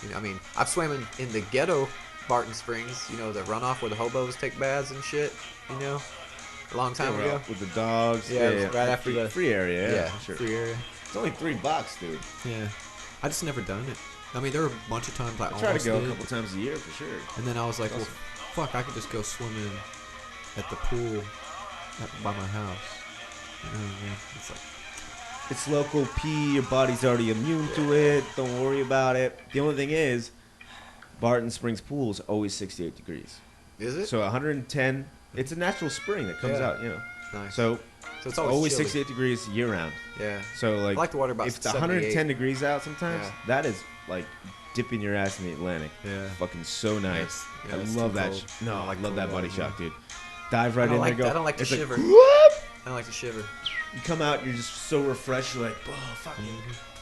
You know, I mean, I've swam in the ghetto Barton Springs. You know, the runoff where the hobos take baths and shit. You know, a long time ago. With the dogs. Yeah, it was right after the free area. Yeah, Yeah, sure. free area. It's only $3, dude. Yeah. I just never done it. I mean, there were a bunch of times I I try to almost go did, a couple times a year for sure. and then I was like, well, fuck, I could just go swimming at the pool by my house. You know what I mean? It's like, It's local pee. Your body's already immune to it. Don't worry about it. The only thing is, Barton Springs pool is always 68 degrees. Is it? So 110. It's a natural spring that comes Yeah. out, you know. Nice. So it's always chilly. 68 degrees year round. Yeah. So like, I like the water about if it's 78. 110 degrees out sometimes, Yeah. that is like dipping your ass in the Atlantic. yeah. Fucking so nice. Yeah, I it's love too that. cold. No, I I like love that cold body water, shock, dude. Dive right I don't in like there. that. Go. I don't like the It's like, shiver. whoop! I don't like to shiver. You come out, you're just so refreshed. You're like, oh, fucking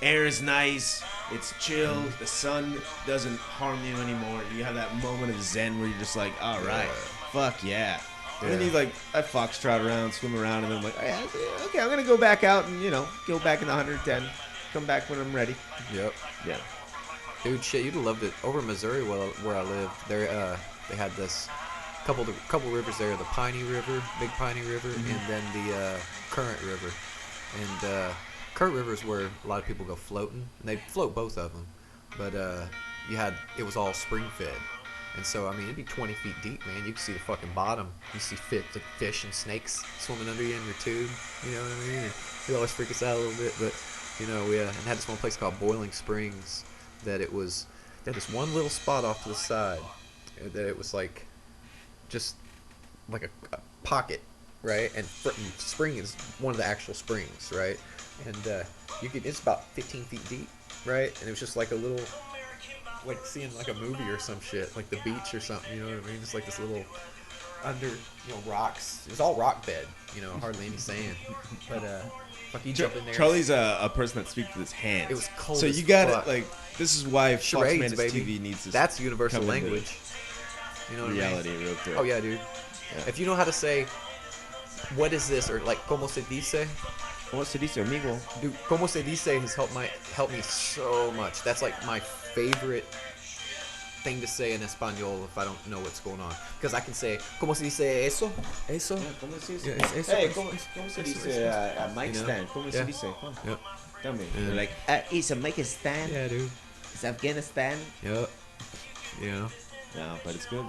air is nice. It's chill. The sun doesn't harm you anymore. You have that moment of zen where you're just like, all right, fuck yeah. And then Yeah. you like, I foxtrot around, swim around, and then I'm like, oh, yeah, okay, I'm gonna go back out and go back in the 110. Come back when I'm ready. Yep. Yeah. Dude, shit, you'd have loved it. Over in Missouri, where I lived, there they had this couple rivers there, the Piney River, Big Piney River, and then the Current River. And Current River is where a lot of people go floating, and they float both of them. But it was all spring fed. And so, I mean, it'd be 20 feet deep, man. You could see the fucking bottom. You see fish and snakes swimming under you in your tube. You know what I mean? It always freak us out a little bit. But, we had this one place called Boiling Springs that it was, they had this one little spot off to the side that it was like, just like a pocket, right? And spring is one of the actual springs, right? And it's about 15 feet deep, right? And it was just like a little, like seeing like a movie or some shit, like the beach or something, you know what I mean? Just like this little under, rocks. It was all rock bed, hardly any sand. But fuck, you jump in there. Charlie's a person that speaks with his hands. It was cold So as you got fuck. it. Like, this is why Charades, FoxMantis baby. TV needs to. That's universal come into language. You know what reality I mean? real quick. Oh yeah, dude. Yeah. If you know how to say, what is this, or like, como se dice? Como se dice, amigo? Dude, como se dice has helped me so much. That's like my favorite thing to say in Espanol if I don't know what's going on. Because I can say, ¿Cómo se dice eso? Eso? ¿Cómo se dice? Yeah, eso, Hey, eso, ¿cómo se eso, dice eso. a mic You know? stand? ¿Cómo se Yeah. dice? Huh? Yeah. Tell me. Yeah. They're like, it's a mic stand. Yeah, dude. It's Afghanistan. Yep. Yeah. No, but it's good.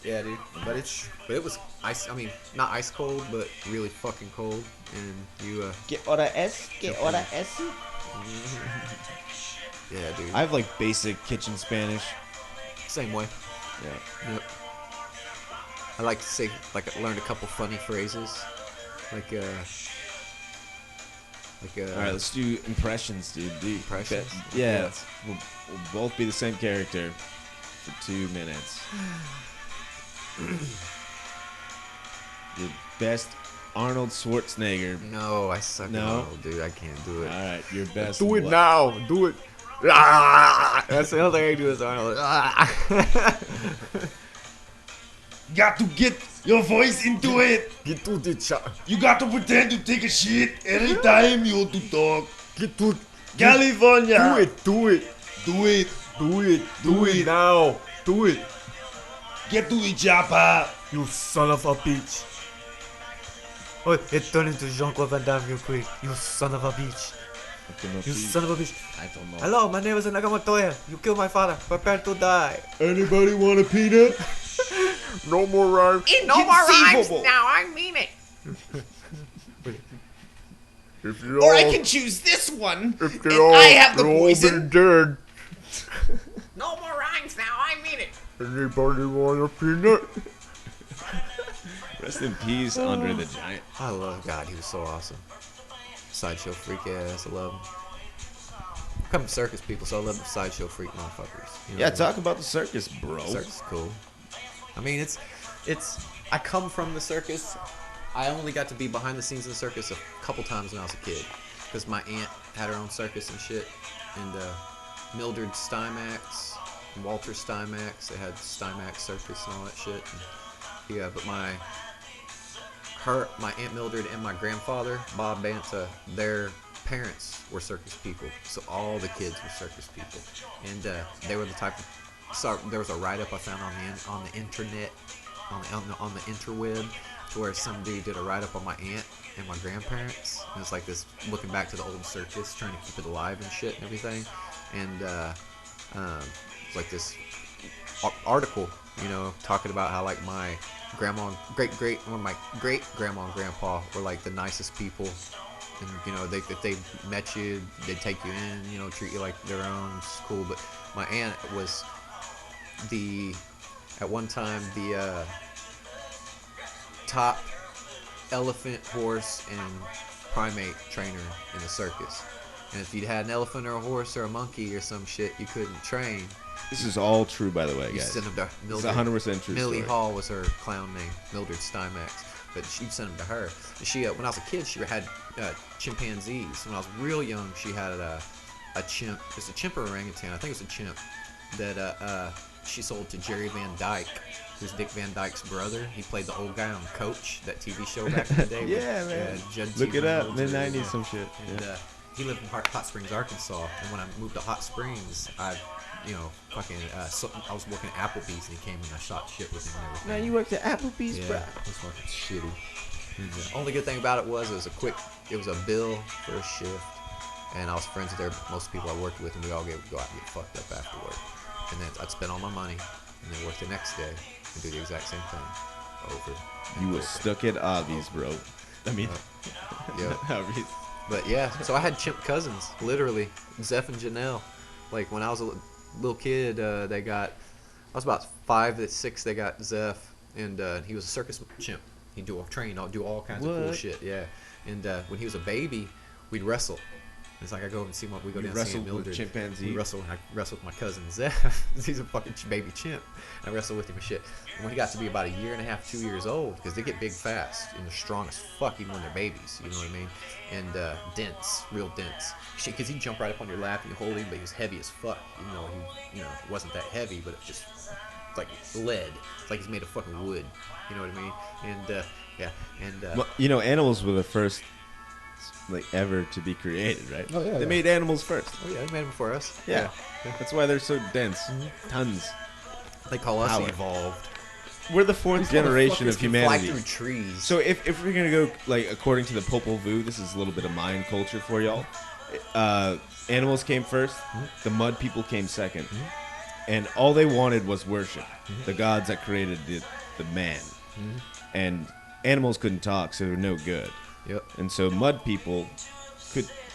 Yeah, dude. But it was ice. I mean, not ice cold, but really fucking cold. And you, ¿Qué hora es? ¿Qué hora es? yeah, dude. I have like basic kitchen Spanish. Same way. Yeah. Yep. I like to say, like, I learned a couple funny phrases, like. All right, let's do impressions, dude. Impressions? Yeah. Yeah. We'll both be the same character for 2 minutes. Your best Arnold Schwarzenegger. No, I suck No? at Arnold, dude. I can't do it. All right, your best. Do it what? now. Do it. Ah! That's the only thing I do is Arnold. Ah! Got to get your voice into it. Get to the shot. You got to pretend to take a shit every time you want to talk. Get to California. Do it. Do it. Do it. Do it now. Do it. Get to it, Japa. You son of a bitch. Oh, it turned into Jean-Claude Van Damme real quick. You son of a bitch. You son of a bitch. I don't know. Hello, my name is Nagamontoya. You killed my father. Prepare to die. Anybody want a peanut? No more rhymes. No more rhymes now. I mean it. If Or I can choose this one. If and I have the poison. dead. No more rhymes now. I mean it. Anybody want a peanut? Rest in peace, Andre the Giant. I love God. He was so awesome. Sideshow freak ass. I love him. I'm from circus people, so I love the sideshow freak motherfuckers. You know Yeah, what I mean? talk about the circus, bro. Circus is cool. I mean, it's. I come from the circus. I only got to be behind the scenes of the circus a couple times when I was a kid, because my aunt had her own circus and shit, and Mildred Steinmax and Walter Steinmax, they had Steinmax Circus and all that shit. And, yeah, but my Aunt Mildred and my grandfather Bob Banta, their parents were circus people, so all the kids were circus people, and they were the type of. So there was a write-up I found on the internet, on the interweb, where some dude did a write-up on my aunt and my grandparents, and it's like this looking back to the old circus, trying to keep it alive and shit and everything, and it's like this article, you know, talking about how like my grandma, my great grandma and grandpa were like the nicest people. And you know, if they met you, they'd take you in, you know, treat you like their own. It's cool. But my aunt was at one time the top elephant, horse, and primate trainer in the circus. And if you'd had an elephant or a horse or a monkey or some shit you couldn't train, This is all true, by the way, you guys. send them to It's Mildred. 100% true Millie story. Hall was her clown name, Mildred Steinmax. But she'd send them to her. And she, when I was a kid, she had chimpanzees. When I was real young, she had a chimp. It's a chimp or orangutan. I think it was a chimp that she sold to Jerry Van Dyke, who's Dick Van Dyke's brother. He played the old guy on Coach, that TV show back in the day. Yeah, man. Judd Look T. it up, Reynolds. mid-90s, some shit. And Yeah. he lived in Hot Springs, Arkansas. And when I moved to Hot Springs, I was working at Applebee's, and he came and I shot shit with him and everything. Man, you worked at Applebee's, Yeah, bro. it was fucking shitty. And the only good thing about it was it was a bill for a shift, and I was friends with most people I worked with, and we all go out and get fucked up after work. And then I'd spend all my money, and then work the next day and do the exact same thing over. and You were over. stuck at Obvious, bro. I mean, Yeah. Obvious. But yeah, so I had chimp cousins, literally, Zeph and Janelle. Like when I was a little kid, I was about 5 to 6. They got Zeph, and he was a circus chimp. He'd do all kinds of cool What? shit. Yeah, and when he was a baby, we'd wrestle. It's like I go and see we go down and see wrestled with Mildred. chimpanzee. We wrestle. I wrestle with my cousin Zeph. He's a fucking baby chimp. I wrestle with him and shit. And when he got to be about 1.5 years, 2 years old, because they get big fast and they're strong as fuck even when they're babies. You know what I mean? And dense, real dense. Shit, because he'd jump right up on your lap and you hold him, but he was heavy as fuck. Even though he, wasn't that heavy, but it just like lead. It's like he's made of fucking wood. You know what I mean? And yeah, and Well, animals were the first, like, ever to be created, right? Oh, yeah, They yeah. made animals first. oh yeah, they made him for us. Yeah. That's why they're so dense. Tons. They call us How it- evolved. We're the fourth generation of Motherfuckers can fly humanity. through trees. So if we're gonna go like according to the Popol Vuh, this is a little bit of Mayan culture for y'all. Animals came first, the mud people came second, and all they wanted was worship, the gods that created the man, and animals couldn't talk, so they were no good. Yep. And so mud people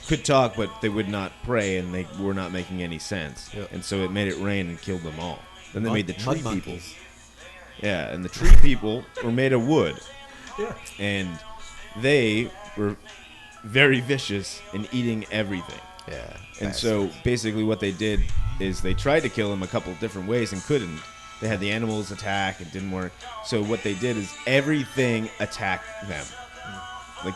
could talk, but they would not pray, and they were not making any sense. Yep. And so it made it rain and killed them all. Then they made the tree mud people. monkeys. Yeah, and the tree people were made of wood. Yeah. And they were very vicious in eating everything. Yeah. And so basically what they did is they tried to kill him a couple different ways and couldn't. They had the animals attack, it didn't work. So what they did is everything attacked them. Like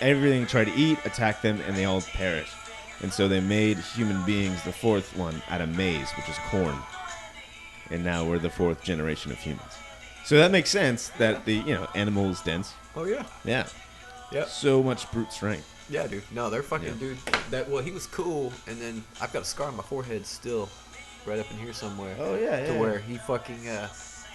everything tried to eat, attack them, and they all perished. And so they made human beings the fourth one out of maize, which is corn. And now we're the fourth generation of humans. So that makes sense that the animal is dense. Oh yeah. Yeah. Yep. So much brute strength. Yeah, dude. No, they're fucking Yeah. dude. He was cool, and then I've got a scar on my forehead still, right up in here somewhere. Oh, yeah, To yeah. where he fucking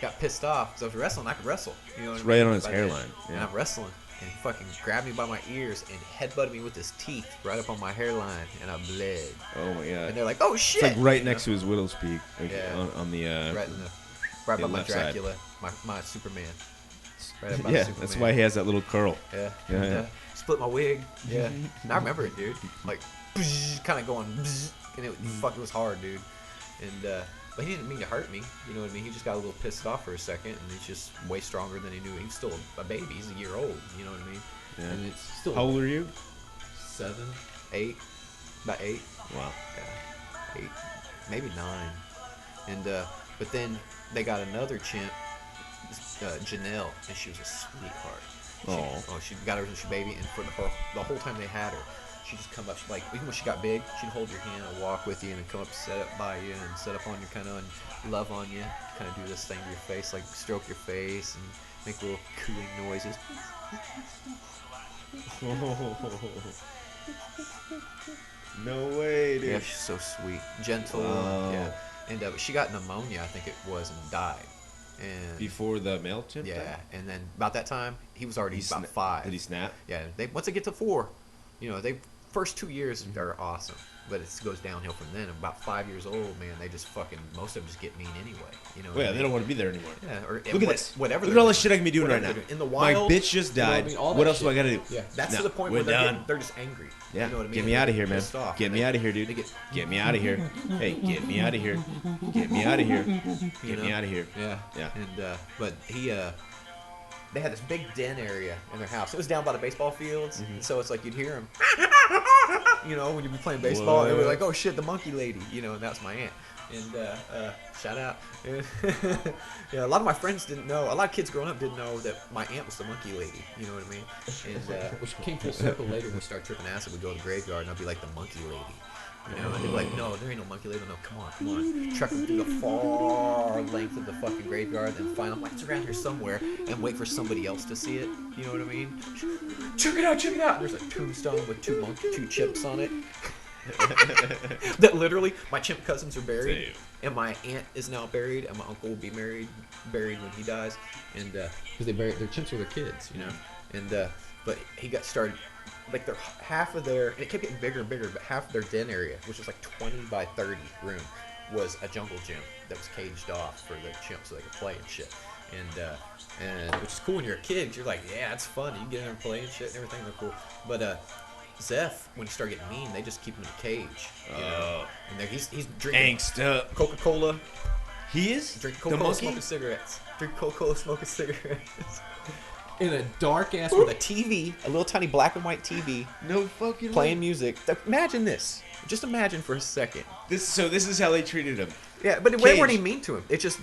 got pissed off because I was wrestling. I could wrestle. You know what It's I mean? right on his By then. hairline, And yeah. I'm wrestling, and he fucking grabbed me by my ears and headbutted me with his teeth right up on my hairline, and I bled. Oh my god. And they're like, "Oh shit!" It's like right you know? next to his widow's peak, like Yeah. on the right by the my left side. Dracula, my Superman. Right up by yeah. Superman. That's why he has that little curl. Yeah. Yeah, And, yeah. split my wig. Yeah. And I remember it, dude. Like, kind of going, and it fucking was hard, dude. And but he didn't mean to hurt me. You know what I mean? He just got a little pissed off for a second, and he's just way stronger than he knew. He's still a baby. He's a year old. You know what I mean? Yeah. And it's still How old are you? 7. 8, about 8. Wow. Yeah, 8, maybe 9. And but then they got another chimp, Janelle, and she was a sweetheart. She got her as a baby, and for the whole time they had her, she'd just come up, like, even when she got big, she'd hold your hand and walk with you, and then come up, set up by you, and set up on you, kind of, and love on you, kind of do this thing to your face, like stroke your face and make little cooing noises. No way, dude. Yeah, she's so sweet, gentle. Wow. Yeah, and but she got pneumonia, I think it was, and died. And Before the male chimp? yeah, died? and then about that time, he was already about 5. Did he snap? Yeah, once they get to 4, they first 2 years are awesome, but it goes downhill from then. About 5 years old, man, they just fucking, most of them just get mean anyway. You know? Well, yeah, they don't want to be there anymore. Yeah, or Look at this. Whatever. Look they're at all the doing. shit I can be doing right Whatever now. they're doing. In the My wild, bitch just you know what I died. mean? All What that else do I shit. gotta do? Yeah, that's No, to the point we're where done. they're just angry. Yeah, You know what I mean? get me They're out of here, man. pissed off. Get me out of here, dude. They Get me out of here. Hey, get me out of here. Get me out of here. Get me out of here. Yeah. Yeah. And but they had this big den area in their house. It was down by the baseball fields, and so it's like you'd hear them, when you'd be playing baseball, and they'd be like, "Oh shit, the monkey lady," and that's my aunt. And shout out. Yeah, a lot of my friends didn't know. A lot of kids growing up didn't know that my aunt was the monkey lady. You know what I mean? And Which came full circle later we start tripping acid, we'd go to the graveyard, and I'd be like, the monkey lady. And they'd be like, "No, there ain't no monkey lady. No, come on. Trek them through the far length of the fucking graveyard, and find them like it's around here somewhere, and wait for somebody else to see it. You know what I mean? Check it out, check it out. And there's a tombstone with 2 chips on it. That literally, my chimp cousins are buried, and my aunt is now buried, and my uncle will be buried when he dies, and because they buried their chimps with their kids, and but he got started. Like half of their, and it kept getting bigger and bigger, but half of their den area, which was like 20 by 30 room, was a jungle gym that was caged off for the chimps so they could play and shit. And which is cool when you're a kid, 'cause you're like, yeah, it's fun. You can get in there and play and shit and everything. They're cool. But Zeph, when he started getting mean, they just keep him in a cage. And he's drinking Angst up. Coca-Cola. He is? Drinking The Coca-Cola, monkey? smoking cigarettes. Drinking Coca-Cola, smoking cigarettes. in a dark ass With a TV, a little tiny black and white TV, No fucking playing way. music. Imagine this. Just imagine for a second. This is how they treated him. Yeah, but they Cage. weren't even mean to him. It's just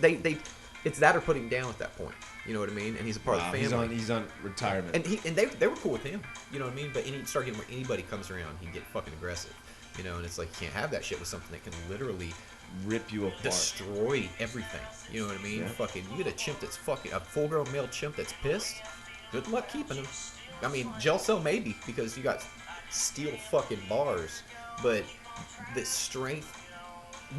it's that or putting him down at that point. You know what I mean? And he's a part of the family. He's on retirement. And they were cool with him. You know what I mean? But he'd start getting where anybody comes around, he'd get fucking aggressive. And it's like you can't have that shit with something that can literally rip you apart. destroy everything. You know what I mean? Yeah. Fucking, you get a chimp that's fucking a full-grown male chimp that's pissed. Good luck keeping him. I mean, gel cell maybe because you got steel fucking bars, but the strength.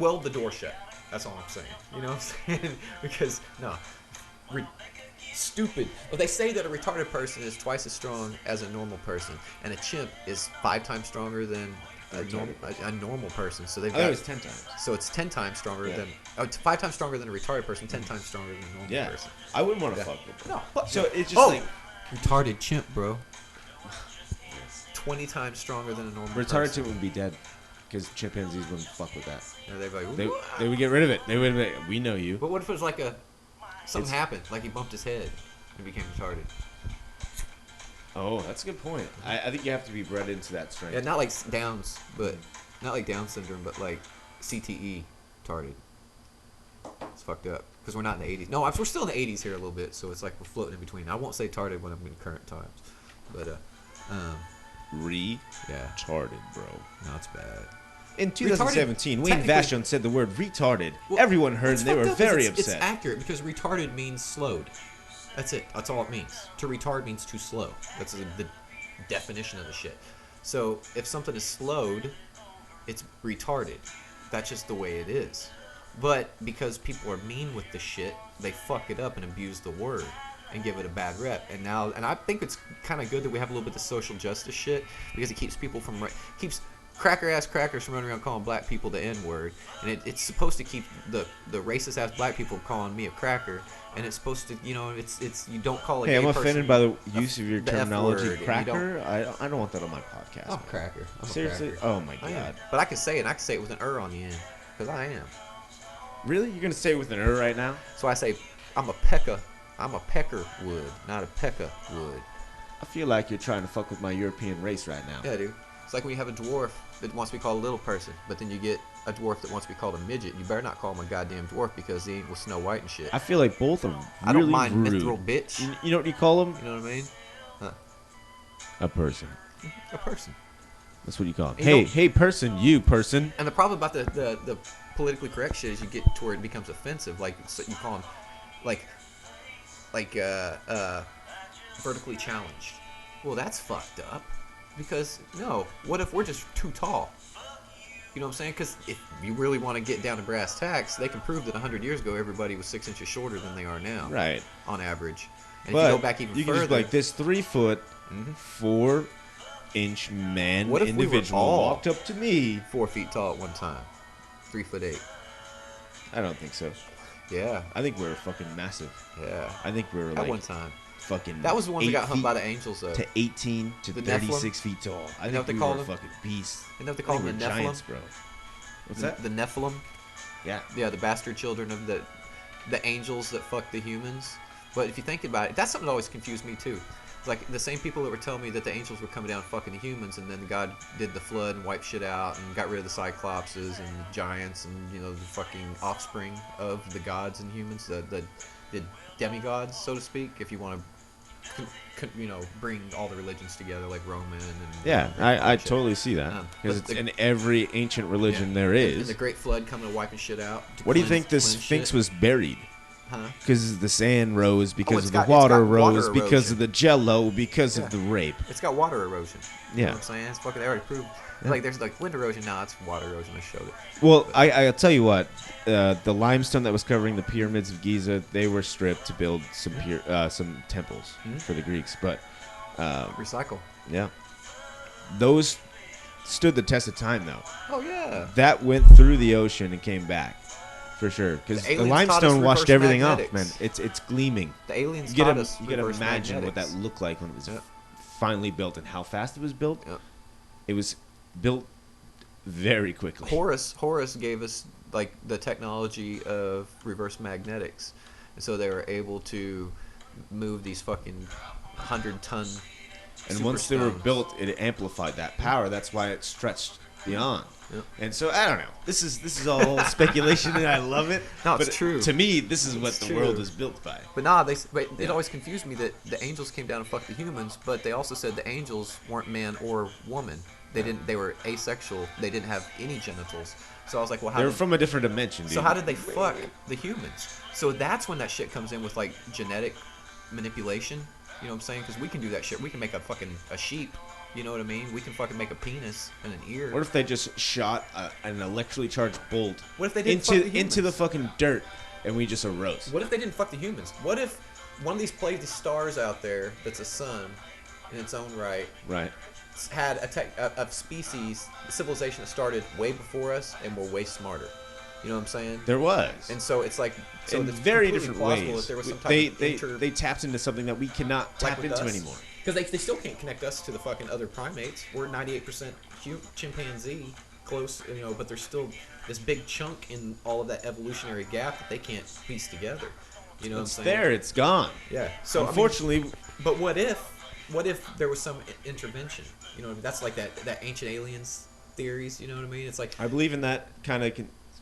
Weld the door shut. That's all I'm saying. You know what I'm saying? Because no, stupid. Well, they say that a retarded person is twice as strong as a normal person, and a chimp is 5 times stronger than a normal person. So they've I thought got it was 10 times. So it's 10 times stronger Yeah. than. Oh, it's 5 times stronger than a retarded person. 10 times stronger than a normal Yeah. person. I wouldn't want to fuck with them. No, but So it's just like Retarded chimp, bro. 20 times stronger than a normal retarded person. chimp would be dead because chimpanzees wouldn't fuck with that. And they'd be like, They, "Ooh." they would get rid of it. They would be like, we know you. But what if it was like something It's- happened, like he bumped his head and became retarded? Oh, that's a good point. I think you have to be bred into that strength. Yeah, not like Downs, but not like Down syndrome, but like CTE retarded. It's fucked up because we're not in the 80s. No, we're still in the 80s here a little bit, so it's like we're floating in between. I won't say retarded when I'm in current times, but Retarded, yeah, bro. no, it's bad. In 2017, Wayne technically- Vashon said the word retarded. Well, Everyone heard what's and they fucked were up is very it's upset. accurate because retarded means slowed. That's it. That's all it means. To retard means too slow. That's the definition of the shit. So if something is slowed, it's retarded. That's just the way it is. But because people are mean with the shit, they fuck it up and abuse the word and give it a bad rep. And I think it's kind of good that we have a little bit of social justice shit because it keeps people from keeps cracker ass crackers from running around calling black people the N word, and it's supposed to keep the racist ass black people from calling me a cracker, and it's supposed to, you know, it's you don't call a Hey, gay I'm person offended by the use of your the F terminology, word, and you cracker. I don't want that on my podcast. I'm a man. cracker. I'm Seriously? a cracker. Oh my I am. god. But I can say it. And I can say it with an on the end because I am. Really? You're gonna say it with an right now? So I say I'm a pecker. I'm a pecker wood, not a pecker wood. I feel like you're trying to fuck with my European race right now. Yeah, dude. It's like when you have a dwarf that wants to be called a little person, but then you get a dwarf that wants to be called a midget. You better not call him a goddamn dwarf because he ain't with Snow White and shit. I feel like both are really I don't mind rude. mithril bitch. You know what you call them? You know what I mean? A person. A person. That's what you call it. You Hey, know- hey, person, you person. And the problem about the politically correct shit is you get to where it becomes offensive. Like so you call them like vertically challenged. Well, that's fucked up. Because no, what if we're just too tall? You know what I'm saying? Because if you really want to get down to brass tacks, they can prove that 100 years ago everybody was 6 inches shorter than they are now, Right. on average. And But if you go back even you can further, just be like this 3 foot, Mhm. 4 inch man What if we were individual all- walked up to me. 4 feet tall at one time, 3'8". I don't think so. Yeah, I think we're fucking massive. yeah. I think we're At like one time, fucking. that was the one that 8 got humped by feet the Angels, though. to 18 to The 36 feet tall. I know think what they we call were them? fucking beasts. Isn't that what they I call think them? we're The Nephilim. giants, bro. What's that? The Nephilim. Yeah. Yeah, the bastard children of the angels that fuck the humans. But if you think about it, that's something that always confused me too. It's like the same people that were telling me that the angels were coming down and fucking the humans, and then God did the flood and wiped shit out and got rid of the Cyclopses and the giants and, you know, the fucking offspring of the gods and humans, the demigods, so to speak, if you want to, you know, bring all the religions together like Roman and Yeah, Greek I and shit. totally see that because but it's the- in every ancient religion Yeah. there And is. the Great Flood coming and wiping shit out. to What do you cleanse- think the cleanse Sphinx shit. was buried? Huh? Because the sand rose, because it's of got- the it's water got water rose, because erosion. of the jello, because Yeah. of the rape. It's got water erosion. You Yeah. know what I'm saying? It's fucking, they already proved. Yeah. Like, there's like wind erosion. Nah, it's water erosion. I showed it. Well, I'll tell you what. The limestone that was covering the pyramids of Giza, they were stripped to build some temples for the Greeks. But Recycle. yeah, those stood the test of time, though. Oh, yeah. That went through the ocean and came back, for sure. Because The the aliens taught us limestone washed reverse everything off, magnetics. man. It's gleaming. The aliens You taught gotta, us you gotta reverse imagine what magnetics. that looked like when it was Yep. finally built and how fast it was built. Yep. It was built very quickly. Horus gave us like the technology of reverse magnetics, and so they were able to move these fucking 100-ton. And once they were superstones. built, it amplified that power. That's why it stretched beyond. Yep. And so I don't know. This is all speculation, and I love it. No, it's but true. To me, this is what It's the true. world is built by. But nah, it Yeah. always confused me that the angels came down and fucked the humans, but they also said the angels weren't man or woman. They were asexual. They didn't have any genitals. So I was like, well, how They're did, from a different dimension, dude. so how did they fuck the humans? So that's when that shit comes in with like genetic manipulation. You know what I'm saying? Because we can do that shit. We can make a sheep. You know what I mean? We can fucking make a penis and an ear. What if they just shot an electrically charged bolt What if they didn't fuck the humans? into the fucking dirt and we just arose? What if they didn't fuck the humans? What if one of these these stars out there that's a sun in its own right Right. had a species, a civilization that started way before us and were way smarter? You know what I'm saying? There was. And so it's like so in it's very completely different plausible ways. that there was some type of They tapped into something that we cannot like tap with into us. anymore. Because they still can't connect us to the fucking other primates. We're 98% chimpanzee, close, you know, but there's still this big chunk in all of that evolutionary gap that they can't piece together. You know It's what I'm saying? there. It's gone. Yeah. So Unfortunately, but what if there was some intervention? You know what I mean? That's like that ancient aliens theories. You know what I mean? It's like I believe in that kind of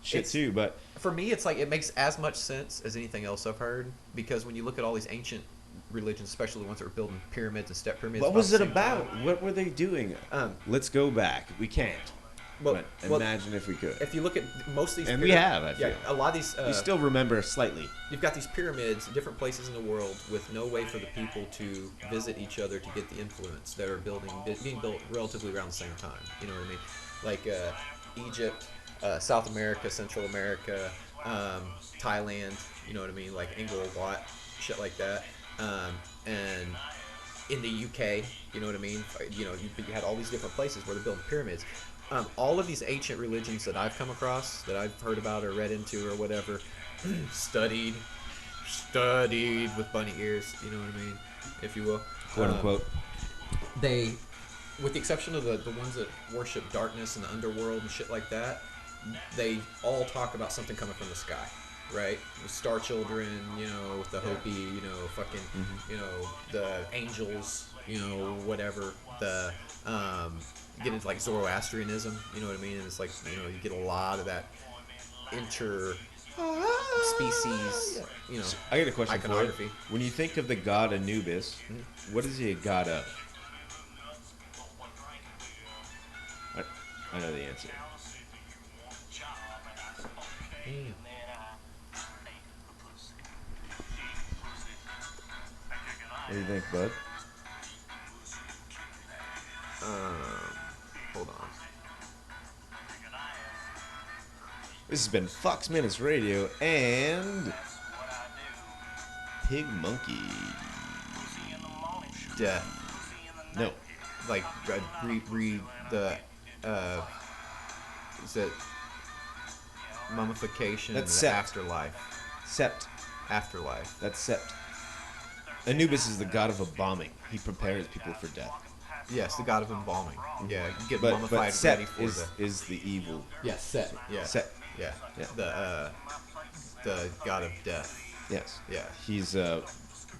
shit It's- too. But for me, it's like it makes as much sense as anything else I've heard, because when you look at all these ancient religions, especially the ones that were building pyramids and step pyramids. what was the it same about? time. What were they doing? Let's go back. We can't. Well, But imagine if we could. if you look at most of these, And we have, I feel. a lot of these. We still remember slightly. You've got these pyramids, different places in the world, with no way for the people to visit each other to get the influence that are being built relatively around the same time. You know what I mean? Like Egypt, South America, Central America, Thailand. You know what I mean? Like Angkor Wat, shit like that. And in the UK, you know what I mean? You know, you had all these different places where they're building pyramids. All of these ancient religions that I've come across, that I've heard about or read into or whatever, studied with bunny ears, you know what I mean, if you will, Quote unquote. They, with the exception of the ones that worship darkness and the underworld and shit like that, they all talk about something coming from the sky, right? The star children, you know, the Hopi, you know, fucking, you know, the angels, you know, whatever, the get into like Zoroastrianism, you know what I mean? And it's like, you know, you get a lot of that species, you know, I got a question for you. iconography. When you think of the god Anubis, what is he a god of? I know the answer. What do you think, bud? Hold on. This has been FoxMantis Radio and PigMonkey. Death. No. Like read the is it mummification That's and the sept. afterlife? Sept. Afterlife. That's Sept. Anubis is the god of embalming. He prepares people for death. Yes, the god of embalming. Yeah, you get But mummified ready Set for is the evil. yeah, Set. Yeah, Set. Yeah, Yeah. The god of death. Yes. Yeah. He's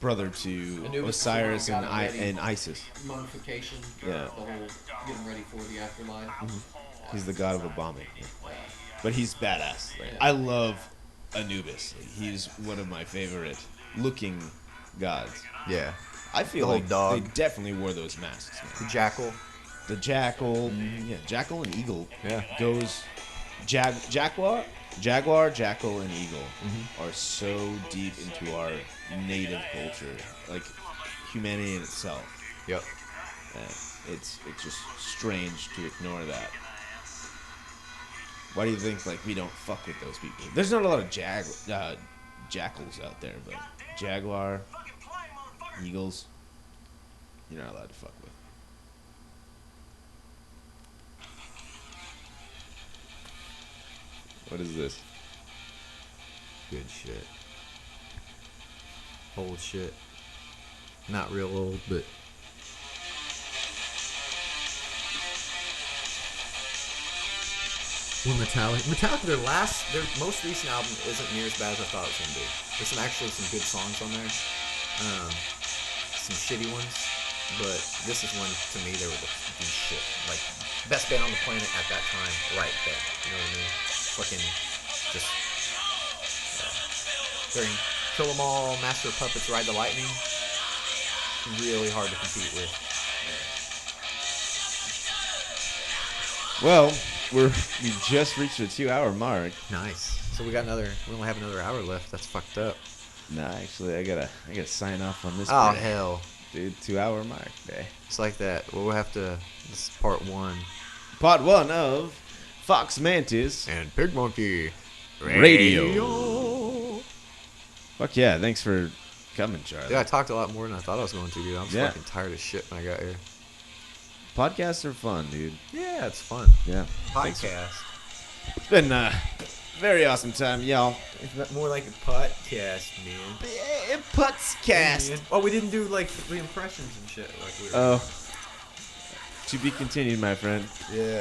brother to Anubis is Osiris the one who got him ready. and Isis. Mummification. Yeah. The whole getting ready for the afterlife. He's the god of embalming. But he's badass. Like, I love Anubis. He's one of my favorite looking gods. Yeah. I feel The whole like dog. they definitely wore those masks, man. The jackal. The jackal, yeah, jackal and eagle. Yeah. Goes jaguar, jackal, and eagle are so deep into our native culture, like humanity in itself. Yep. It's just strange to ignore that. Why do you think like we don't fuck with those people? There's not a lot of jackals out there, but jaguar, eagles, you're not allowed to fuck with. What is this? Good shit. Old shit. Not real old, but When Metallica, their most recent album isn't near as bad as I thought it was gonna be. There's actually some good songs on there, some shitty ones, but this is one to me they were the shit, like best band on the planet at that time, right there. You know what I mean? Fucking just during Kill 'Em All, Master of Puppets, Ride the Lightning, really hard to compete with. Well, we just reached the 2-hour mark. Nice. So we only have another hour left. That's fucked up. Nah, actually, I gotta sign off on this. Oh bit. hell. dude. 2-hour mark day. It's like that. Well, we'll have to. This is part 1. Part 1 of FoxMantis And PigMonkey Radio. Fuck yeah! Thanks for coming, Charlie. Yeah, I talked a lot more than I thought I was going to, dude. I'm Yeah. fucking tired of shit when I got here. Podcasts are fun, dude. Yeah, it's fun. Yeah. Podcast. It's been a very awesome time, y'all. It's more like a podcast, man. Putscast. Oh, we didn't do like the impressions and shit like we were. Oh. To be continued, my friend. Yeah.